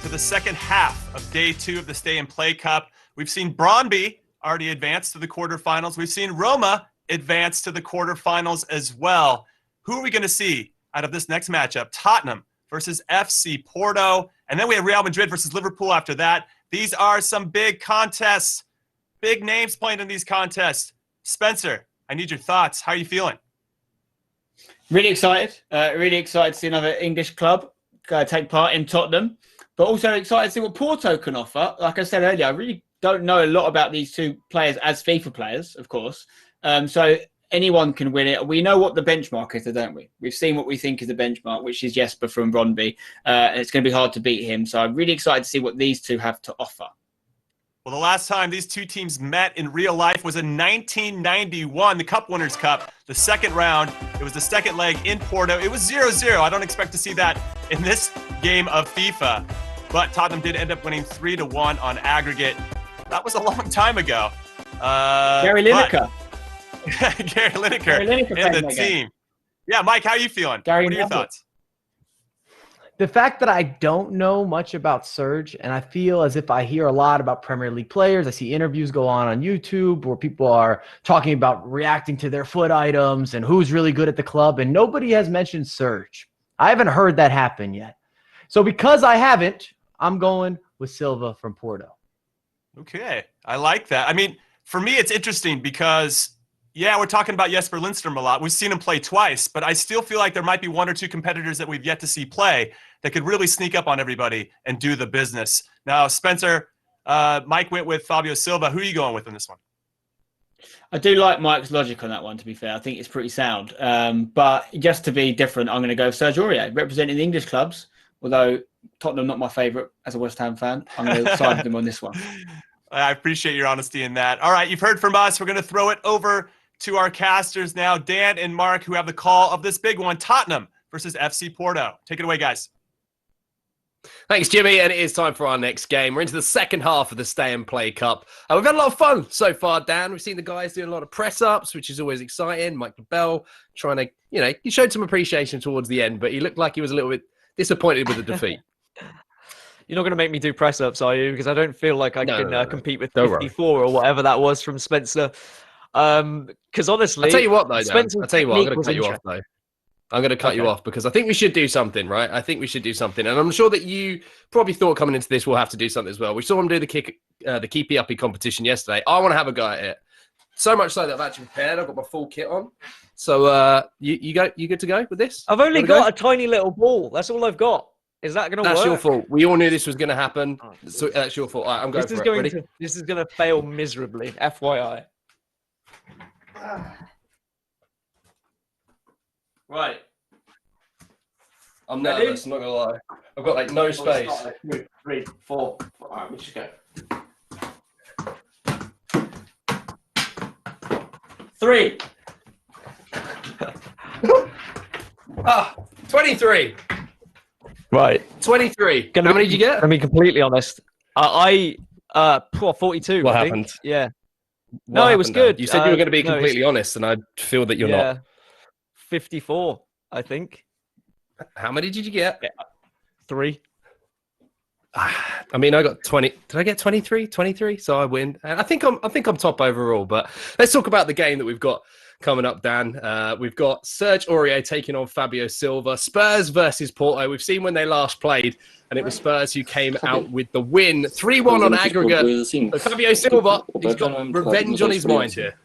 to the second half of day 2 of the Stay and Play Cup. We've seen Brøndby already advance to the quarterfinals. We've seen Roma advance to the quarterfinals as well. Who are we going to see out of this next matchup? Tottenham versus FC Porto. And then we have Real Madrid versus Liverpool after that. These are some big contests, big names playing in these contests. Spencer, I need your thoughts. How are you feeling? Really excited. Really excited to see another English club take part in Tottenham, but also excited to see what Porto can offer. Like I said earlier, I really don't know a lot about these two players as FIFA players, of course. So anyone can win it. We know what the benchmark is, don't we? We've seen what we think is the benchmark, which is Jesper from Brøndby. And it's going to be hard to beat him. So I'm really excited to see what these two have to offer. Well, the last time these two teams met in real life was in 1991, the Cup Winners' Cup, the second round. It was the second leg in Porto. It was 0-0. I don't expect to see that in this game of FIFA. But Tottenham did end up winning 3-1 on aggregate. That was a long time ago. Gary Lineker. Gary Lineker and the team. Yeah, Mike, how are you feeling? What are your thoughts? The fact that I don't know much about Serge, and I feel as if I hear a lot about Premier League players. I see interviews go on YouTube where people are talking about reacting to their foot items and who's really good at the club, and nobody has mentioned Serge. I haven't heard that happen yet. So because I haven't, I'm going with Silva from Porto. Okay, I like that. I mean, for me, it's interesting because, yeah, we're talking about Jesper Lindstrom a lot. We've seen him play twice, but I still feel like there might be one or two competitors that we've yet to see play that could really sneak up on everybody and do the business. Now, Spencer, Mike went with Fabio Silva. Who are you going with in this one? I do like Mike's logic on that one, to be fair. I think it's pretty sound. But just to be different, I'm going to go Serge Aurier, representing the English clubs, although Tottenham not my favourite as a West Ham fan. I'm going to side with them on this one. I appreciate your honesty in that. All right, you've heard from us. We're going to throw it over to our casters now, Dan and Mark, who have the call of this big one, Tottenham versus FC Porto. Take it away, guys. Thanks, Jimmy, and it is time for our next game. We're into the second half of the Stay and Play Cup. We've had a lot of fun so far, Dan. We've seen the guys doing a lot of press-ups, which is always exciting. Mike Bell trying to, he showed some appreciation towards the end, but he looked like he was a little bit disappointed with the defeat. You're not going to make me do press-ups, are you? Because I don't feel like I can compete with 54 or whatever that was from Spencer. Because honestly, I'll tell you what, though, Dan. I'll tell you what, I'm going to cut you off, though. I'm going to cut you off because I think we should do something, right? I think we should do something. And I'm sure that you probably thought coming into this we'll have to do something as well. We saw him do the keepy uppy competition yesterday. I want to have a go at it. So much so that I've actually prepared. I've got my full kit on. So you good to go with this? I've only got a tiny little ball. That's all I've got. Is that going to work? That's your fault. We all knew this was going to happen. So that's your fault. All right, I'm going for it. Ready? This is going to fail miserably. FYI. Right. I'm nervous, I'm not going to lie. I've got like no space. 2, 3, 4. All right, we should go. 3. 23. Right. 23. How many did you get? Let me be completely honest. 42. What I happened? Think. Yeah. No, it was good. You said you were going to be completely honest, and I feel that you're not. 54, I think. How many did you get? 3. I mean, I got 20. Did I get 23? 23. So I win. And I think I'm top overall. But let's talk about the game that we've got coming up, Dan. We've got Serge Aurier taking on Fabio Silva. Spurs versus Porto. We've seen when they last played, and it was Spurs who came out with the win. 3-1 on aggregate. So Fabio Silva, he's got revenge on his mind here.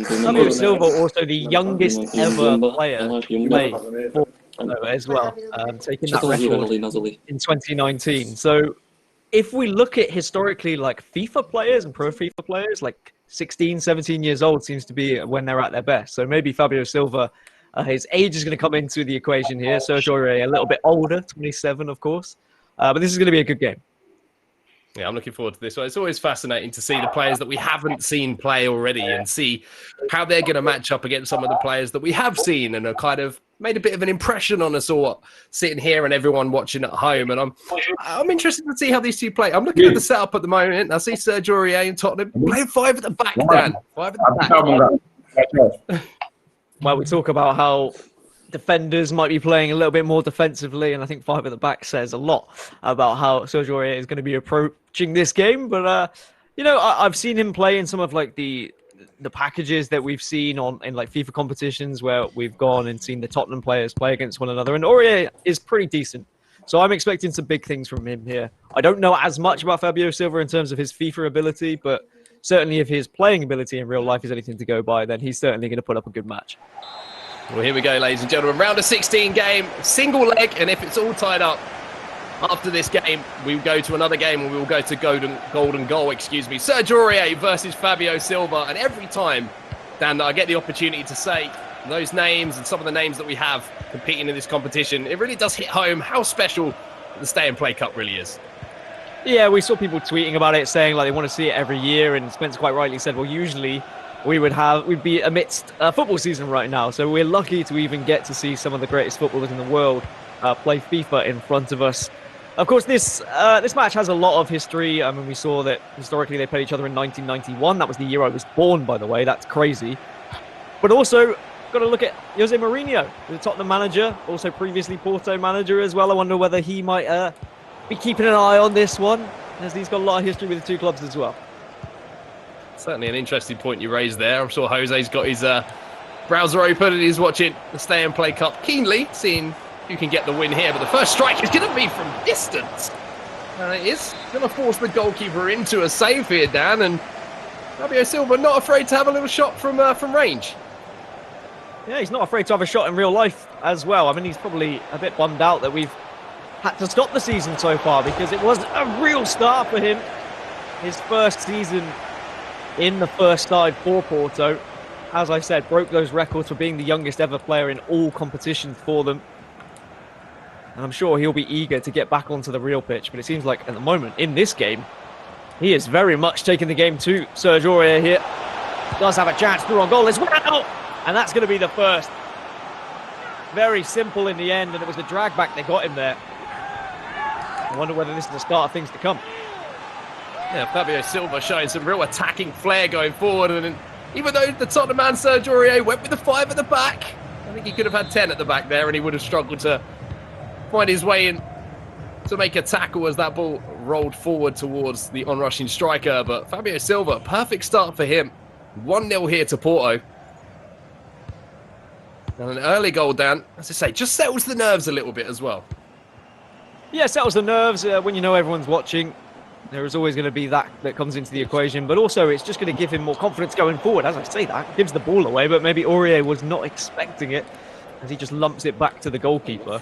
Fabio Silva, also the youngest ever player to play for Porto as well, taking that record in 2019. So if we look at historically like FIFA players and pro FIFA players, like 16, 17 years old seems to be when they're at their best. So maybe Fabio Silva, his age is going to come into the equation here. Serge Aurier, a little bit older, 27, of course. But this is going to be a good game. Yeah, I'm looking forward to this one. It's always fascinating to see the players that we haven't seen play already and see how they're going to match up against some of the players that we have seen and are kind of made a bit of an impression on us all sitting here and everyone watching at home. And I'm interested to see how these two play. I'm looking at the setup at the moment. I see Serge Aurier in Tottenham playing 5 at the back, Dan. 5 at the back. Well, we talk about how defenders might be playing a little bit more defensively, and I think 5 at the back says a lot about how Sergio Aurier is going to be approaching this game. But you know, I've seen him play in some of like the packages that we've seen in like FIFA competitions where we've gone and seen the Tottenham players play against one another, and Aurier is pretty decent. So I'm expecting some big things from him here. I don't know as much about Fabio Silva in terms of his FIFA ability, but certainly if his playing ability in real life is anything to go by, then he's certainly going to put up a good match. Well, here we go, ladies and gentlemen. Round of 16 game, single leg, and if it's all tied up after this game, we will go to another game and we will go to golden goal, Sergio Aurier versus Fabio Silva. And every time, Dan, that I get the opportunity to say those names and some of the names that we have competing in this competition, it really does hit home how special the Stay and Play Cup really is. Yeah, we saw people tweeting about it, saying like they want to see it every year, and Spencer quite rightly said, well, usually we'd be amidst a football season right now, so we're lucky to even get to see some of the greatest footballers in the world play FIFA in front of us. Of course, this match has a lot of history. I mean, we saw that historically they played each other in 1991. That was the year I was born, by the way. That's crazy. But also, got to look at Jose Mourinho, the Tottenham manager, also previously Porto manager as well. I wonder whether he might be keeping an eye on this one, as he's got a lot of history with the two clubs as well. Certainly an interesting point you raised there. I'm sure Jose's got his browser open and he's watching the Stay and Play Cup keenly, seeing who can get the win here. But the first strike is going to be from distance. And it is going to force the goalkeeper into a save here, Dan. And Fabio Silva not afraid to have a little shot from range. Yeah, he's not afraid to have a shot in real life as well. I mean, he's probably a bit bummed out that we've had to stop the season so far, because it was a real start for him. His first season in the first side for Porto, as I said, broke those records for being the youngest ever player in all competitions for them. And I'm sure he'll be eager to get back onto the real pitch, but it seems like at the moment in this game, he is very much taking the game to Sergio Aurier here. Does have a chance through on goal as well, and that's going to be the first. Very simple in the end, and it was the drag back that got him there. I wonder whether this is the start of things to come. Yeah, Fabio Silva showing some real attacking flair going forward, and even though the Tottenham man Sergio Aurier went with the 5 at the back, I think he could have had 10 at the back there, and he would have struggled to find his way in to make a tackle as that ball rolled forward towards the onrushing striker. But Fabio Silva, perfect start for him. 1-0 here to Porto. And an early goal, Dan, as I say, just settles the nerves a little bit as well. Yeah, settles the nerves when you know everyone's watching. There is always going to be that comes into the equation, but also it's just going to give him more confidence going forward. As I say that, gives the ball away, but maybe Aurier was not expecting it as he just lumps it back to the goalkeeper.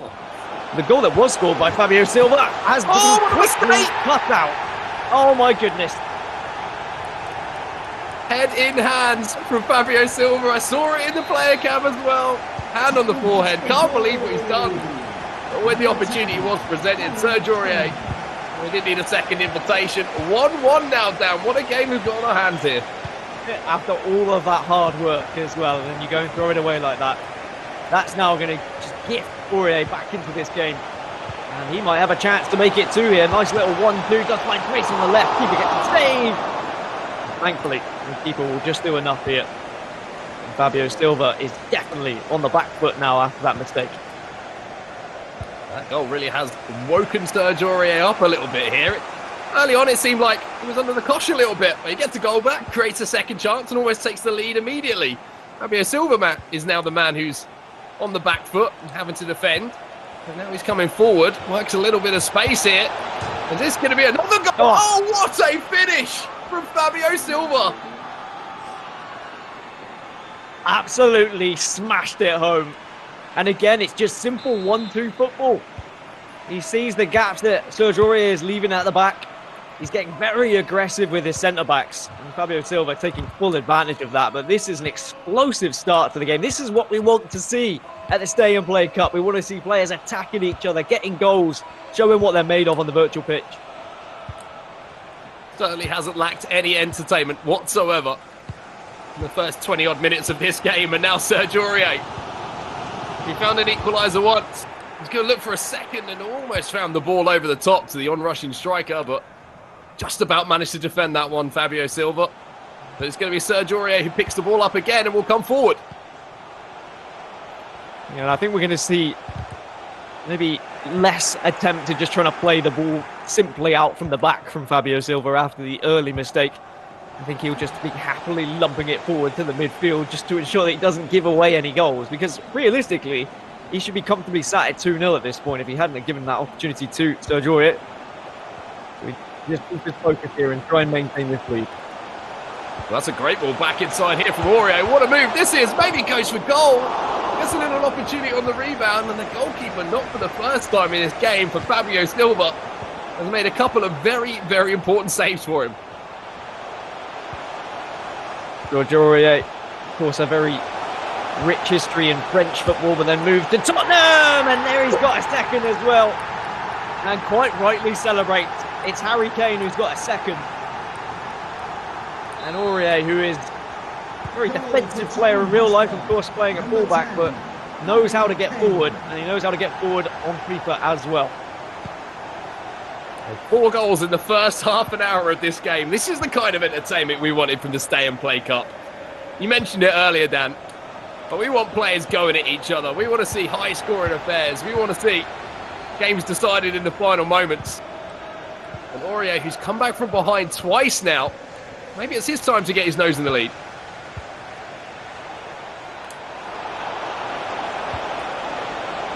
The goal that was scored by Fabio Silva has been quickly cut out. Oh my goodness. Head in hands from Fabio Silva. I saw it in the player cam as well. Hand on the forehead. Can't believe what he's done. But when the opportunity was presented, Sergio Aurier, we didn't need a second invitation. 1-1 now, Dan. What a game we've got on our hands here. After all of that hard work as well, and then you go and throw it away like that. That's now going to just get Aurier back into this game. And he might have a chance to make it 2 here. Nice little 1-2. Does find Grace on the left. Keeper gets the save. Thankfully, the keeper will just do enough here. And Fabio Silva is definitely on the back foot now after that mistake. That goal really has woken Sergio Aurier up a little bit here. Early on, it seemed like he was under the cosh a little bit, but he gets a goal back, creates a second chance, and almost takes the lead immediately. Fabio Silva is now the man who's on the back foot and having to defend. And now he's coming forward, works a little bit of space here. Is this going to be another goal? Oh, what a finish from Fabio Silva! Absolutely smashed it home. And again, it's just simple 1-2 football. He sees the gaps that Sergio Aurier is leaving at the back. He's getting very aggressive with his centre-backs. And Fabio Silva taking full advantage of that. But this is an explosive start to the game. This is what we want to see at the Stay and Play Cup. We want to see players attacking each other, getting goals, showing what they're made of on the virtual pitch. Certainly hasn't lacked any entertainment whatsoever in the first 20-odd minutes of this game. And now Sergio Aurier. He found an equaliser once. He's going to look for a second and almost found the ball over the top to the onrushing striker, but just about managed to defend that one, Fabio Silva. But it's going to be Sergio Aurier who picks the ball up again and will come forward. You know, I think we're going to see maybe less attempt to just trying to play the ball simply out from the back from Fabio Silva after the early mistake. I think he'll just be happily lumping it forward to the midfield just to ensure that he doesn't give away any goals, because realistically, he should be comfortably sat at 2-0 at this point if he hadn't given that opportunity to Sergio Aurier. So we just keep his focus here and try and maintain this lead. Well, that's a great ball back inside here from Aurier. What a move this is. Maybe goes for goal. Gets a little opportunity on the rebound, and the goalkeeper, not for the first time in this game for Fabio Silva, has made a couple of very, very important saves for him. Sergio Aurier, of course, a very rich history in French football, but then moved to Tottenham, and there he's got a second as well. And quite rightly celebrates. It's Harry Kane who's got a second. And Aurier, who is a very defensive player in real life, of course, playing a fullback, but knows how to get forward, and he knows how to get forward on FIFA as well. 4 goals in the first half an hour of this game. This is the kind of entertainment we wanted from the Stay and Play Cup. You mentioned it earlier, Dan, but we want players going at each other. We want to see high-scoring affairs. We want to see games decided in the final moments. And Aurier, who's come back from behind twice now, maybe it's his time to get his nose in the lead.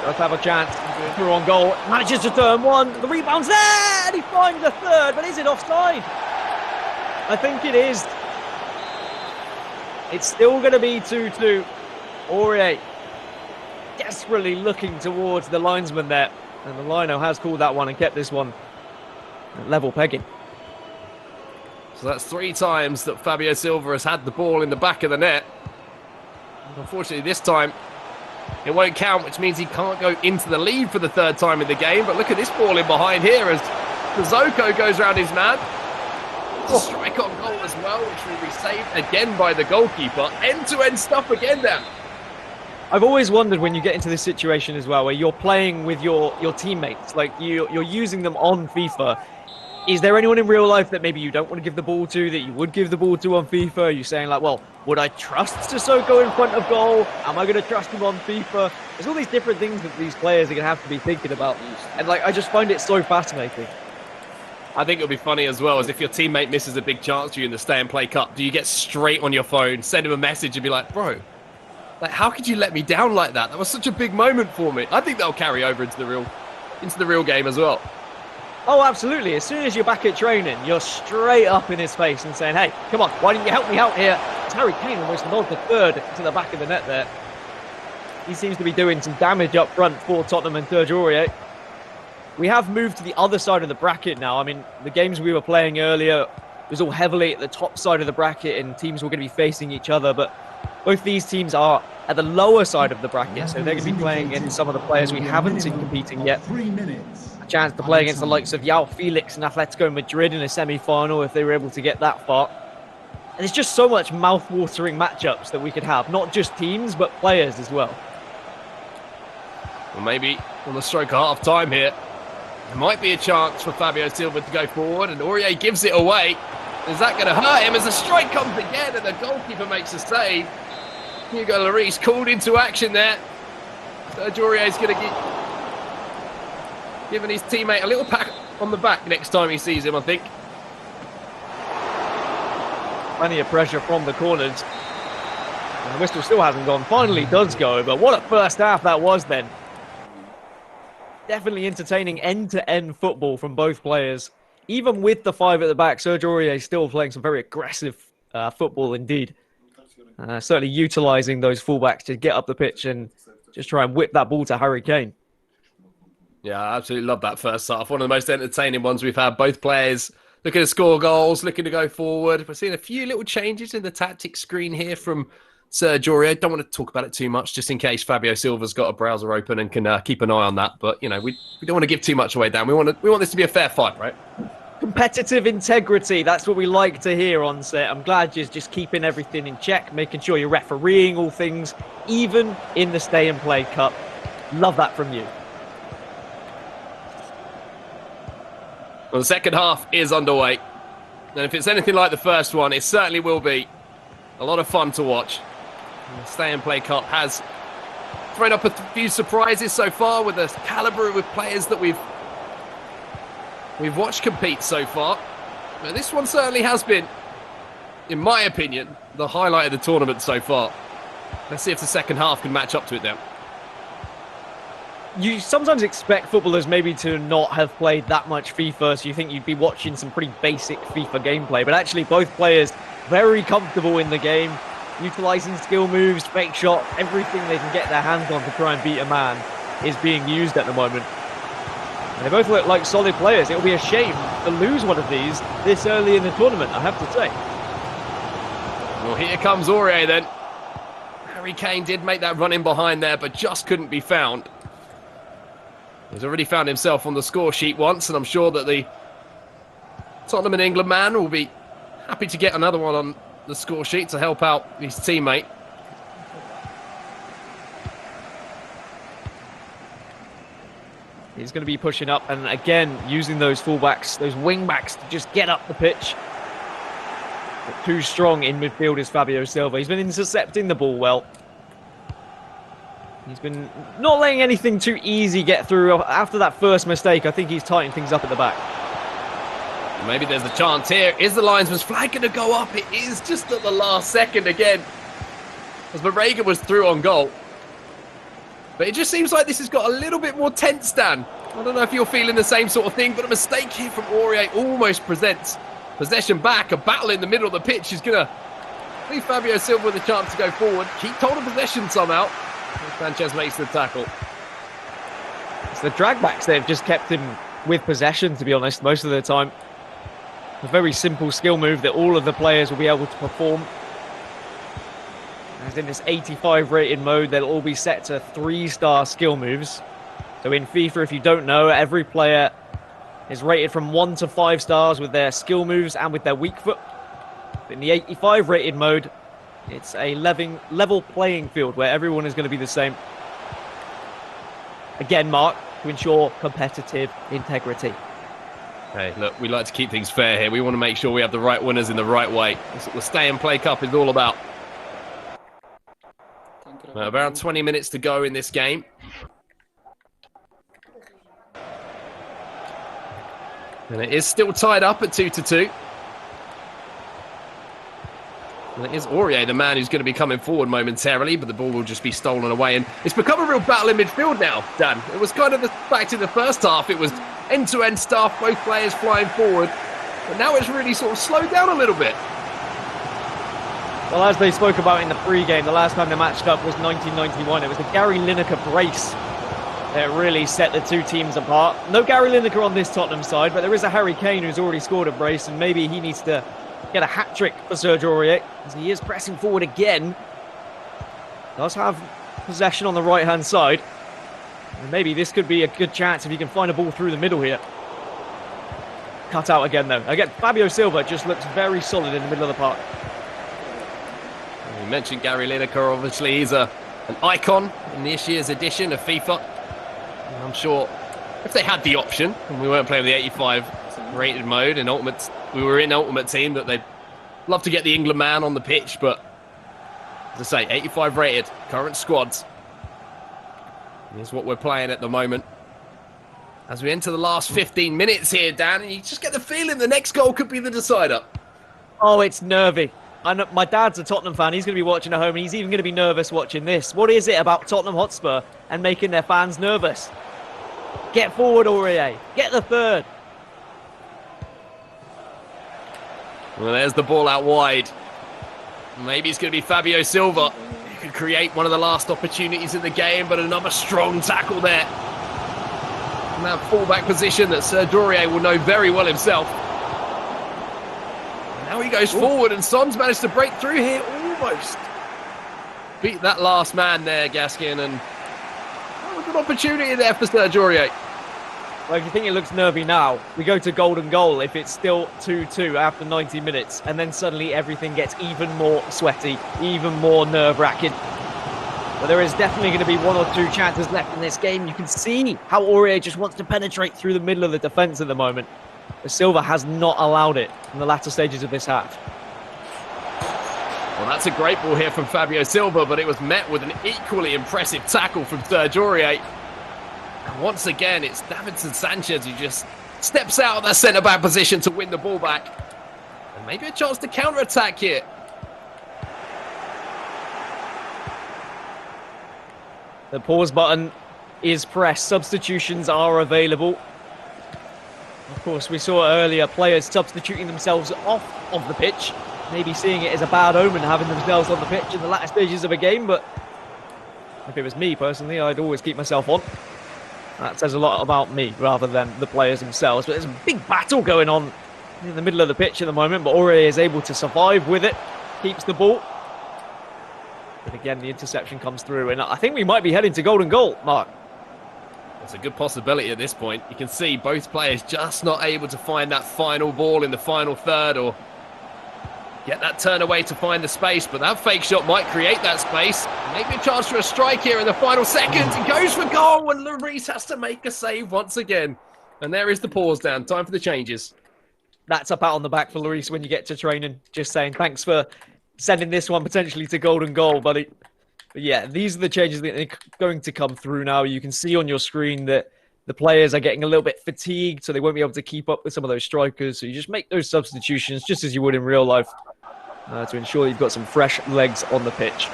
Does have a chance. Through on goal. Manages to turn one. The rebound's there! And he finds a third, but is it offside? I think it is. It's still going to be 2-2. Aurier desperately looking towards the linesman there. And the lino has called that one and kept this one at level pegging. So that's 3 times that Fabio Silva has had the ball in the back of the net. Unfortunately, this time it won't count, which means he can't go into the lead for the 3rd time in the game. But look at this ball in behind here as Zoko goes around his man. Strike on goal as well, which will be saved again by the goalkeeper. End-to-end stuff again there. I've always wondered when you get into this situation as well, where you're playing with your teammates, like you're using them on FIFA. Is there anyone in real life that maybe you don't want to give the ball to, that you would give the ball to on FIFA? Are you saying like, well, would I trust Sissoko in front of goal? Am I going to trust him on FIFA? There's all these different things that these players are going to have to be thinking about. And like, I just find it so fascinating. I think it'll be funny as well, as if your teammate misses a big chance for you in the Stay and Play Cup, do you get straight on your phone, send him a message and be like, bro, like, how could you let me down like that? That was such a big moment for me. I think that'll carry over into the real game as well. Oh, absolutely. As soon as you're back at training, you're straight up in his face and saying, hey, come on, why didn't you help me out here? It's Harry Kane almost nods the third to the back of the net there. He seems to be doing some damage up front for Tottenham and Sergio Aurier. We have moved to the other side of the bracket now. I mean, the games we were playing earlier was all heavily at the top side of the bracket and teams were going to be facing each other, but both these teams are at the lower side of the bracket, so they're going to be playing against some of the players we haven't seen competing yet. A chance to play against the likes of João Felix and Atletico Madrid in a semi-final if they were able to get that far. And there's just so much mouth-watering matchups that we could have, not just teams, but players as well. Well, maybe on the stroke of half-time here, there might be a chance for Fabio Silva to go forward, and Aurier gives it away. Is that going to hurt him as the strike comes again and the goalkeeper makes a save? Hugo Lloris called into action there. Sergio Aurier is going to get giving his teammate a little pat on the back next time he sees him, I think. Plenty of pressure from the corners. And the whistle still hasn't gone. Finally does go, but what a first half that was then. Definitely entertaining end-to-end football from both players. Even with the 5 at the back, Sergio Aurier is still playing some very aggressive football indeed. Certainly utilising those fullbacks to get up the pitch and just try and whip that ball to Harry Kane. Yeah, I absolutely love that first half. One of the most entertaining ones we've had. Both players looking to score goals, looking to go forward. We're seeing a few little changes in the tactics screen here from Sergio Aurier. Don't want to talk about it too much, just in case Fabio Silva's got a browser open and can keep an eye on that. But, you know, we don't want to give too much away, Dan. We want this to be a fair fight, right? Competitive integrity, that's what we like to hear on set. I'm glad you're just keeping everything in check, making sure you're refereeing all things, even in the Stay and Play Cup. Love that from you. Well, the second half is underway. And if it's anything like the first one, it certainly will be a lot of fun to watch. The Stay and Play Cup has thrown up a few surprises so far with the caliber with players that we've watched compete so far. But this one certainly has been, in my opinion, the highlight of the tournament so far. Let's see if the second half can match up to it now. You sometimes expect footballers maybe to not have played that much FIFA, so you think you'd be watching some pretty basic FIFA gameplay, but actually both players very comfortable in the game, utilising skill moves, fake shots, everything they can get their hands on to try and beat a man is being used at the moment. And they both look like solid players. It will be a shame to lose one of these this early in the tournament, I have to say. Well, here comes Aurier then. Harry Kane did make that run in behind there, but just couldn't be found. He's already found himself on the score sheet once, and I'm sure that the Tottenham and England man will be happy to get another one on the score sheet to help out his teammate. He's going to be pushing up and again using those fullbacks, those wing backs to just get up the pitch. But too strong in midfield is Fabio Silva. He's been intercepting the ball well. He's been not letting anything too easy get through. After that first mistake, I think he's tightened things up at the back. Maybe there's a chance here. Is the linesman's flag going to go up? It is just at the last second again, as Marega was through on goal. But it just seems like this has got a little bit more tense, Dan. I don't know if you're feeling the same sort of thing, but a mistake here from Aurier almost presents possession back. A battle in the middle of the pitch is going to leave Fabio Silva with a chance to go forward. Keep hold of possession somehow. Sanchez makes the tackle. It's the dragbacks that have just kept him with possession, to be honest, most of the time. A very simple skill move that all of the players will be able to perform. As in this 85 rated mode, they'll all be set to 3-star skill moves. So in FIFA, if you don't know, every player is rated from 1 to 5 stars with their skill moves and with their weak foot. In the 85 rated mode, it's a level playing field where everyone is going to be the same. Again, Mark, to ensure competitive integrity. Hey, look, we like to keep things fair here. We want to make sure we have the right winners in the right way. That's what the Stay and Play Cup is all about. Around 20 minutes to go in this game. And it is still tied up at 2-2. And it is Aurier, the man who's going to be coming forward momentarily, but the ball will just be stolen away. And it's become a real battle in midfield now, Dan. It was kind of the fact in the first half. It was end-to-end stuff, both players flying forward. But now it's really sort of slowed down a little bit. Well, as they spoke about in the pre-game, the last time they matched up was 1991. It was the Gary Lineker brace that really set the two teams apart. No Gary Lineker on this Tottenham side, but there is a Harry Kane who's already scored a brace, and maybe he needs to get a hat-trick for Serge Aurier, as he is pressing forward again. Does have possession on the right-hand side. And maybe this could be a good chance if he can find a ball through the middle here. Cut out again, though. Again, Fabio Silva just looks very solid in the middle of the park. You mentioned Gary Lineker, obviously. He's an icon in this year's edition of FIFA. And I'm sure if they had the option, and we weren't playing the 85 rated mode in Ultimate, we were in Ultimate Team, that they'd love to get the England man on the pitch, but as I say, 85 rated, current squads. Here's what we're playing at the moment. As we enter the last 15 minutes here, Dan, and you just get the feeling the next goal could be the decider. Oh, it's nervy. I know my dad's a Tottenham fan. He's going to be watching at home, and he's even going to be nervous watching this. What is it about Tottenham Hotspur and making their fans nervous? Get forward, Aurier. Get the third. Well, there's the ball out wide. Maybe it's going to be Fabio Silva. He could create one of the last opportunities in the game, but another strong tackle there. In that fullback position that Serge Aurier will know very well himself. Now he goes forward, and Son's managed to break through here almost. Beat that last man there, Gaskin, and that was an opportunity there for Serge Aurier. Well, if you think it looks nervy now, we go to golden goal if it's still 2-2 after 90 minutes, and then suddenly everything gets even more sweaty, even more nerve-wracking. But there is definitely going to be 1 or 2 chances left in this game. You can see how Aurier just wants to penetrate through the middle of the defence at the moment. But Silva has not allowed it in the latter stages of this half. Well, that's a great ball here from Fabio Silva, but it was met with an equally impressive tackle from Serge Aurier. And once again, it's Davinson Sanchez who just steps out of that centre-back position to win the ball back. And maybe a chance to counter-attack here. The pause button is pressed. Substitutions are available. Of course, we saw earlier players substituting themselves off of the pitch, maybe seeing it as a bad omen having themselves on the pitch in the latter stages of a game, but if it was me personally, I'd always keep myself on. That says a lot about me rather than the players themselves. But there's a big battle going on in the middle of the pitch at the moment, but Aurier is able to survive with it, keeps the ball. But again, the interception comes through, and I think we might be heading to golden goal, Mark. It's a good possibility at this point. You can see both players just not able to find that final ball in the final third or get that turn away to find the space, but that fake shot might create that space. Maybe a chance for a strike here in the final seconds. It goes for goal, and Lloris has to make a save once again. And there is the pause down. Time for the changes. That's a pat on the back for Lloris when you get to training. Just saying thanks for sending this one potentially to golden goal, buddy. But yeah, these are the changes that are going to come through now. You can see on your screen that the players are getting a little bit fatigued, so they won't be able to keep up with some of those strikers. So you just make those substitutions just as you would in real life to ensure you've got some fresh legs on the pitch.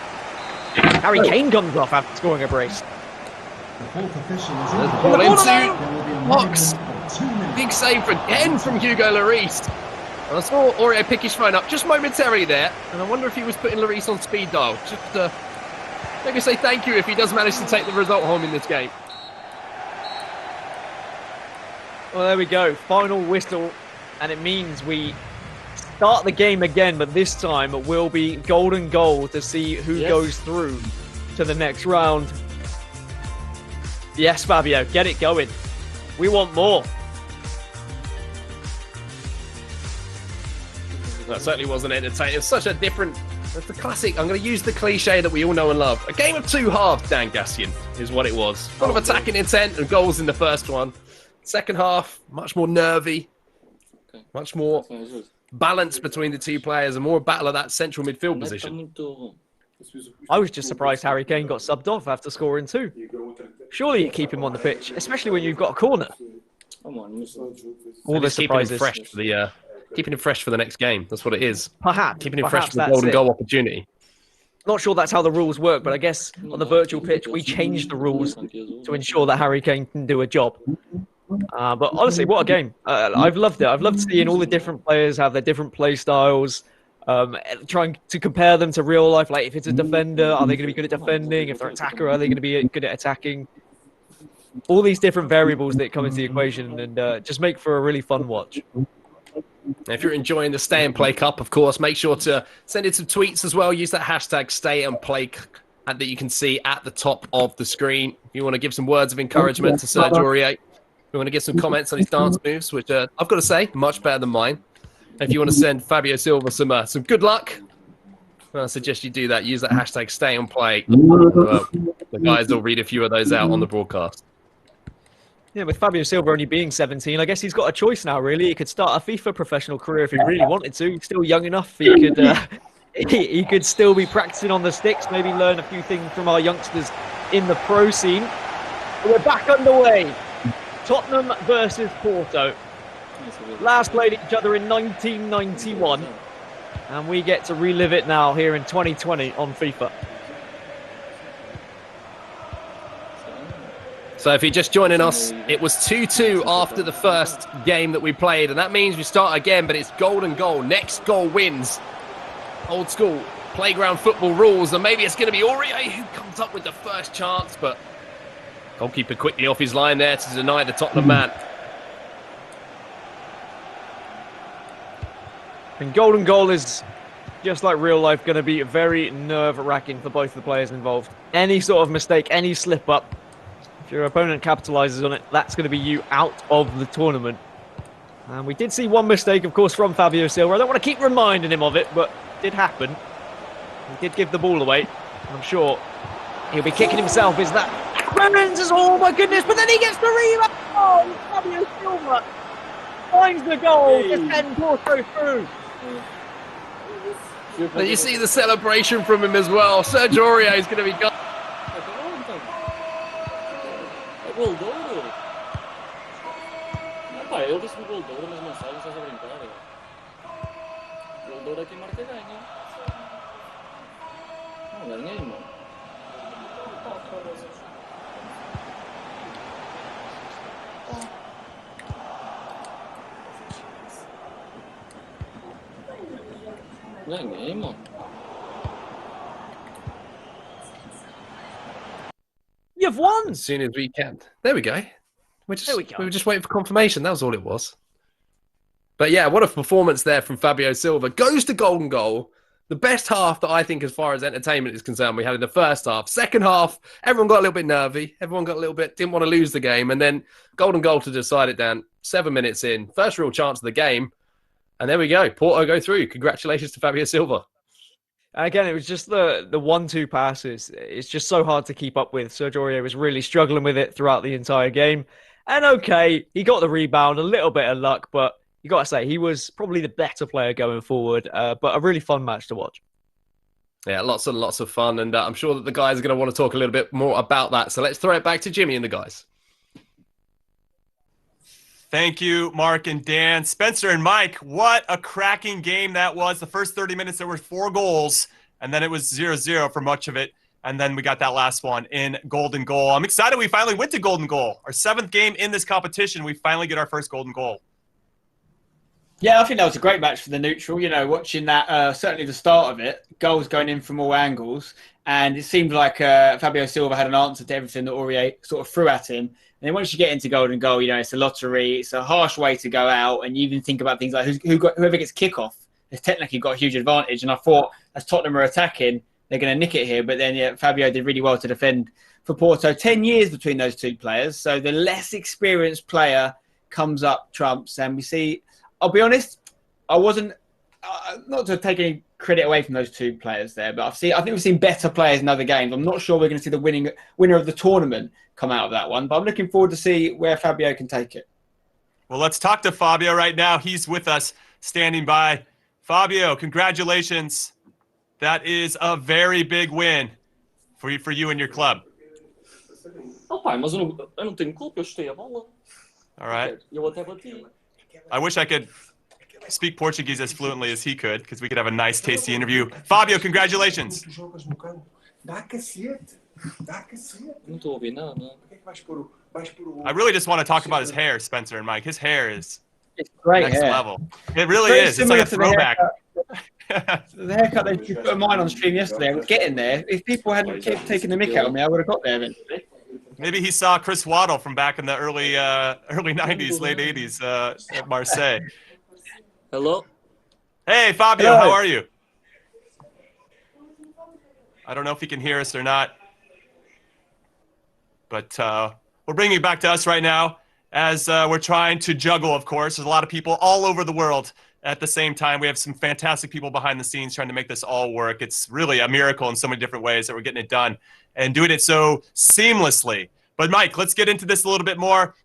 Harry Kane comes off after scoring a brace. Ball into box. Big save again from Hugo Lloris. And I saw Aurier pick his phone up just momentarily there, and I wonder if he was putting Lloris on speed dial. Just maybe say thank you if he does manage to take the result home in this game. Well, there we go. Final whistle, and it means we start the game again, but this time it will be golden goal to see who goes through to the next round. Yes, Fabio, get it going. We want more. That certainly wasn't entertaining. It's such a different... It's the classic. I'm going to use the cliche that we all know and love. A game of two halves, Dan Gassian, is what it was. Full of attacking intent and goals in the first one. Second half, much more nervy. Much more balance between the two players and more battle of that central midfield position. I was just surprised Harry Kane got subbed off after scoring two. Surely you keep him on the pitch, especially when you've got a corner. All the surprises. Keeping him fresh for the next game. That's what it is. Perhaps. Keeping him fresh for the golden goal opportunity. Not sure that's how the rules work, but I guess on the virtual pitch, we changed the rules to ensure that Harry Kane can do a job. But honestly, what a game. I've loved it. I've loved seeing all the different players have their different play styles, trying to compare them to real life. Like if it's a defender, are they going to be good at defending? If they're an attacker, are they going to be good at attacking? All these different variables that come into the equation and just make for a really fun watch. If you're enjoying the Stay and Play Cup, of course, make sure to send in some tweets as well. Use that hashtag Stay and Play that you can see at the top of the screen. If you want to give some words of encouragement to Serge Aurier, we want to get some comments on his dance moves, which I've got to say, much better than mine. And if you want to send Fabio Silva some good luck, I suggest you do that. Use that hashtag Stay and Play. The guys will read a few of those out on the broadcast. Yeah, with Fabio Silva only being 17, I guess he's got a choice now, really. He could start a FIFA professional career if he really wanted to. He's still young enough. He could he could still be practicing on the sticks, maybe learn a few things from our youngsters in the pro scene. We're back underway. Tottenham versus Porto. Last played each other in 1991. And we get to relive it now here in 2020 on FIFA. So if you're just joining us, it was 2-2 after the first game that we played. And that means we start again, but it's golden goal. Next goal wins. Old school playground football rules. And maybe it's going to be Aurier who comes up with the first chance. But goalkeeper quickly off his line there to deny the Tottenham man. And golden goal is, just like real life, going to be very nerve-wracking for both the players involved. Any sort of mistake, any slip-up, if your opponent capitalizes on it, that's going to be you out of the tournament. And we did see one mistake, of course, from Fabio Silva. I don't want to keep reminding him of it, but it did happen. He did give the ball away. I'm sure he'll be kicking himself. Is that... Oh, my goodness. But then he gets the rebound. Oh, Fabio Silva finds the goal to send Porto through. And you see the celebration from him as well. Sergio Aurier is going to be gone. Gol de ouro. Pá, eu disse gol de ouro nas mensagens, estás a brincar? Gol de ouro é quem marca ganha. Não ganhei, mano. Ganhei, mano. You've won! As soon as we can. There we go. We were just waiting for confirmation. That was all it was. But yeah, what a performance there from Fabio Silva. Goes to golden goal. The best half that I think as far as entertainment is concerned we had in the first half. Second half, everyone got a little bit nervy. Everyone got a little bit, didn't want to lose the game. And then golden goal to decide it down. 7 minutes in. First real chance of the game. And there we go. Porto go through. Congratulations to Fabio Silva. Again, it was just the 1-2 passes. It's just so hard to keep up with. Sergio Aurier was really struggling with it throughout the entire game. And okay, he got the rebound, a little bit of luck, but you got to say, he was probably the better player going forward. But a really fun match to watch. Yeah, lots and lots of fun. And I'm sure that the guys are going to want to talk a little bit more about that. So let's throw it back to Jimmy and the guys. Thank you, Mark and Dan. Spencer and Mike, what a cracking game that was. The first 30 minutes, there were 4 goals, and then it was 0-0 for much of it. And then we got that last one in golden goal. I'm excited we finally went to golden goal. Our 7th game in this competition, we finally get our first golden goal. Yeah, I think that was a great match for the neutral. You know, watching that, certainly the start of it, goals going in from all angles. And it seemed like Fabio Silva had an answer to everything that Aurier sort of threw at him. And then once you get into golden goal, you know, it's a lottery. It's a harsh way to go out. And you even think about things like whoever gets kickoff has technically got a huge advantage. And I thought as Tottenham are attacking, they're going to nick it here. But then yeah, Fabio did really well to defend for Porto. 10 years between those two players. So the less experienced player comes up trumps. And we see, I'll be honest, I wasn't, not to take any credit away from those two players there, but I think we've seen better players in other games. I'm not sure we're going to see the winner of the tournament come out of that one, but I'm looking forward to see where Fabio can take it. Well, let's talk to Fabio right now. He's with us, standing by. Fabio, congratulations. That is a very big win for you and your club. Oh, pai, mas eu não tenho culpa, eu chutei a bola. All right. Eu até bati. I wish I could speak Portuguese as fluently as he could, because we could have a nice, tasty interview. Fabio, congratulations. Não estou a ouvir nada. I really just want to talk about his hair, Spencer and Mike. His hair is great next hair. level. It really is. It's like a throwback. The haircut they put of mine on stream yesterday, I was getting there. If people hadn't kept taking the mick out of me, I would have got there eventually. Maybe he saw Chris Waddle from back in the early 90s, late 80s at Marseille. Hello? Hey, Fabio, Hello. How are you? I don't know if he can hear us or not. But we're bringing it back to us right now as we're trying to juggle, of course. There's a lot of people all over the world at the same time. We have some fantastic people behind the scenes trying to make this all work. It's really a miracle in so many different ways that we're getting it done and doing it so seamlessly. But Mike, let's get into this a little bit more.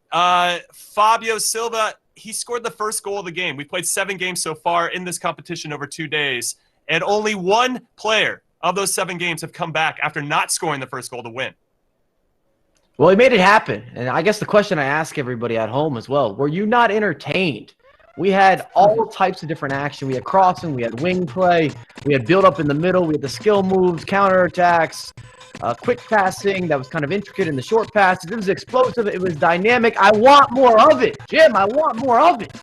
Fabio Silva, he scored the first goal of the game. We played 7 games so far in this competition over 2 days, and only 1 player of those 7 games have come back after not scoring the first goal to win. Well, he made it happen. And I guess the question I ask everybody at home as well, were you not entertained? We had all types of different action. We had crossing, we had wing play, we had build up in the middle, we had the skill moves, counterattacks, quick passing that was kind of intricate in the short passes. It was explosive. It was dynamic. I want more of it. Jim, I want more of it.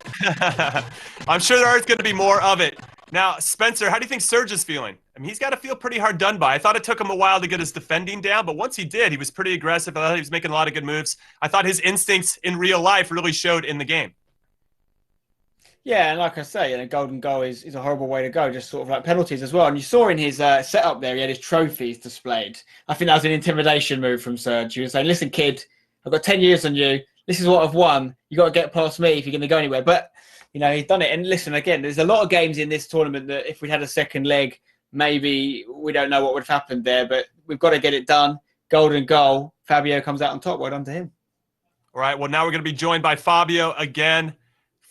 I'm sure there is going to be more of it. Now, Spencer, how do you think Serge is feeling? I mean, he's got to feel pretty hard done by. I thought it took him a while to get his defending down, but once he did, he was pretty aggressive. I thought he was making a lot of good moves. I thought his instincts in real life really showed in the game. Yeah, and like I say, a golden goal is a horrible way to go, just sort of like penalties as well. And you saw in his setup there, he had his trophies displayed. I think that was an intimidation move from Serge. He was saying, listen, kid, I've got 10 years on you. This is what I've won. You got to get past me if you're going to go anywhere. But, you know, he's done it. And listen, again, there's a lot of games in this tournament that if we'd had a second leg, maybe we don't know what would have happened there. But we've got to get it done. Golden goal. Fabio comes out on top. Well done to him. All right, well, now we're going to be joined by Fabio again.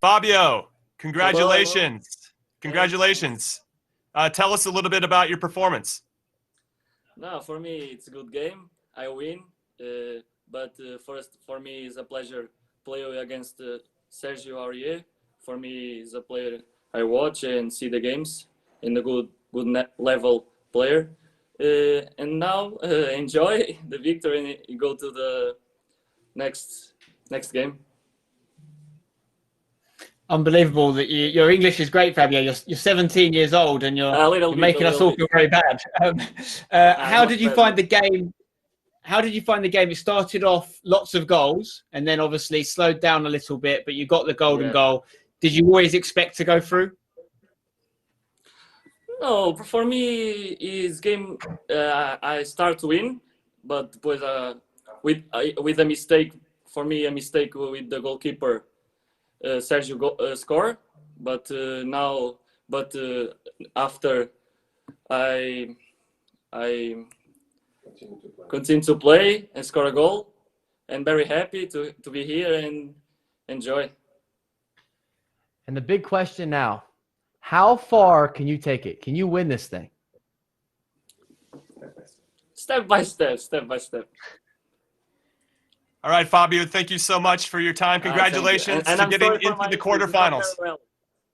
Fabio, congratulations. Congratulations. Tell us a little bit about your performance. No, for me, it's a good game. I win. But first, for me, it's a pleasure playing against Sergio Aurier. For me, it's a player I watch and see the games in a good level player. And now enjoy the victory and go to the next game. Unbelievable that your English is great, Fabio. You're 17 years old and you're making us all feel very bad. How did you find the game? How did you find the game? It started off lots of goals and then obviously slowed down a little bit, but you got the golden goal. Did you always expect to go through? No, for me, is game. I start to win, but with a mistake. For me, a mistake with the goalkeeper, Sergio score. But after I continue to play and score a goal, and very happy to be here and enjoy. And the big question now, how far can you take it? Can you win this thing? Step by step, step by step. All right, Fabio, thank you so much for your time. Congratulations and to I'm getting sorry for into my the English, quarterfinals. well.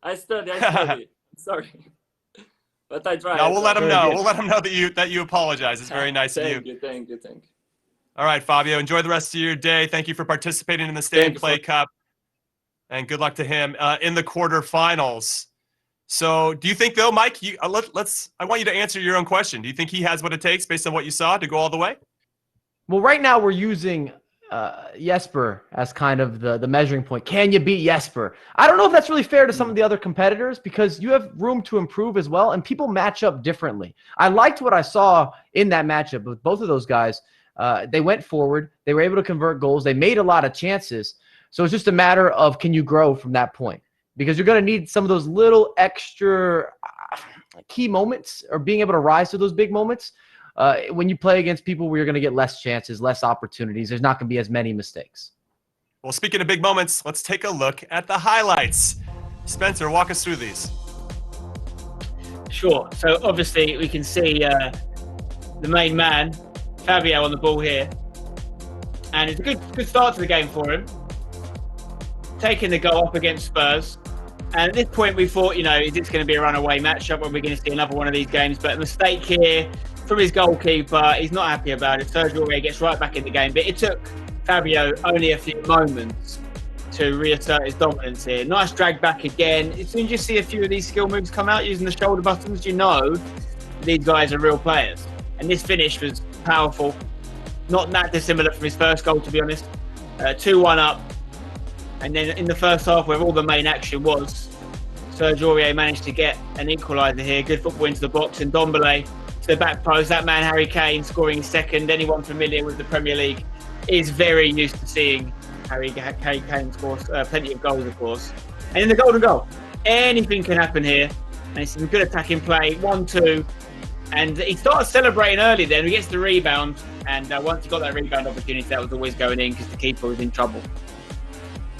I study. Sorry. But I try. No, we'll let him know. We'll let him know that you apologize. It's very nice of you. Thank you. All right, Fabio, enjoy the rest of your day. Thank you for participating in the Stay and Play Cup. And good luck to him in the quarterfinals. So do you think, though, Mike, I want you to answer your own question. Do you think he has what it takes based on what you saw to go all the way? Well, right now we're using Jesper as kind of the measuring point. Can you beat Jesper? I don't know if that's really fair to some of the other competitors because you have room to improve as well, and people match up differently. I liked what I saw in that matchup with both of those guys. They went forward. They were able to convert goals. They made a lot of chances. So it's just a matter of can you grow from that point? Because you're going to need some of those little extra key moments or being able to rise to those big moments. When you play against people where you're going to get less chances, less opportunities, there's not going to be as many mistakes. Well, speaking of big moments, let's take a look at the highlights. Spencer, walk us through these. Sure. So obviously we can see the main man, Fabio, on the ball here. And it's a good start to the game for him. Taking the goal up against Spurs. And at this point we thought, is this going to be a runaway matchup when we're going to see another one of these games? But a mistake here from his goalkeeper. He's not happy about it. Sergio Aurier gets right back in the game. But it took Fabio only a few moments to reassert his dominance here. Nice drag back again. As soon as you see a few of these skill moves come out using the shoulder buttons, you know these guys are real players. And this finish was powerful. Not that dissimilar from his first goal, to be honest. 2-1 up. And then in the first half, where all the main action was, Sergio Aurier managed to get an equaliser here. Good football into the box. And Ndombele to the back post. That man, Harry Kane, scoring his second. Anyone familiar with the Premier League is very used to seeing Harry Kane score plenty of goals, of course. And in the golden goal, anything can happen here. And it's some good attacking play. 1-2. And he started celebrating early then. He gets the rebound. And once he got that rebound opportunity, that was always going in because the keeper was in trouble.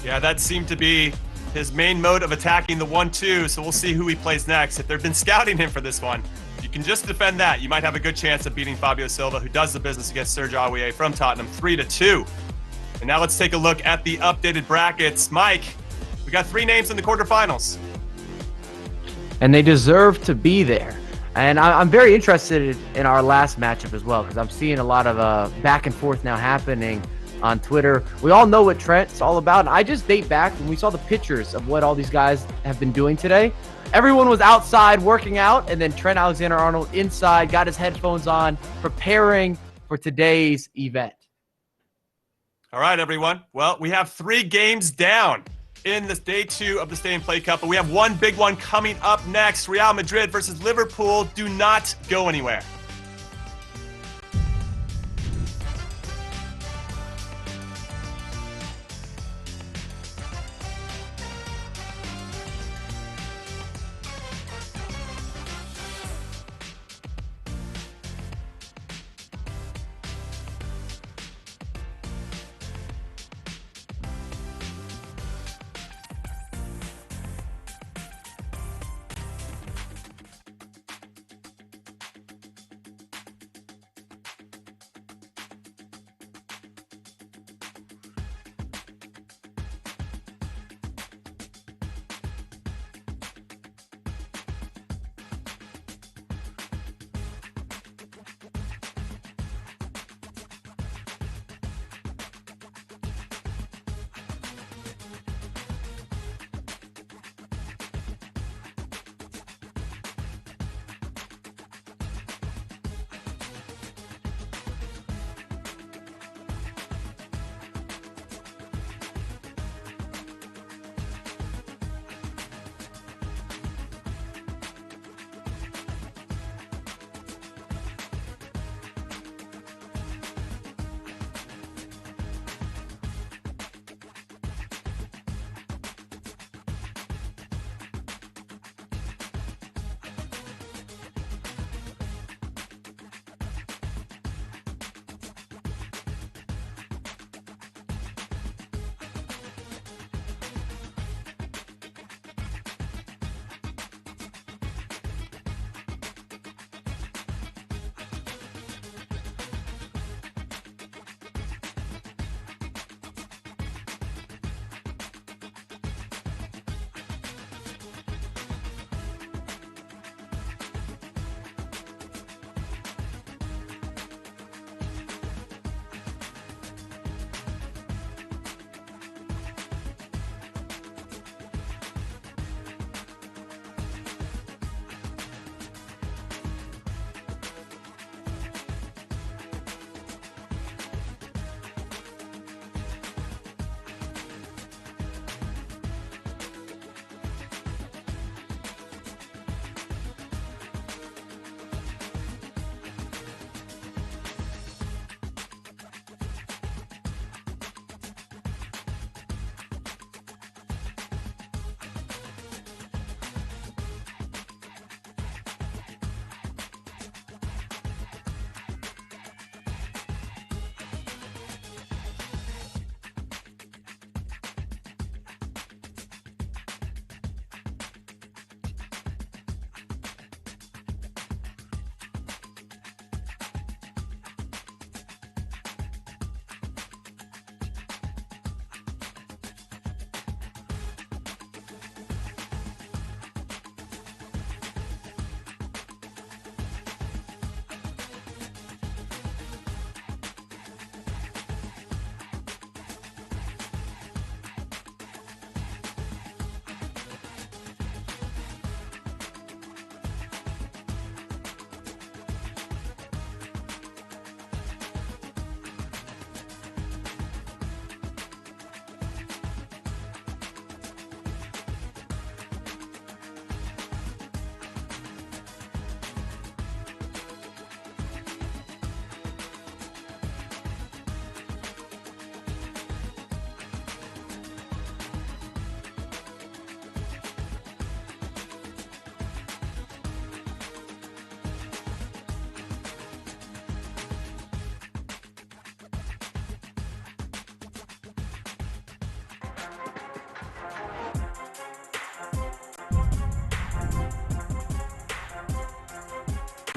Yeah, that seemed to be his main mode of attacking the 1-2, so we'll see who he plays next. If they've been scouting him for this one, if you can just defend that, you might have a good chance of beating Fabio Silva, who does the business against Sergio Aurier from Tottenham, 3-2. And now let's take a look at the updated brackets. Mike, we got 3 names in the quarterfinals. And they deserve to be there. And I'm very interested in our last matchup as well, because I'm seeing a lot of back and forth now happening on Twitter. We all know what Trent's all about. And I just date back when we saw the pictures of what all these guys have been doing today. Everyone was outside working out, and then Trent Alexander-Arnold inside, got his headphones on, preparing for today's event. All right, everyone. Well, we have 3 games down in this day 2 of the Stay and Play Cup, but we have one big one coming up next. Real Madrid versus Liverpool. Do not go anywhere.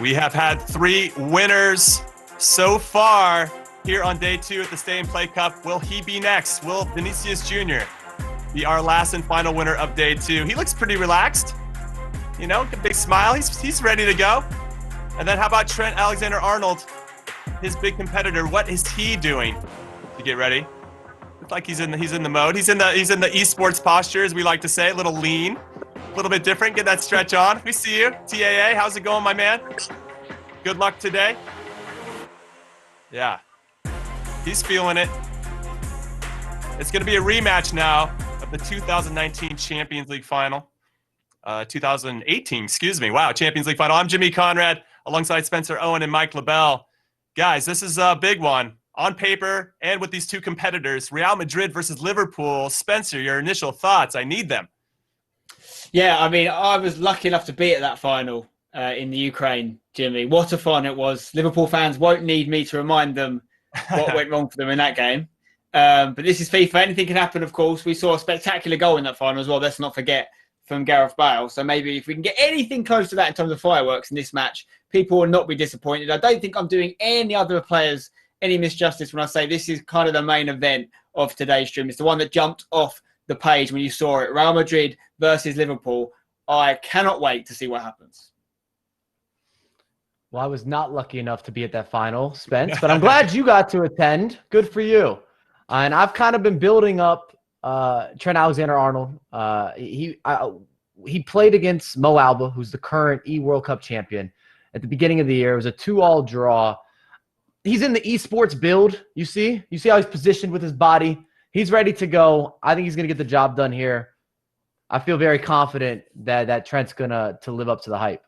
We have had 3 winners so far here on day 2 at the Stay and Play Cup. Will he be next? Will Vinicius Jr. be our last and final winner of day 2? He looks pretty relaxed. You know, a big smile. He's ready to go. And then how about Trent Alexander-Arnold, his big competitor? What is he doing to get ready? Looks like he's in the mode. He's in the esports posture, as we like to say, a little lean, a little bit different. Get that stretch on. We see you, TAA. How's it going, my man? Good luck today. Yeah, he's feeling it. It's going to be a rematch now of the 2019 Champions League final. 2018, excuse me. Wow, Champions League final. I'm Jimmy Conrad, alongside Spencer Owen and Mike LaBelle. Guys, this is a big one. On paper and with these 2 competitors, Real Madrid versus Liverpool. Spencer, your initial thoughts? I need them. Yeah, I mean, I was lucky enough to be at that final in the Ukraine, Jimmy. What a fun it was. Liverpool fans won't need me to remind them what went wrong for them in that game. But this is FIFA. Anything can happen, of course. We saw a spectacular goal in that final as well. Let's not forget, from Gareth Bale. So maybe if we can get anything close to that in terms of fireworks in this match, people will not be disappointed. I don't think I'm doing any other players any misjustice when I say this is kind of the main event of today's stream. It's the one that jumped off the page when you saw it. Real Madrid versus Liverpool. I cannot wait to see what happens. Well, I was not lucky enough to be at that final, Spence, but I'm glad you got to attend. Good for you. And I've kind of been building up Trent Alexander-Arnold. He played against Mo Alba, who's the current World Cup champion, at the beginning of the year. It was a 2-2 draw. He's in the esports build. You see how he's positioned with his body. He's ready to go. I think he's going to get the job done here. I feel very confident that Trent's going to live up to the hype.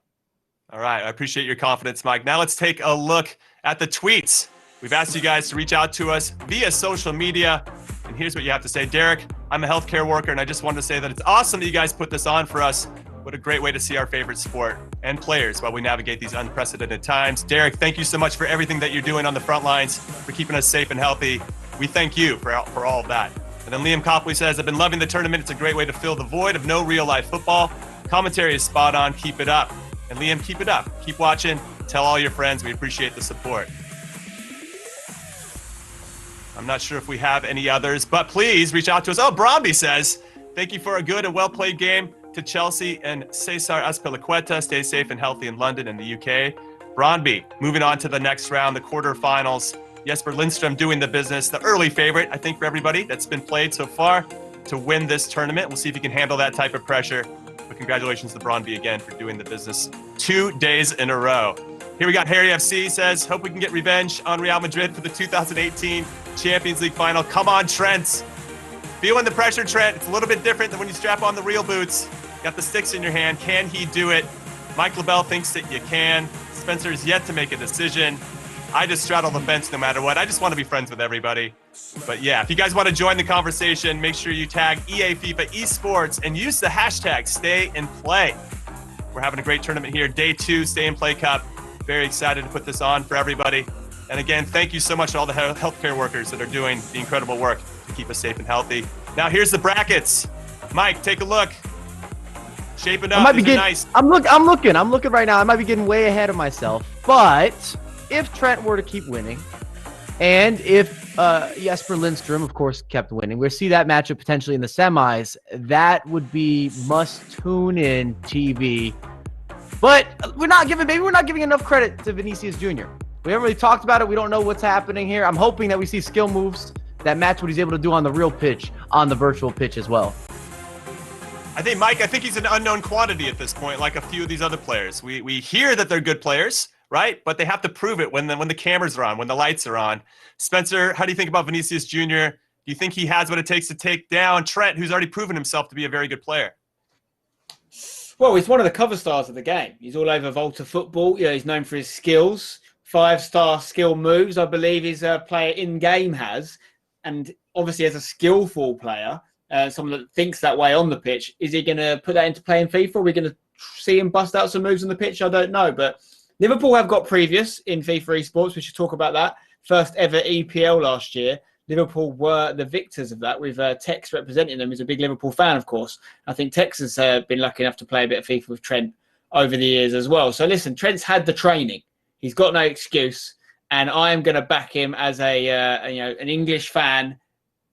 All right. I appreciate your confidence, Mike. Now let's take a look at the tweets. We've asked you guys to reach out to us via social media. And here's what you have to say. Derek, I'm a healthcare worker, and I just wanted to say that it's awesome that you guys put this on for us. What a great way to see our favorite sport and players while we navigate these unprecedented times. Derek, thank you so much for everything that you're doing on the front lines, for keeping us safe and healthy. We thank you for all of that. And then Liam Copley says, I've been loving the tournament. It's a great way to fill the void of no real-life football. Commentary is spot on. Keep it up. And Liam, keep it up. Keep watching. Tell all your friends. We appreciate the support. I'm not sure if we have any others, but please reach out to us. Oh, Bromby says, thank you for a good and well-played game to Chelsea and Cesar Azpilicueta. Stay safe and healthy in London and the UK. Bromby, moving on to the next round, the quarterfinals. Jesper Lindstrom doing the business, the early favorite, I think, for everybody that's been played so far to win this tournament. We'll see if he can handle that type of pressure. But congratulations to Bromby again for doing the business 2 days in a row. Here we got Harry FC says, hope we can get revenge on Real Madrid for the 2018 Champions League final. Come on, Trent. Feeling the pressure, Trent. It's a little bit different than when you strap on the real boots. Got the sticks in your hand. Can he do it? Mike LaBelle thinks that you can. Spencer's yet to make a decision. I just straddle the fence no matter what. I just want to be friends with everybody. But yeah, if you guys want to join the conversation, make sure you tag EA FIFA Esports and use the hashtag Stay and Play. We're having a great tournament here. Day 2, Stay and Play Cup. Very excited to put this on for everybody. And again, thank you so much to all the healthcare workers that are doing the incredible work to keep us safe and healthy. Now here's the brackets. Mike, take a look. Shape it up. Nice. I'm looking right now. I might be getting way ahead of myself. But if Trent were to keep winning, and if Jesper Lindstrom, of course, kept winning, we'll see that matchup potentially in the semis. That would be must-tune-in TV. But we're not giving enough credit to Vinicius Jr. We haven't really talked about it. We don't know what's happening here. I'm hoping that we see skill moves that match what he's able to do on the real pitch, on the virtual pitch as well. I think he's an unknown quantity at this point, like a few of these other players. We hear that they're good players, right? But they have to prove it when the cameras are on, when the lights are on. Spencer, how do you think about Vinicius Jr.? Do you think he has what it takes to take down Trent, who's already proven himself to be a very good player? Well, he's one of the cover stars of the game. He's all over Volta football. You know, he's known for his skills, 5-star skill moves, I believe his player in-game has. And obviously as a skillful player, someone that thinks that way on the pitch, is he going to put that into play in FIFA? Are we going to see him bust out some moves on the pitch? I don't know. But Liverpool have got previous in FIFA esports. We should talk about that. First ever EPL last year. Liverpool were the victors of that, with Tex representing them. He's a big Liverpool fan, of course. I think Tex has been lucky enough to play a bit of FIFA with Trent over the years as well. So listen, Trent's had the training. He's got no excuse. And I am going to back him as an English fan.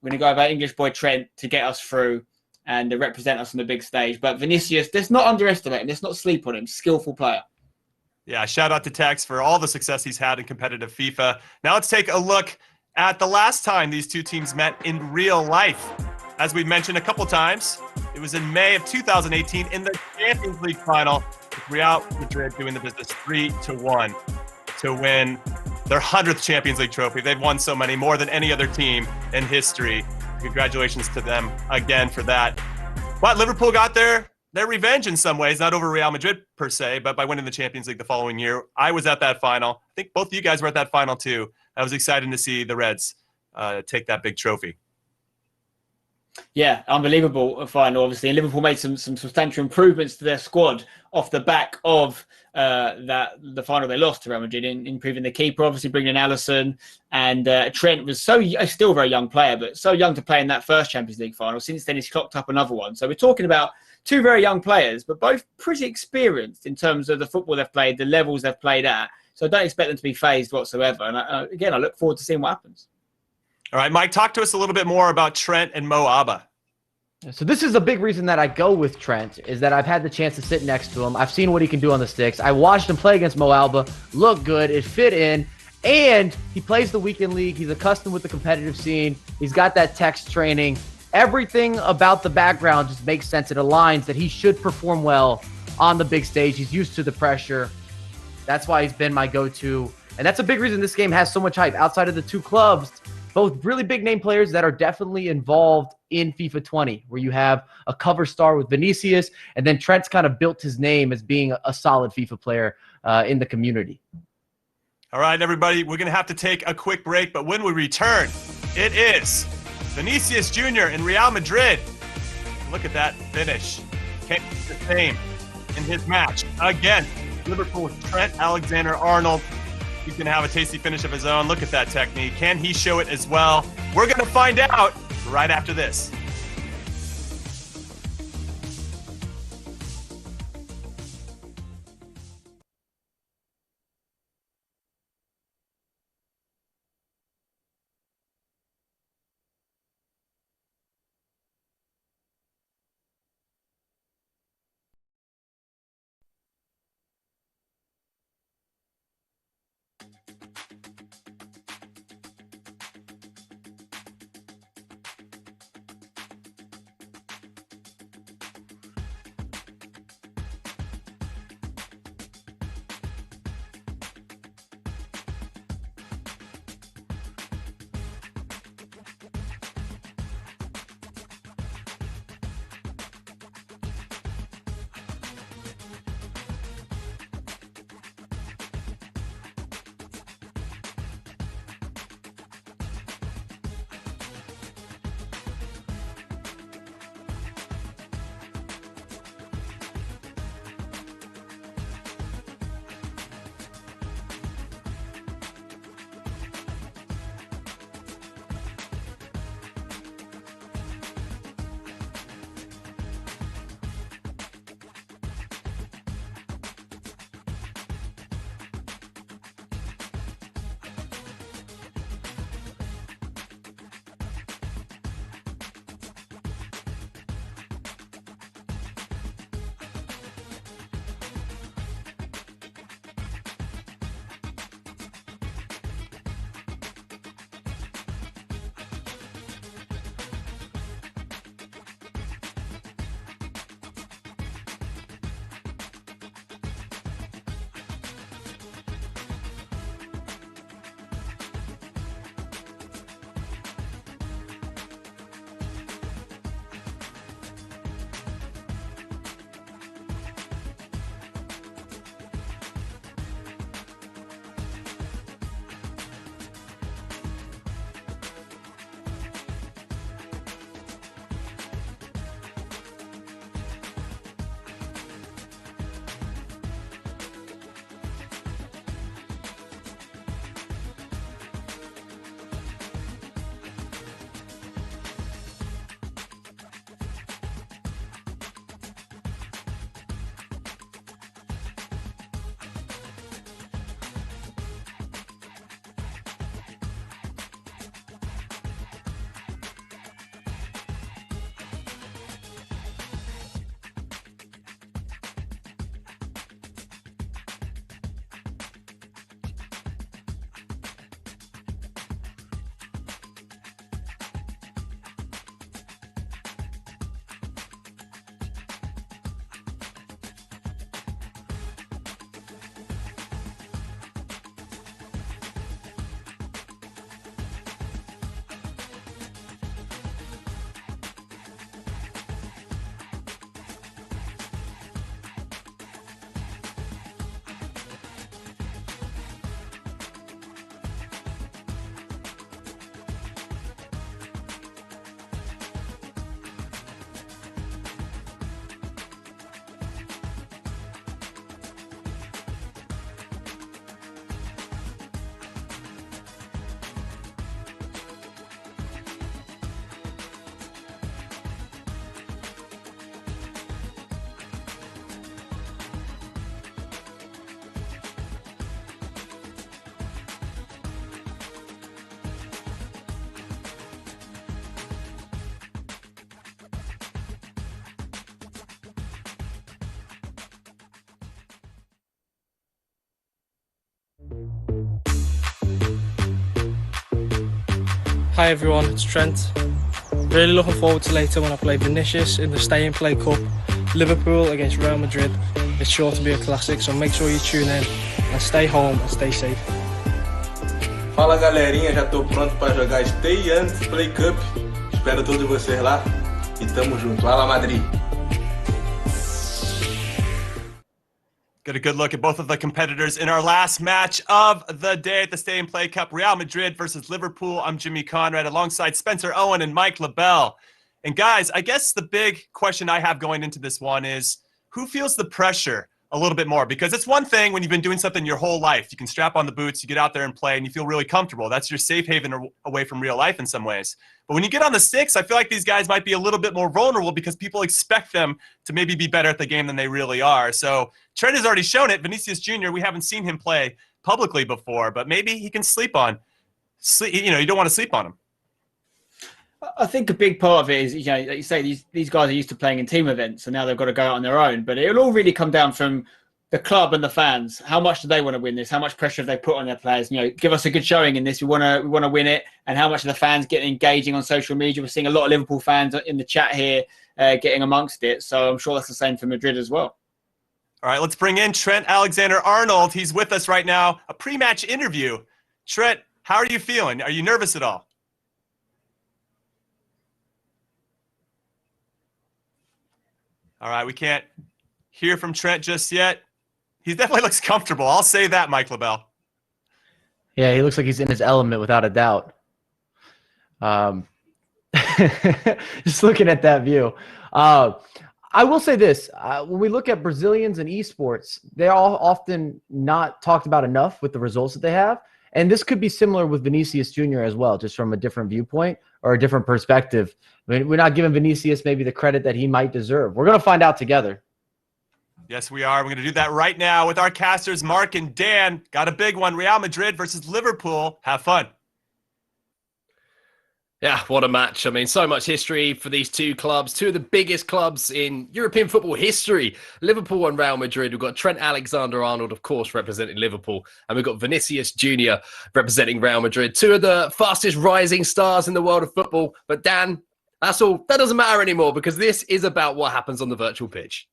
We're going to go about English boy Trent to get us through and represent us on the big stage. But Vinicius, let's not underestimate him. Let's not sleep on him. Skillful player. Yeah, shout out to Tex for all the success he's had in competitive FIFA. Now let's take a look at the last time these two teams met in real life. As we've mentioned a couple times, it was in May of 2018 in the Champions League final, with Real Madrid doing the business 3-1 to win their 100th Champions League trophy. They've won so many, more than any other team in history. Congratulations to them again for that. But Liverpool got their revenge in some ways, not over Real Madrid per se, but by winning the Champions League the following year. I was at that final. I think both of you guys were at that final too. I was excited to see the Reds take that big trophy. Yeah, unbelievable final, obviously. And Liverpool made some substantial improvements to their squad off the back of the final they lost to Real Madrid, in improving the keeper, obviously bringing in Alisson. And Trent was still a very young player, but so young to play in that first Champions League final. Since then, he's clocked up another one. So we're talking about two very young players, but both pretty experienced in terms of the football they've played, the levels they've played at. So I don't expect them to be phased whatsoever. And again, I look forward to seeing what happens. All right, Mike, talk to us a little bit more about Trent and Mo Abba. So this is a big reason that I go with Trent, is that I've had the chance to sit next to him. I've seen what he can do on the sticks. I watched him play against Mo Alba, look good, it fit in, and he plays the weekend league. He's accustomed with the competitive scene. He's got that text training. Everything about the background just makes sense. It aligns that he should perform well on the big stage. He's used to the pressure. That's why he's been my go-to. And that's a big reason this game has so much hype. Outside of the two clubs, both really big name players that are definitely involved in FIFA 20, where you have a cover star with Vinicius, and then Trent's kind of built his name as being a solid FIFA player in the community. All right, everybody, we're going to have to take a quick break, but when we return, it is Vinicius Jr. in Real Madrid. Look at that finish. Can't keep the same in his match against Liverpool's Trent Alexander-Arnold. He's going to have a tasty finish of his own. Look at that technique. Can he show it as well? We're going to find out right after this. Hi everyone, it's Trent. Really looking forward to later when I play Vinicius in the Stay and Play Cup. Liverpool against Real Madrid. It's sure to be a classic, so make sure you tune in and stay home and stay safe. Fala galerinha, já tô pronto para jogar Stay and Play Cup. Espero todos vocês lá e tamo junto. Ala Madrid! Get a good look at both of the competitors in our last match of the day at the Stay and Play Cup. Real Madrid versus Liverpool. I'm Jimmy Conrad alongside Spencer Owen and Mike LaBelle. And guys, I guess the big question I have going into this one is, who feels the pressure a little bit more? Because it's one thing when you've been doing something your whole life. You can strap on the boots, you get out there and play, and you feel really comfortable. That's your safe haven away from real life in some ways. But when you get on the sticks, I feel like these guys might be a little bit more vulnerable because people expect them to maybe be better at the game than they really are. So Trent has already shown it. Vinicius Jr., we haven't seen him play publicly before, but maybe he can sleep on. You know, you don't want to sleep on him. I think a big part of it is, you know, like you say, these guys are used to playing in team events, and now they've got to go out on their own. But it'll all really come down from the club and the fans. How much do they want to win this? How much pressure have they put on their players? You know, give us a good showing in this. We want to win it. And how much of the fans get engaging on social media? We're seeing a lot of Liverpool fans in the chat here getting amongst it. So I'm sure that's the same for Madrid as well. All right, let's bring in Trent Alexander-Arnold. He's with us right now. A pre-match interview. Trent, how are you feeling? Are you nervous at all? All right, we can't hear from Trent just yet. He definitely looks comfortable. I'll say that, Mike LaBelle. Yeah, he looks like he's in his element without a doubt. Just looking at that view. I will say this. When we look at Brazilians and esports, they're all often not talked about enough with the results that they have. And this could be similar with Vinicius Jr. as well, just from a different viewpoint or a different perspective. I mean, we're not giving Vinicius maybe the credit that he might deserve. We're going to find out together. Yes, we are. We're going to do that right now with our casters, Mark and Dan. Got a big one. Real Madrid versus Liverpool. Have fun. Yeah, what a match. I mean, so much history for these two clubs, two of the biggest clubs in European football history. Liverpool and Real Madrid. We've got Trent Alexander-Arnold, of course, representing Liverpool. And we've got Vinicius Jr. representing Real Madrid. Two of the fastest rising stars in the world of football. But Dan, that's all. That doesn't matter anymore because this is about what happens on the virtual pitch.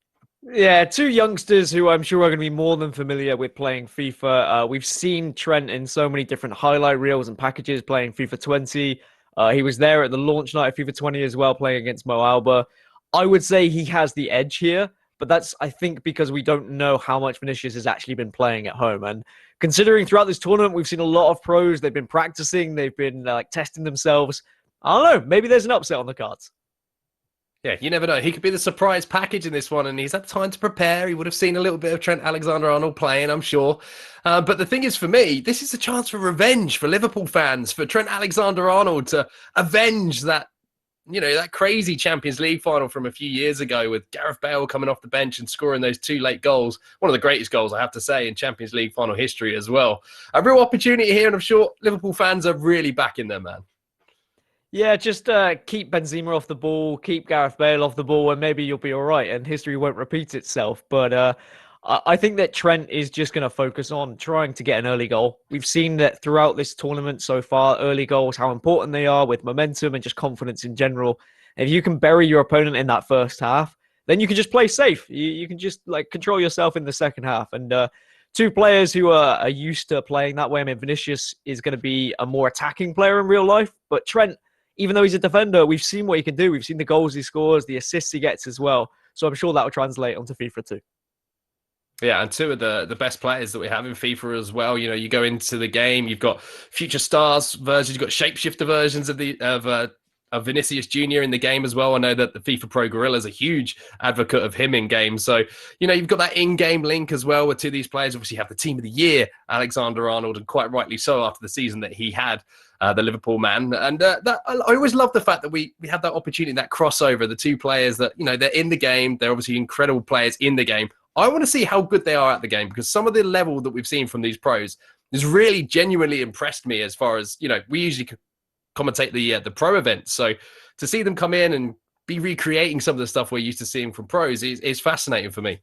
Yeah, two youngsters who I'm sure are going to be more than familiar with playing FIFA. We've seen Trent in so many different highlight reels and packages playing FIFA 20. He was there at the launch night of FIFA 20 as well, playing against Mo Alba. I would say he has the edge here, but that's, I think, because we don't know how much Vinicius has actually been playing at home. And considering throughout this tournament, we've seen a lot of pros. They've been practicing. They've been testing themselves. I don't know. Maybe there's an upset on the cards. Yeah, you never know. He could be the surprise package in this one, and he's had time to prepare. He would have seen a little bit of Trent Alexander-Arnold playing, I'm sure. But the thing is, for me, this is a chance for revenge for Liverpool fans, for Trent Alexander-Arnold to avenge that, you know, that crazy Champions League final from a few years ago with Gareth Bale coming off the bench and scoring those two late goals. One of the greatest goals, I have to say, in Champions League final history as well. A real opportunity here, and I'm sure Liverpool fans are really backing them, man. Yeah, just keep Benzema off the ball, keep Gareth Bale off the ball, and maybe you'll be all right, and history won't repeat itself. But I think that Trent is just going to focus on trying to get an early goal. We've seen that throughout this tournament so far, early goals, how important they are with momentum and just confidence in general. If you can bury your opponent in that first half, then you can just play safe. You can just control yourself in the second half. And two players who are used to playing that way. I mean, Vinicius is going to be a more attacking player in real life, but Trent, even though he's a defender, we've seen what he can do. We've seen the goals he scores, the assists he gets as well. So I'm sure that will translate onto FIFA too. Yeah, and two of the best players that we have in FIFA as well. You know, you go into the game, you've got future stars versions, you've got shapeshifter versions of Vinicius Jr. in the game as well. I know that the FIFA Pro Gorilla is a huge advocate of him in game. So, you know, you've got that in-game link as well with two of these players. Obviously, you have the team of the year, Alexander-Arnold, and quite rightly so after the season that he had. The Liverpool man. And I always love the fact that we had that opportunity, that crossover, the two players that, you know, they're in the game. They're obviously incredible players in the game. I want to see how good they are at the game because some of the level that we've seen from these pros has really genuinely impressed me as far as, you know, we usually commentate the pro events. So to see them come in and be recreating some of the stuff we're used to seeing from pros is fascinating for me.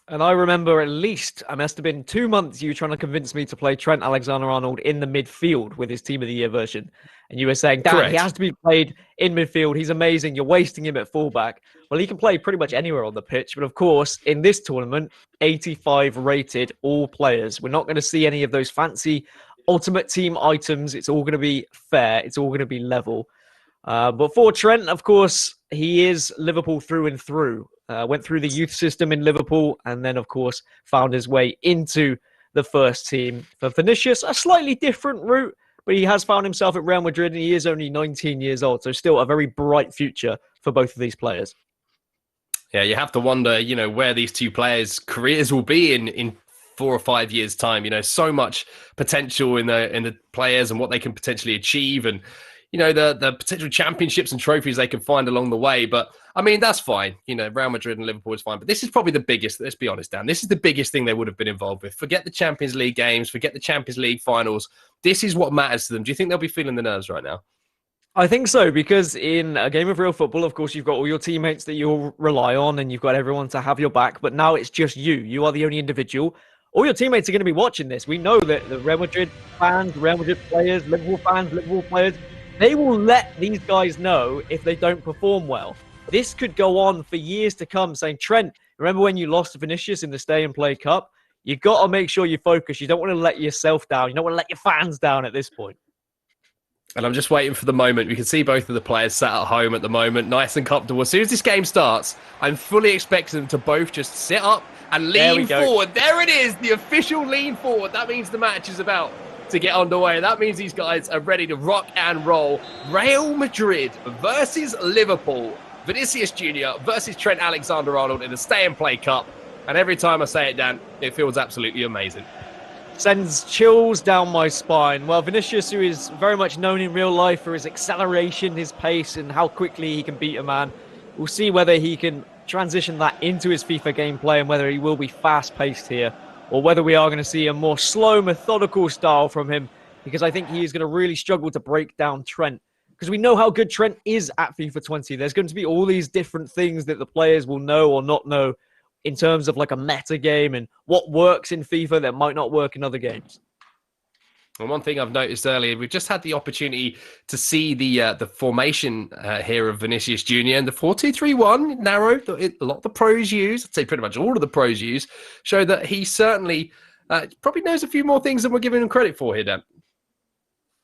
And I remember at least, I must have been 2 months, you were trying to convince me to play Trent Alexander-Arnold in the midfield with his Team of the Year version. And you were saying, Dan, Correct. he has to be played in midfield. He's amazing. You're wasting him at fullback. Well, he can play pretty much anywhere on the pitch. But of course, in this tournament, 85 rated all players. We're not going to see any of those fancy ultimate team items. It's all going to be fair. It's all going to be level. But for Trent, of course, he is Liverpool through and through. Went through the youth system in Liverpool and then, of course, found his way into the first team. For Vinicius, a slightly different route, but he has found himself at Real Madrid and he is only 19 years old. So still a very bright future for both of these players. Yeah, you have to wonder, where these two players' careers will be in 4 or 5 years' time. So much potential in the players and what they can potentially achieve, and the potential championships and trophies they can find along the way. But I mean, that's fine. Real Madrid and Liverpool is fine. But this is probably the biggest, let's be honest, Dan. This is the biggest thing they would have been involved with. Forget the Champions League games, forget the Champions League finals. This is what matters to them. Do you think they'll be feeling the nerves right now? I think so, because in a game of real football, of course, you've got all your teammates that you'll rely on and you've got everyone to have your back. But now it's just you. You are the only individual. All your teammates are going to be watching this. We know that the Real Madrid fans, Real Madrid players, Liverpool fans, Liverpool players, they will let these guys know if they don't perform well. This could go on for years to come, saying, Trent, remember when you lost to Vinicius in the Stay and Play Cup? You've got to make sure you focus. You don't want to let yourself down. You don't want to let your fans down at this point. And I'm just waiting for the moment. We can see both of the players sat at home at the moment, nice and comfortable. As soon as this game starts, I'm fully expecting them to both just sit up and lean forward. There it is, the official lean forward. That means the match is about to get underway. That means these guys are ready to rock and roll. Real Madrid versus Liverpool. Vinicius Jr. versus Trent Alexander-Arnold in the Stay and Play Cup. And every time I say it, Dan, it feels absolutely amazing. Sends chills down my spine. Well, Vinicius, who is very much known in real life for his acceleration, his pace, and how quickly he can beat a man. We'll see whether he can transition that into his FIFA gameplay and whether he will be fast-paced here, or whether we are going to see a more slow, methodical style from him, because I think he is going to really struggle to break down Trent. Because we know how good Trent is at FIFA 20. There's going to be all these different things that the players will know or not know in terms of like a meta game and what works in FIFA that might not work in other games. And one thing I've noticed earlier, we've just had the opportunity to see the formation here of Vinicius Jr. and the 4-2-3-1 narrow. A lot of the pros use, I'd say pretty much all of the pros use, show that he certainly probably knows a few more things than we're giving him credit for here, Dan.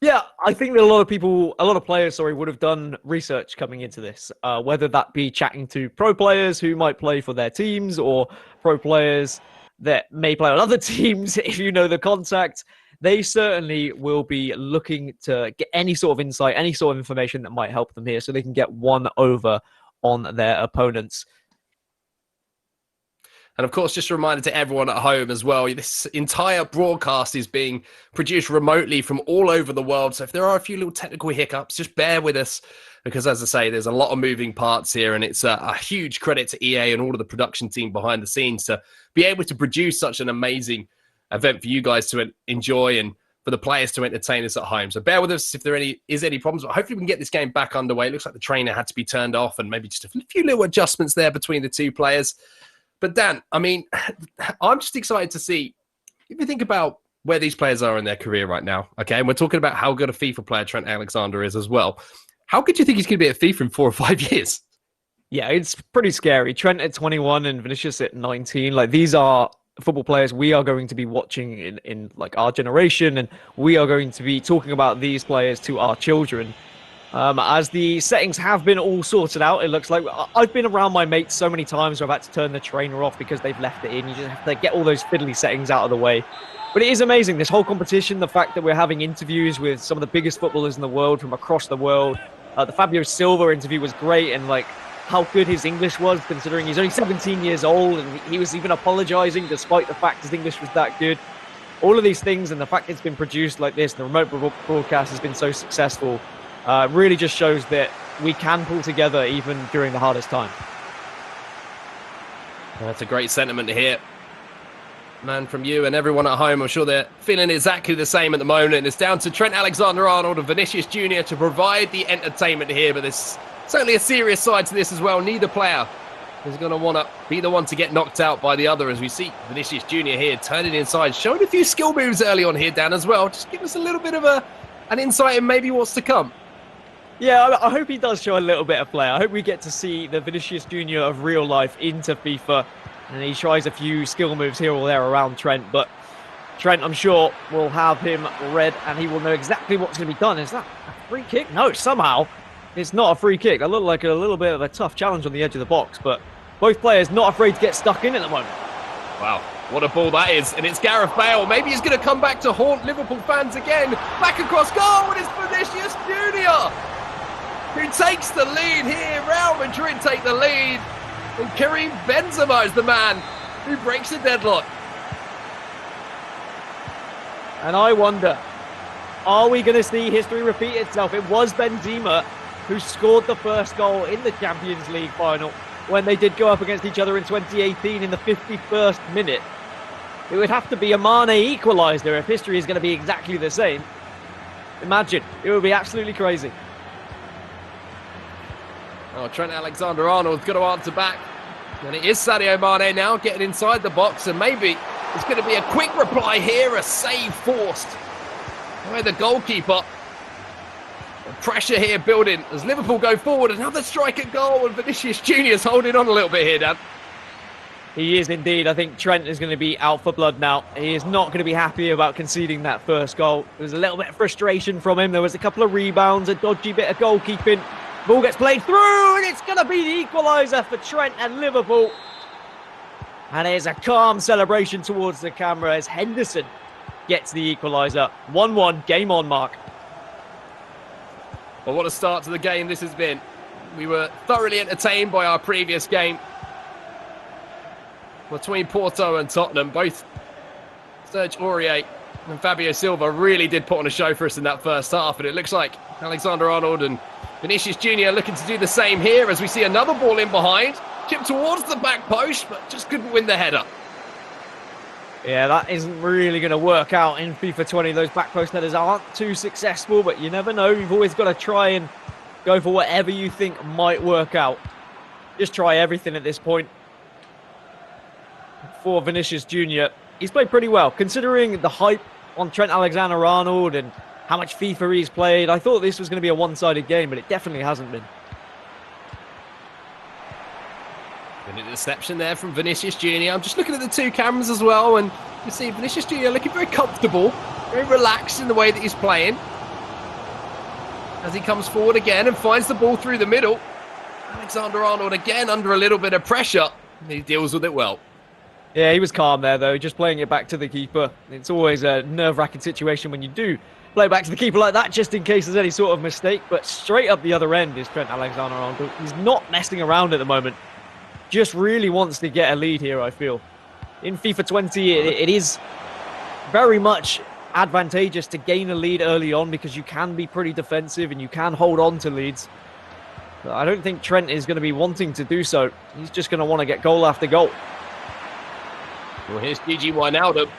Yeah, I think that a lot of players, would have done research coming into this, whether that be chatting to pro players who might play for their teams or pro players that may play on other teams. If you know the contact, they certainly will be looking to get any sort of insight, any sort of information that might help them here so they can get one over on their opponents. And of course, just a reminder to everyone at home as well, this entire broadcast is being produced remotely from all over the world. So if there are a few little technical hiccups, just bear with us because, as I say, there's a lot of moving parts here. And it's a huge credit to EA and all of the production team behind the scenes to be able to produce such an amazing event for you guys to enjoy and for the players to entertain us at home. So bear with us if there is any problems. But hopefully we can get this game back underway. It looks like the trainer had to be turned off and maybe just a few little adjustments there between the two players. But Dan, I mean, I'm just excited to see, if you think about where these players are in their career right now, okay, and we're talking about how good a FIFA player Trent Alexander is as well. How good do you think he's going to be at FIFA in 4 or 5 years? Yeah, it's pretty scary. Trent at 21 and Vinicius at 19. Like, these are football players we are going to be watching in like our generation, and we are going to be talking about these players to our children. As the settings have been all sorted out, it looks like I've been around my mates so many times where I've had to turn the trainer off because they've left it in. You just have to get all those fiddly settings out of the way. But it is amazing, this whole competition, the fact that we're having interviews with some of the biggest footballers in the world from across the world. The Fabio Silva interview was great, and like how good his English was, considering he's only 17 years old, and he was even apologizing despite the fact his English was that good. All of these things, and the fact it's been produced like this, the remote broadcast has been so successful, really just shows that we can pull together even during the hardest time. That's a great sentiment to hear, man, from you and everyone at home. I'm sure they're feeling exactly the same at the moment. And it's down to Trent Alexander-Arnold and Vinicius Jr. to provide the entertainment here, but there's certainly a serious side to this as well. Neither player is going to want to be the one to get knocked out by the other, as we see Vinicius Jr. here turning inside, showing a few skill moves early on here, Dan, as well. Just give us a little bit of an insight in maybe what's to come. Yeah, I hope he does show a little bit of play. I hope we get to see the Vinicius Jr. of real life into FIFA, and he tries a few skill moves here or there around Trent, but Trent, I'm sure, will have him read, and he will know exactly what's going to be done. Is that a free kick? No, somehow it's not a free kick. That looked like a little bit of a tough challenge on the edge of the box, but both players not afraid to get stuck in at the moment. Wow, what a ball that is. And it's Gareth Bale. Maybe he's going to come back to haunt Liverpool fans again. Back across goal, and it's Vinicius Jr. who takes the lead here. Real Madrid take the lead. And Karim Benzema is the man who breaks the deadlock. And I wonder, are we going to see history repeat itself? It was Benzema who scored the first goal in the Champions League final when they did go up against each other in 2018 in the 51st minute. It would have to be a Mane equaliser if history is going to be exactly the same. Imagine, it would be absolutely crazy. Oh, Trent Alexander-Arnold's got to answer back. And it is Sadio Mane now getting inside the box, and maybe it's going to be a quick reply here, a save forced by the goalkeeper. The pressure here building as Liverpool go forward. Another strike at goal, and Vinicius Jr. is holding on a little bit here, Dan. He is indeed. I think Trent is going to be out for blood now. He is not going to be happy about conceding that first goal. There was a little bit of frustration from him. There was a couple of rebounds, a dodgy bit of goalkeeping. Ball gets played through, and it's going to be the equaliser for Trent and Liverpool. And there's a calm celebration towards the camera as Henderson gets the equaliser. 1-1, game on, Mark. Well, what a start to the game this has been. We were thoroughly entertained by our previous game between Porto and Tottenham. Both Serge Aurier and Fabio Silva really did put on a show for us in that first half, and it looks like Alexander-Arnold and Vinicius Jr. looking to do the same here as we see another ball in behind. Chipped towards the back post, but just couldn't win the header. Yeah, that isn't really going to work out in FIFA 20. Those back post headers aren't too successful, but you never know. You've always got to try and go for whatever you think might work out. Just try everything at this point. For Vinicius Jr., he's played pretty well. Considering the hype on Trent Alexander-Arnold and how much FIFA he's played, I thought this was going to be a one-sided game, but it definitely hasn't been. An interception there from Vinicius Jr. I'm just looking at the two cameras as well, and you see Vinicius Jr. looking very comfortable, very relaxed in the way that he's playing. As he comes forward again and finds the ball through the middle. Alexander-Arnold again under a little bit of pressure, and he deals with it well. Yeah, he was calm there, though, just playing it back to the keeper. It's always a nerve-wracking situation when you do play back to the keeper like that, just in case there's any sort of mistake. But straight up the other end is Trent Alexander-Arnold. He's not messing around at the moment. Just really wants to get a lead here, I feel. In FIFA 20, it is very much advantageous to gain a lead early on because you can be pretty defensive and you can hold on to leads. But I don't think Trent is going to be wanting to do so. He's just going to want to get goal after goal. Well, here's Gigi Wijnaldum.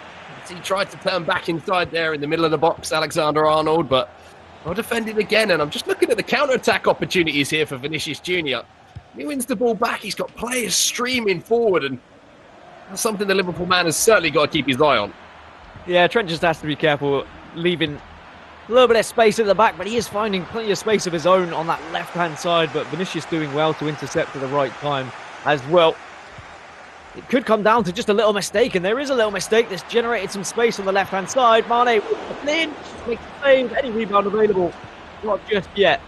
He tried to turn back inside there in the middle of the box, Alexander-Arnold, but well defended again. And I'm just looking at the counter-attack opportunities here for Vinicius Jr. He wins the ball back. He's got players streaming forward, and that's something the Liverpool man has certainly got to keep his eye on. Yeah, Trent just has to be careful, leaving a little bit of space at the back, but he is finding plenty of space of his own on that left-hand side. But Vinicius doing well to intercept at the right time as well. It could come down to just a little mistake, and there is a little mistake that's generated some space on the left-hand side. Mane, Lynch makes a save, any rebound available. Not just yet.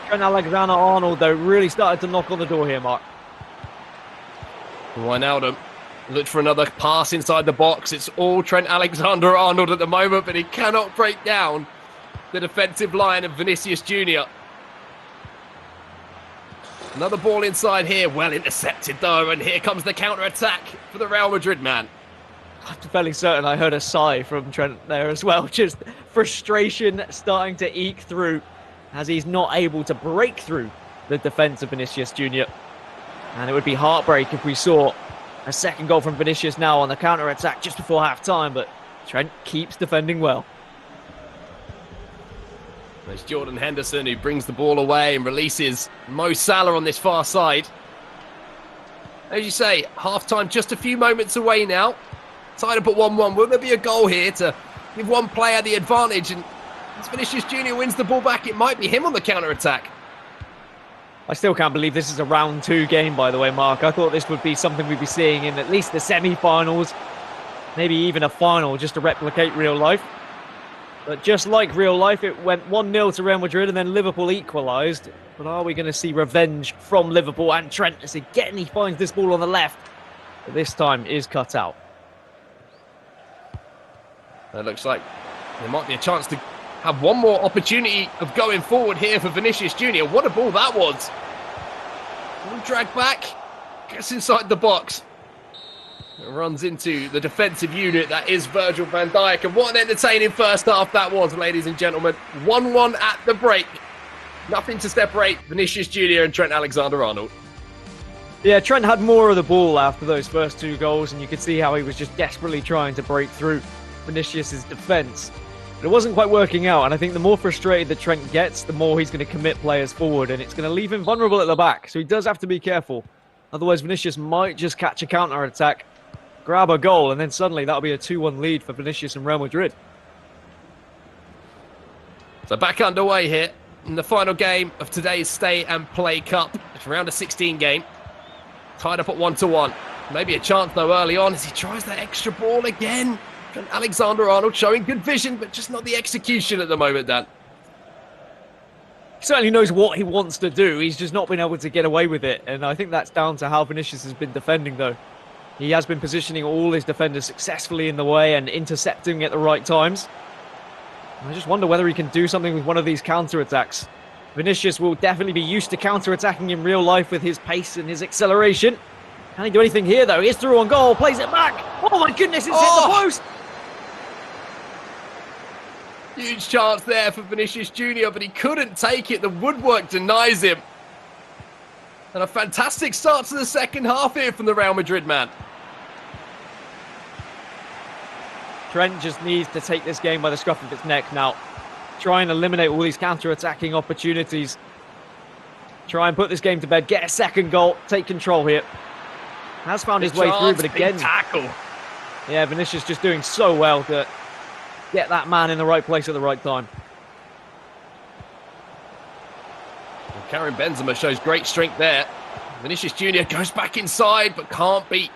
Trent Alexander-Arnold, though, really started to knock on the door here, Mark. Wijnaldum looked for another pass inside the box. It's all Trent Alexander-Arnold at the moment, but he cannot break down the defensive line of Vinicius Jr. Another ball inside here, well intercepted though, and here comes the counter-attack for the Real Madrid man. I'm fairly certain I heard a sigh from Trent there as well. Just frustration starting to eke through as he's not able to break through the defence of Vinicius Jr. And it would be heartbreak if we saw a second goal from Vinicius now on the counter-attack just before half-time, but Trent keeps defending well. There's Jordan Henderson who brings the ball away and releases Mo Salah on this far side. As you say, half-time just a few moments away now. Tied up at 1-1. Will there be a goal here to give one player the advantage? And as Vinicius Junior wins the ball back, it might be him on the counter-attack. I still can't believe this is a round 2 game, by the way, Mark. I thought this would be something we'd be seeing in at least the semi-finals, maybe even a final, just to replicate real life. But just like real life, it went 1-0 to Real Madrid and then Liverpool equalised. But are we going to see revenge from Liverpool and Trent as again he finds this ball on the left? But this time is cut out. It looks like there might be a chance to have one more opportunity of going forward here for Vinicius Junior. What a ball that was. One drag back, gets inside the box. It runs into the defensive unit that is Virgil van Dijk. And what an entertaining first half that was, ladies and gentlemen. 1-1 at the break. Nothing to separate Vinicius Junior and Trent Alexander-Arnold. Yeah, Trent had more of the ball after those first 2 goals, and you could see how he was just desperately trying to break through Vinicius' defence. But it wasn't quite working out, and I think the more frustrated that Trent gets, the more he's going to commit players forward, and it's going to leave him vulnerable at the back. So he does have to be careful. Otherwise, Vinicius might just catch a counter-attack, grab a goal, and then suddenly that'll be a 2-1 lead for Vinicius and Real Madrid. So back underway here in the final game of today's Stay and Play Cup. It's a round of 16 game. Tied up at 1-1. Maybe a chance though early on as he tries that extra ball again. And Alexander-Arnold showing good vision, but just not the execution at the moment, Dan. He certainly knows what he wants to do. He's just not been able to get away with it. And I think that's down to how Vinicius has been defending, though. He has been positioning all his defenders successfully in the way and intercepting at the right times. I just wonder whether he can do something with one of these counter-attacks. Vinicius will definitely be used to counter-attacking in real life with his pace and his acceleration. Can he do anything here, though? He's through on goal, plays it back. Oh, my goodness, it's hit the post. Huge chance there for Vinicius Junior, but he couldn't take it. The woodwork denies him. And a fantastic start to the second half here from the Real Madrid man. Trent just needs to take this game by the scruff of its neck now. Try and eliminate all these counter-attacking opportunities. Try and put this game to bed. Get a second goal. Take control here. Has found his way through, but again... tackle. Yeah, Vinicius just doing so well to get that man in the right place at the right time. Karim Benzema shows great strength there. Vinicius Junior goes back inside, but can't beat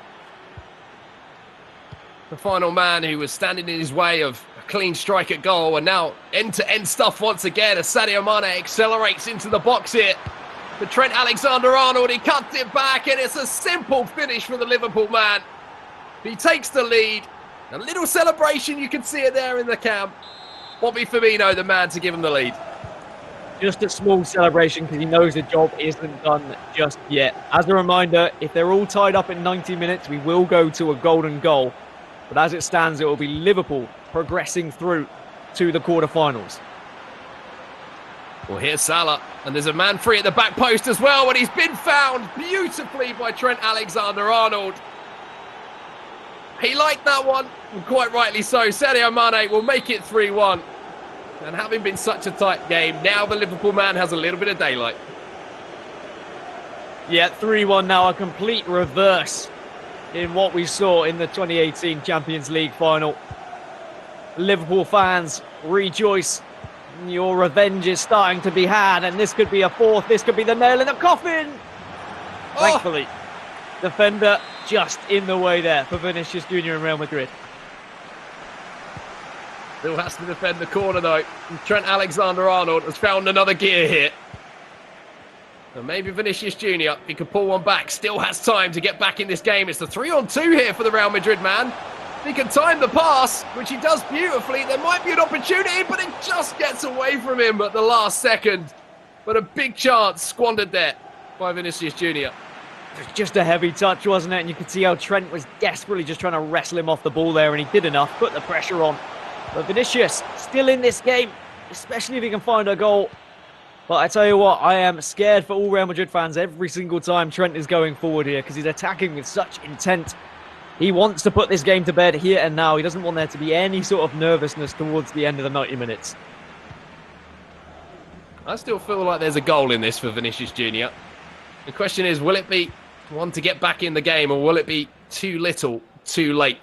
the final man who was standing in his way of a clean strike at goal. And now end-to-end stuff once again as Sadio Mane accelerates into the box here. For Trent Alexander-Arnold, he cuts it back, and it's a simple finish for the Liverpool man. He takes the lead. A little celebration, you can see it there in the camp. Bobby Firmino, the man to give him the lead. Just a small celebration because he knows the job isn't done just yet. As a reminder, if they're all tied up in 90 minutes, we will go to a golden goal. But as it stands, it will be Liverpool progressing through to the quarterfinals. Well, here's Salah, and there's a man free at the back post as well, and he's been found beautifully by Trent Alexander-Arnold. He liked that one, and quite rightly so. Sadio Mane will make it 3-1. And having been such a tight game, now the Liverpool man has a little bit of daylight. Yeah, 3-1 now, a complete reverse in what we saw in the 2018 Champions League final. Liverpool fans, rejoice. Your revenge is starting to be had, and this could be a fourth. This could be the nail in the coffin. Thankfully, defender just in the way there for Vinicius Junior and Real Madrid. Still has to defend the corner though. And Trent Alexander-Arnold has found another gear here. So maybe Vinicius Junior, he can pull one back, still has time to get back in this game. It's the 3-on-2 here for the Real Madrid man. He can time the pass, which he does beautifully. There might be an opportunity, but it just gets away from him at the last second. But a big chance squandered there by Vinicius Junior. Just a heavy touch, wasn't it? And you could see how Trent was desperately just trying to wrestle him off the ball there, and he did enough, put the pressure on. But Vinicius still in this game, especially if he can find a goal. But I tell you what, I am scared for all Real Madrid fans every single time Trent is going forward here because he's attacking with such intent. He wants to put this game to bed here and now. He doesn't want there to be any sort of nervousness towards the end of the 90 minutes. I still feel like there's a goal in this for Vinicius Junior. The question is, will it be One to get back in the game, or will it be too little, too late?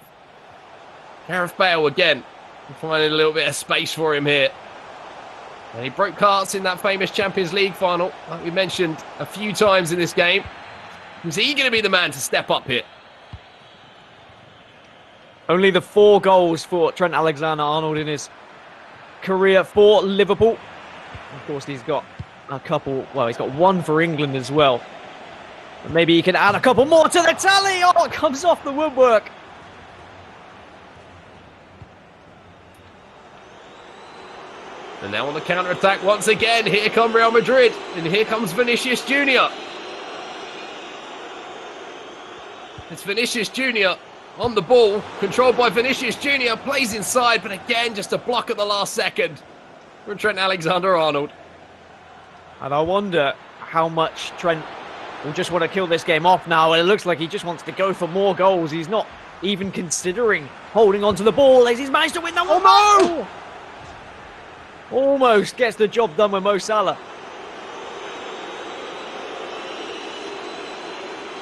Gareth Bale again, finding a little bit of space for him here. And he broke hearts in that famous Champions League final, like we mentioned a few times in this game. Is he going to be the man to step up here? Only the 4 goals for Trent Alexander-Arnold in his career for Liverpool. Of course, he's got a couple, well, he's got 1 for England as well. But maybe he can add a couple more to the tally. Oh, it comes off the woodwork. And now on the counter-attack once again. Here come Real Madrid. And here comes Vinicius Jr. It's Vinicius Jr. on the ball. Controlled by Vinicius Jr. Plays inside, but again, just a block at the last second from Trent Alexander-Arnold. And I wonder how much Trent will just want to kill this game off now. And it looks like he just wants to go for more goals. He's not even considering holding on to the ball as he's managed to win the one. Oh, no! Almost gets the job done with Mo Salah.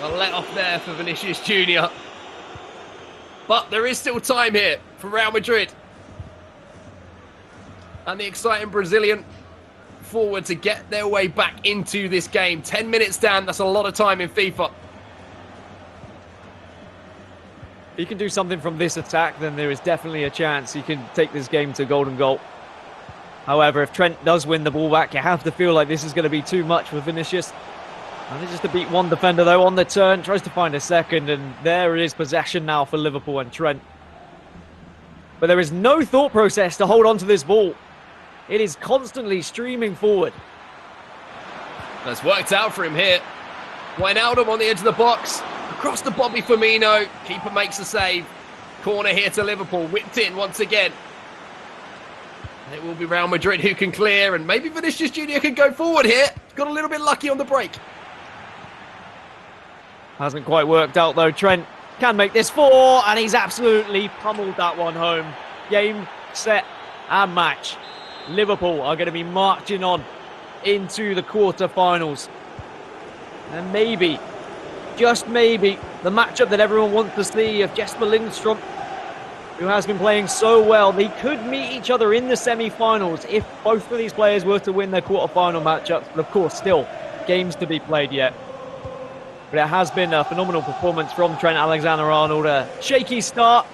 A let off there for Vinicius Jr. But there is still time here for Real Madrid. And the exciting Brazilian forward to get their way back into this game. 10 minutes down, that's a lot of time in FIFA. If he can do something from this attack, then there is definitely a chance he can take this game to golden goal. However, if Trent does win the ball back, you have to feel like this is going to be too much for Vinicius. Manages to beat 1 defender though on the turn, tries to find a second, and there it is, possession now for Liverpool and Trent. But there is no thought process to hold on to this ball. It is constantly streaming forward. That's worked out for him here. Wijnaldum on the edge of the box. Across to Bobby Firmino. Keeper makes the save. Corner here to Liverpool. Whipped in once again. And it will be Real Madrid who can clear. And maybe Vinicius Jr. can go forward here. Got a little bit lucky on the break. Hasn't quite worked out though. Trent can make this 4. And he's absolutely pummeled that one home. Game, set and match. Liverpool are going to be marching on into the quarter-finals. And maybe, just maybe, the matchup that everyone wants to see of Jesper Lindstrom, who has been playing so well, they could meet each other in the semi-finals if both of these players were to win their quarter-final matchups. But of course, still, games to be played yet. But it has been a phenomenal performance from Trent Alexander-Arnold. A shaky start,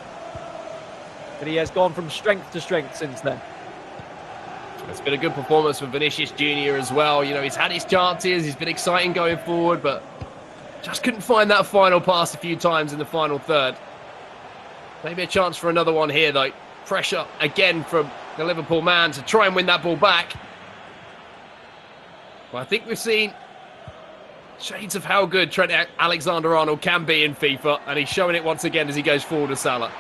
but he has gone from strength to strength since then. It's been a good performance for Vinicius Jr. as well. You know, he's had his chances, he's been exciting going forward, but just couldn't find that final pass a few times in the final third. Maybe a chance for another one here, though. Pressure again from the Liverpool man to try and win that ball back. Well, I think we've seen shades of how good Trent Alexander-Arnold can be in FIFA, and he's showing it once again as he goes forward to Salah.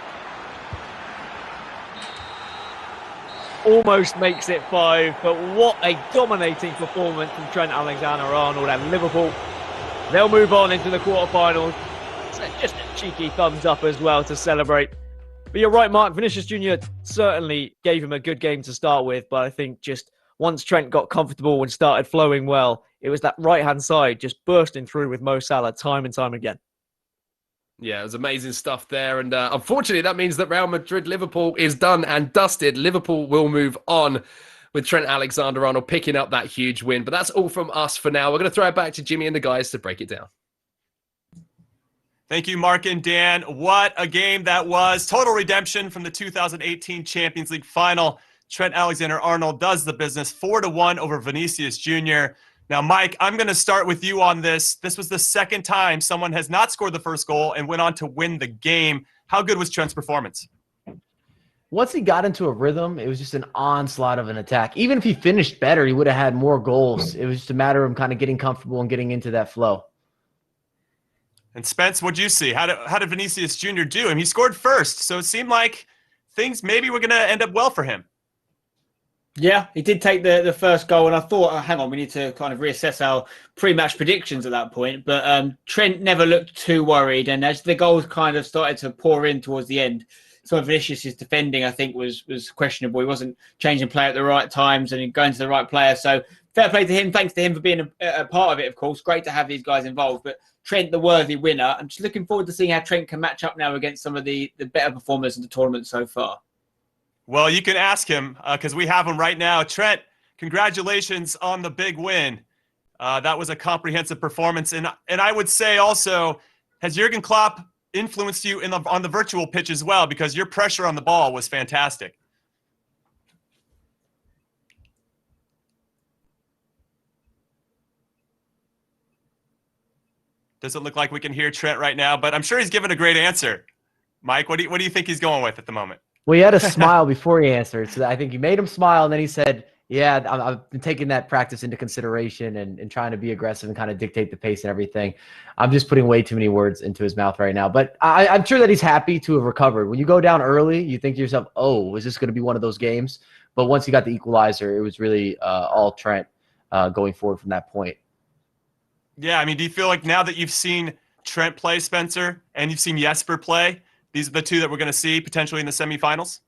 Almost makes it 5, but what a dominating performance from Trent Alexander-Arnold, and Liverpool, they'll move on into the quarterfinals. So just a cheeky thumbs up as well to celebrate. But you're right, Mark, Vinicius Jr. certainly gave him a good game to start with, but I think just once Trent got comfortable and started flowing well, it was that right-hand side just bursting through with Mo Salah time and time again. Yeah, it was amazing stuff there. And unfortunately, that means that Real Madrid-Liverpool is done and dusted. Liverpool will move on with Trent Alexander-Arnold picking up that huge win. But that's all from us for now. We're going to throw it back to Jimmy and the guys to break it down. Thank you, Mark and Dan. What a game that was. Total redemption from the 2018 Champions League final. Trent Alexander-Arnold does the business 4-1 over Vinicius Jr. Now, Mike, I'm going to start with you on this. This was the second time someone has not scored the first goal and went on to win the game. How good was Trent's performance? Once he got into a rhythm, it was just an onslaught of an attack. Even if he finished better, he would have had more goals. It was just a matter of him kind of getting comfortable and getting into that flow. And Spence, what'd you see? How did Vinicius Jr. do? And he scored first, so it seemed like things maybe were going to end up well for him. Yeah, he did take the first goal, and I thought, oh, hang on, we need to kind of reassess our pre-match predictions at that point. But Trent never looked too worried, and as the goals kind of started to pour in towards the end, some of Vinicius' defending, I think, was questionable. He wasn't changing play at the right times and going to the right player. So fair play to him. Thanks to him for being a part of it, of course. Great to have these guys involved. But Trent, the worthy winner. I'm just looking forward to seeing how Trent can match up now against some of the better performers in the tournament so far. Well, you can ask him because we have him right now. Trent, congratulations on the big win. That was a comprehensive performance. And I would say also, has Jurgen Klopp influenced you on the virtual pitch as well? Because your pressure on the ball was fantastic. Doesn't look like we can hear Trent right now, but I'm sure he's given a great answer. Mike, what do you think he's going with at the moment? Well, he had a smile before he answered, so I think you made him smile, and then he said, yeah, I've been taking that practice into consideration and trying to be aggressive and kind of dictate the pace and everything. I'm just putting way too many words into his mouth right now. But I'm sure that he's happy to have recovered. When you go down early, you think to yourself, oh, is this going to be one of those games? But once he got the equalizer, it was really all Trent going forward from that point. Yeah, I mean, do you feel like now that you've seen Trent play, Spencer, and you've seen Jesper play, these are the two that we're going to see potentially in the semifinals?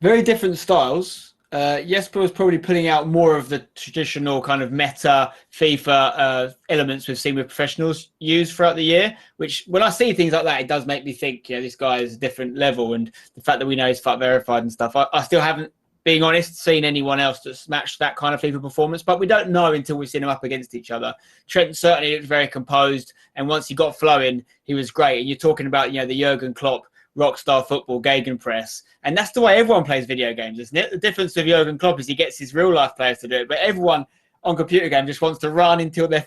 Very different styles. Jesper was probably putting out more of the traditional kind of meta FIFA elements we've seen with professionals use throughout the year, which when I see things like that, it does make me think, this guy is a different level. And the fact that we know he's FUT verified and stuff, I still haven't, being honest, seen anyone else that's matched that kind of FIFA performance, but we don't know until we've seen them up against each other. Trent certainly looked very composed, and once he got flowing, he was great. And you're talking about, the Jurgen Klopp rockstar football gegenpress, and that's the way everyone plays video games, isn't it? The difference with Jurgen Klopp is he gets his real life players to do it, but everyone on computer games just wants to run until they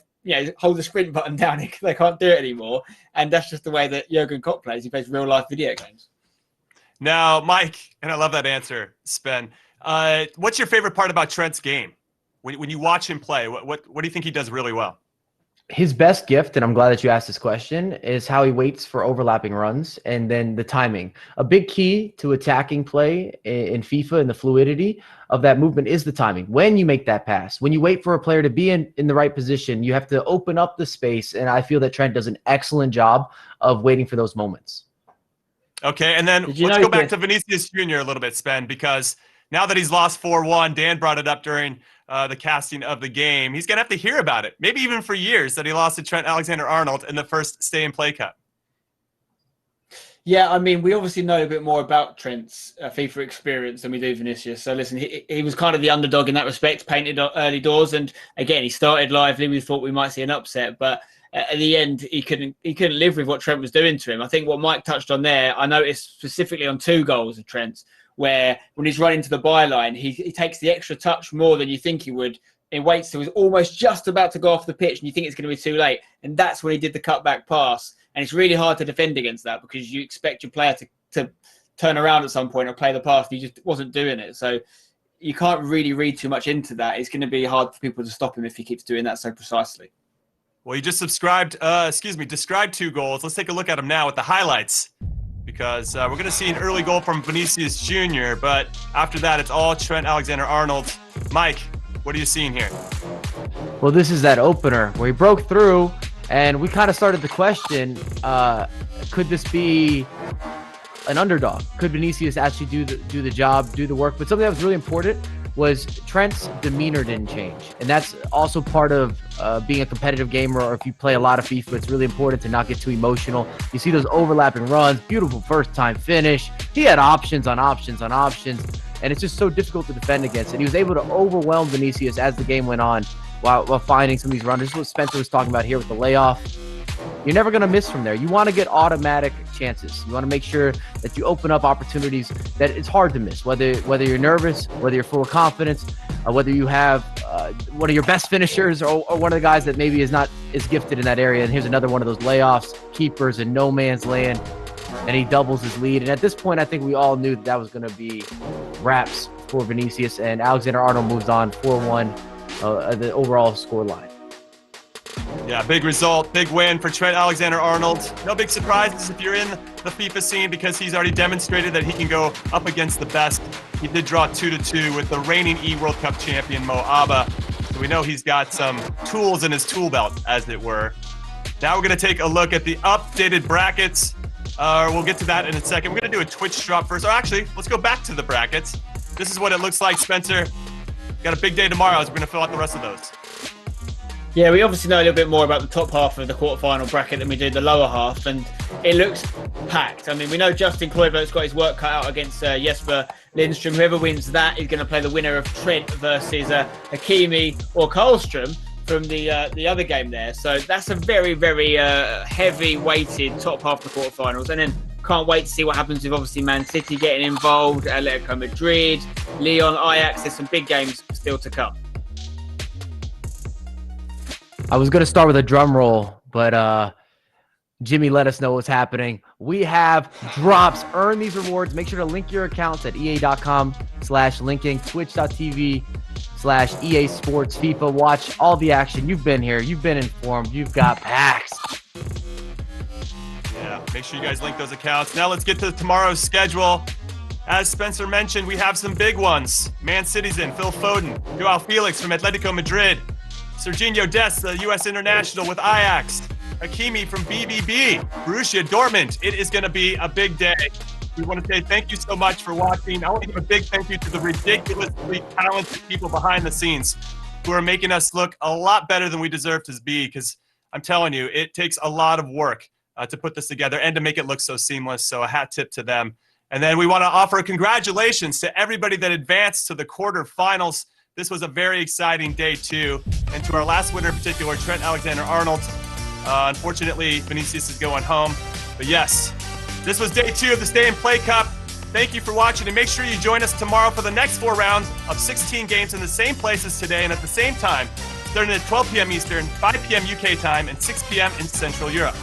hold the sprint button down. They can't do it anymore, and that's just the way that Jurgen Klopp plays. He plays real life video games. Now, Mike, and I love that answer, Spen. What's your favorite part about Trent's game? When you watch him play, what do you think he does really well? His best gift, and I'm glad that you asked this question, is how he waits for overlapping runs and then the timing. A big key to attacking play in FIFA and the fluidity of that movement is the timing. When you make that pass, when you wait for a player to be in the right position, you have to open up the space, and I feel that Trent does an excellent job of waiting for those moments. Okay, and then let's go back to Vinicius Jr. a little bit, Spen, because now that he's lost 4-1, Dan brought it up during the casting of the game. He's going to have to hear about it, maybe even for years, that he lost to Trent Alexander-Arnold in the first Stay-in-Play Cup. Yeah, I mean, we obviously know a bit more about Trent's FIFA experience than we do Vinicius. So listen, he was kind of the underdog in that respect, painted early doors. And again, he started lively. We thought we might see an upset, but at the end, he couldn't live with what Trent was doing to him. I think what Mike touched on there, I noticed specifically on 2 goals of Trent's, where when he's running to the byline, he takes the extra touch more than you think he would. He waits till he's almost just about to go off the pitch and you think it's going to be too late. And that's when he did the cutback pass. And it's really hard to defend against that because you expect your player to turn around at some point or play the pass. And he just wasn't doing it. So you can't really read too much into that. It's going to be hard for people to stop him if he keeps doing that so precisely. Well, you just described 2 goals. Let's take a look at them now with the highlights, because we're going to see an early goal from Vinicius Jr., but after that, it's all Trent Alexander-Arnold. Mike, what are you seeing here? Well, this is that opener where he broke through, and we kind of started the question, could this be an underdog? Could Vinicius actually do the job, do the work? But something that was really important was Trent's demeanor didn't change. And that's also part of being a competitive gamer, or if you play a lot of FIFA, it's really important to not get too emotional. You see those overlapping runs, beautiful first-time finish. He had options on options on options, and it's just so difficult to defend against. And he was able to overwhelm Vinicius as the game went on while finding some of these runs. This is what Spencer was talking about here with the layoff. You're never going to miss from there. You want to get automatic chances. You want to make sure that you open up opportunities that it's hard to miss, whether you're nervous, whether you're full of confidence, whether you have one of your best finishers or one of the guys that maybe is not as gifted in that area. And here's another one of those layoffs, keepers in no man's land, and he doubles his lead. And at this point, I think we all knew that was going to be wraps for Vinicius, and Alexander-Arnold moves on 4-1, the overall score line. Yeah, big result, big win for Trent Alexander-Arnold. No big surprises if you're in the FIFA scene, because he's already demonstrated that he can go up against the best. He did draw 2-2 with the reigning World Cup champion Mo Abba. So we know he's got some tools in his tool belt, as it were. Now we're going to take a look at the updated brackets We'll get to that in a second. We're going to do a Twitch drop first. Or actually, let's go back to the brackets. This is what it looks like, Spencer. Got a big day tomorrow as we're going to fill out the rest of those. Yeah, we obviously know a little bit more about the top half of the quarterfinal bracket than we do the lower half, and it looks packed. I mean, we know Justin Kluivert's got his work cut out against Jesper Lindström. Whoever wins that is going to play the winner of Trent versus Hakimi or Karlström from the other game there. So that's a very, very heavy-weighted top half of the quarterfinals. And then can't wait to see what happens with obviously Man City getting involved, Atletico Madrid, Lyon, Ajax. There's some big games still to come. I was going to start with a drum roll, but Jimmy let us know what's happening. We have drops. Earn these rewards. Make sure to link your accounts at ea.com/linking, twitch.tv/EA Sports FIFA. Watch all the action. You've been here. You've been informed. You've got packs. Yeah, make sure you guys link those accounts. Now let's get to tomorrow's schedule. As Spencer mentioned, we have some big ones. Man City's in. Phil Foden. Joao Felix from Atletico Madrid. Serginho Dest, the U.S. international with Ajax. Hakimi from BBB. Borussia Dortmund. It is going to be a big day. We want to say thank you so much for watching. I want to give a big thank you to the ridiculously talented people behind the scenes who are making us look a lot better than we deserve to be, because I'm telling you, it takes a lot of work to put this together and to make it look so seamless. So a hat tip to them. And then we want to offer congratulations to everybody that advanced to the quarterfinals. This was a very exciting day, too. And to our last winner in particular, Trent Alexander-Arnold. Unfortunately, Vinicius is going home. But yes, this was day 2 of the Stay and Play Cup. Thank you for watching, and make sure you join us tomorrow for the next 4 rounds of 16 games in the same places today and at the same time, starting at 12 p.m. Eastern, 5 p.m. UK time, and 6 p.m. in Central Europe.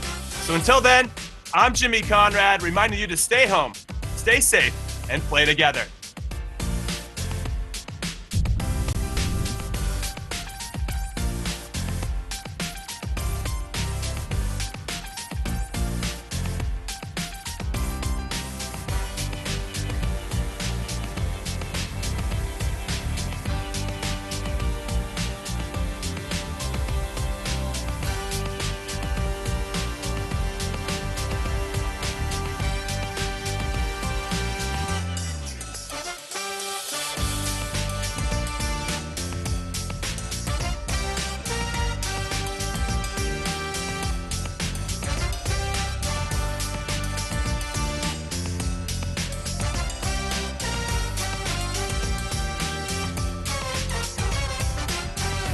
So until then, I'm Jimmy Conrad, reminding you to stay home, stay safe, and play together.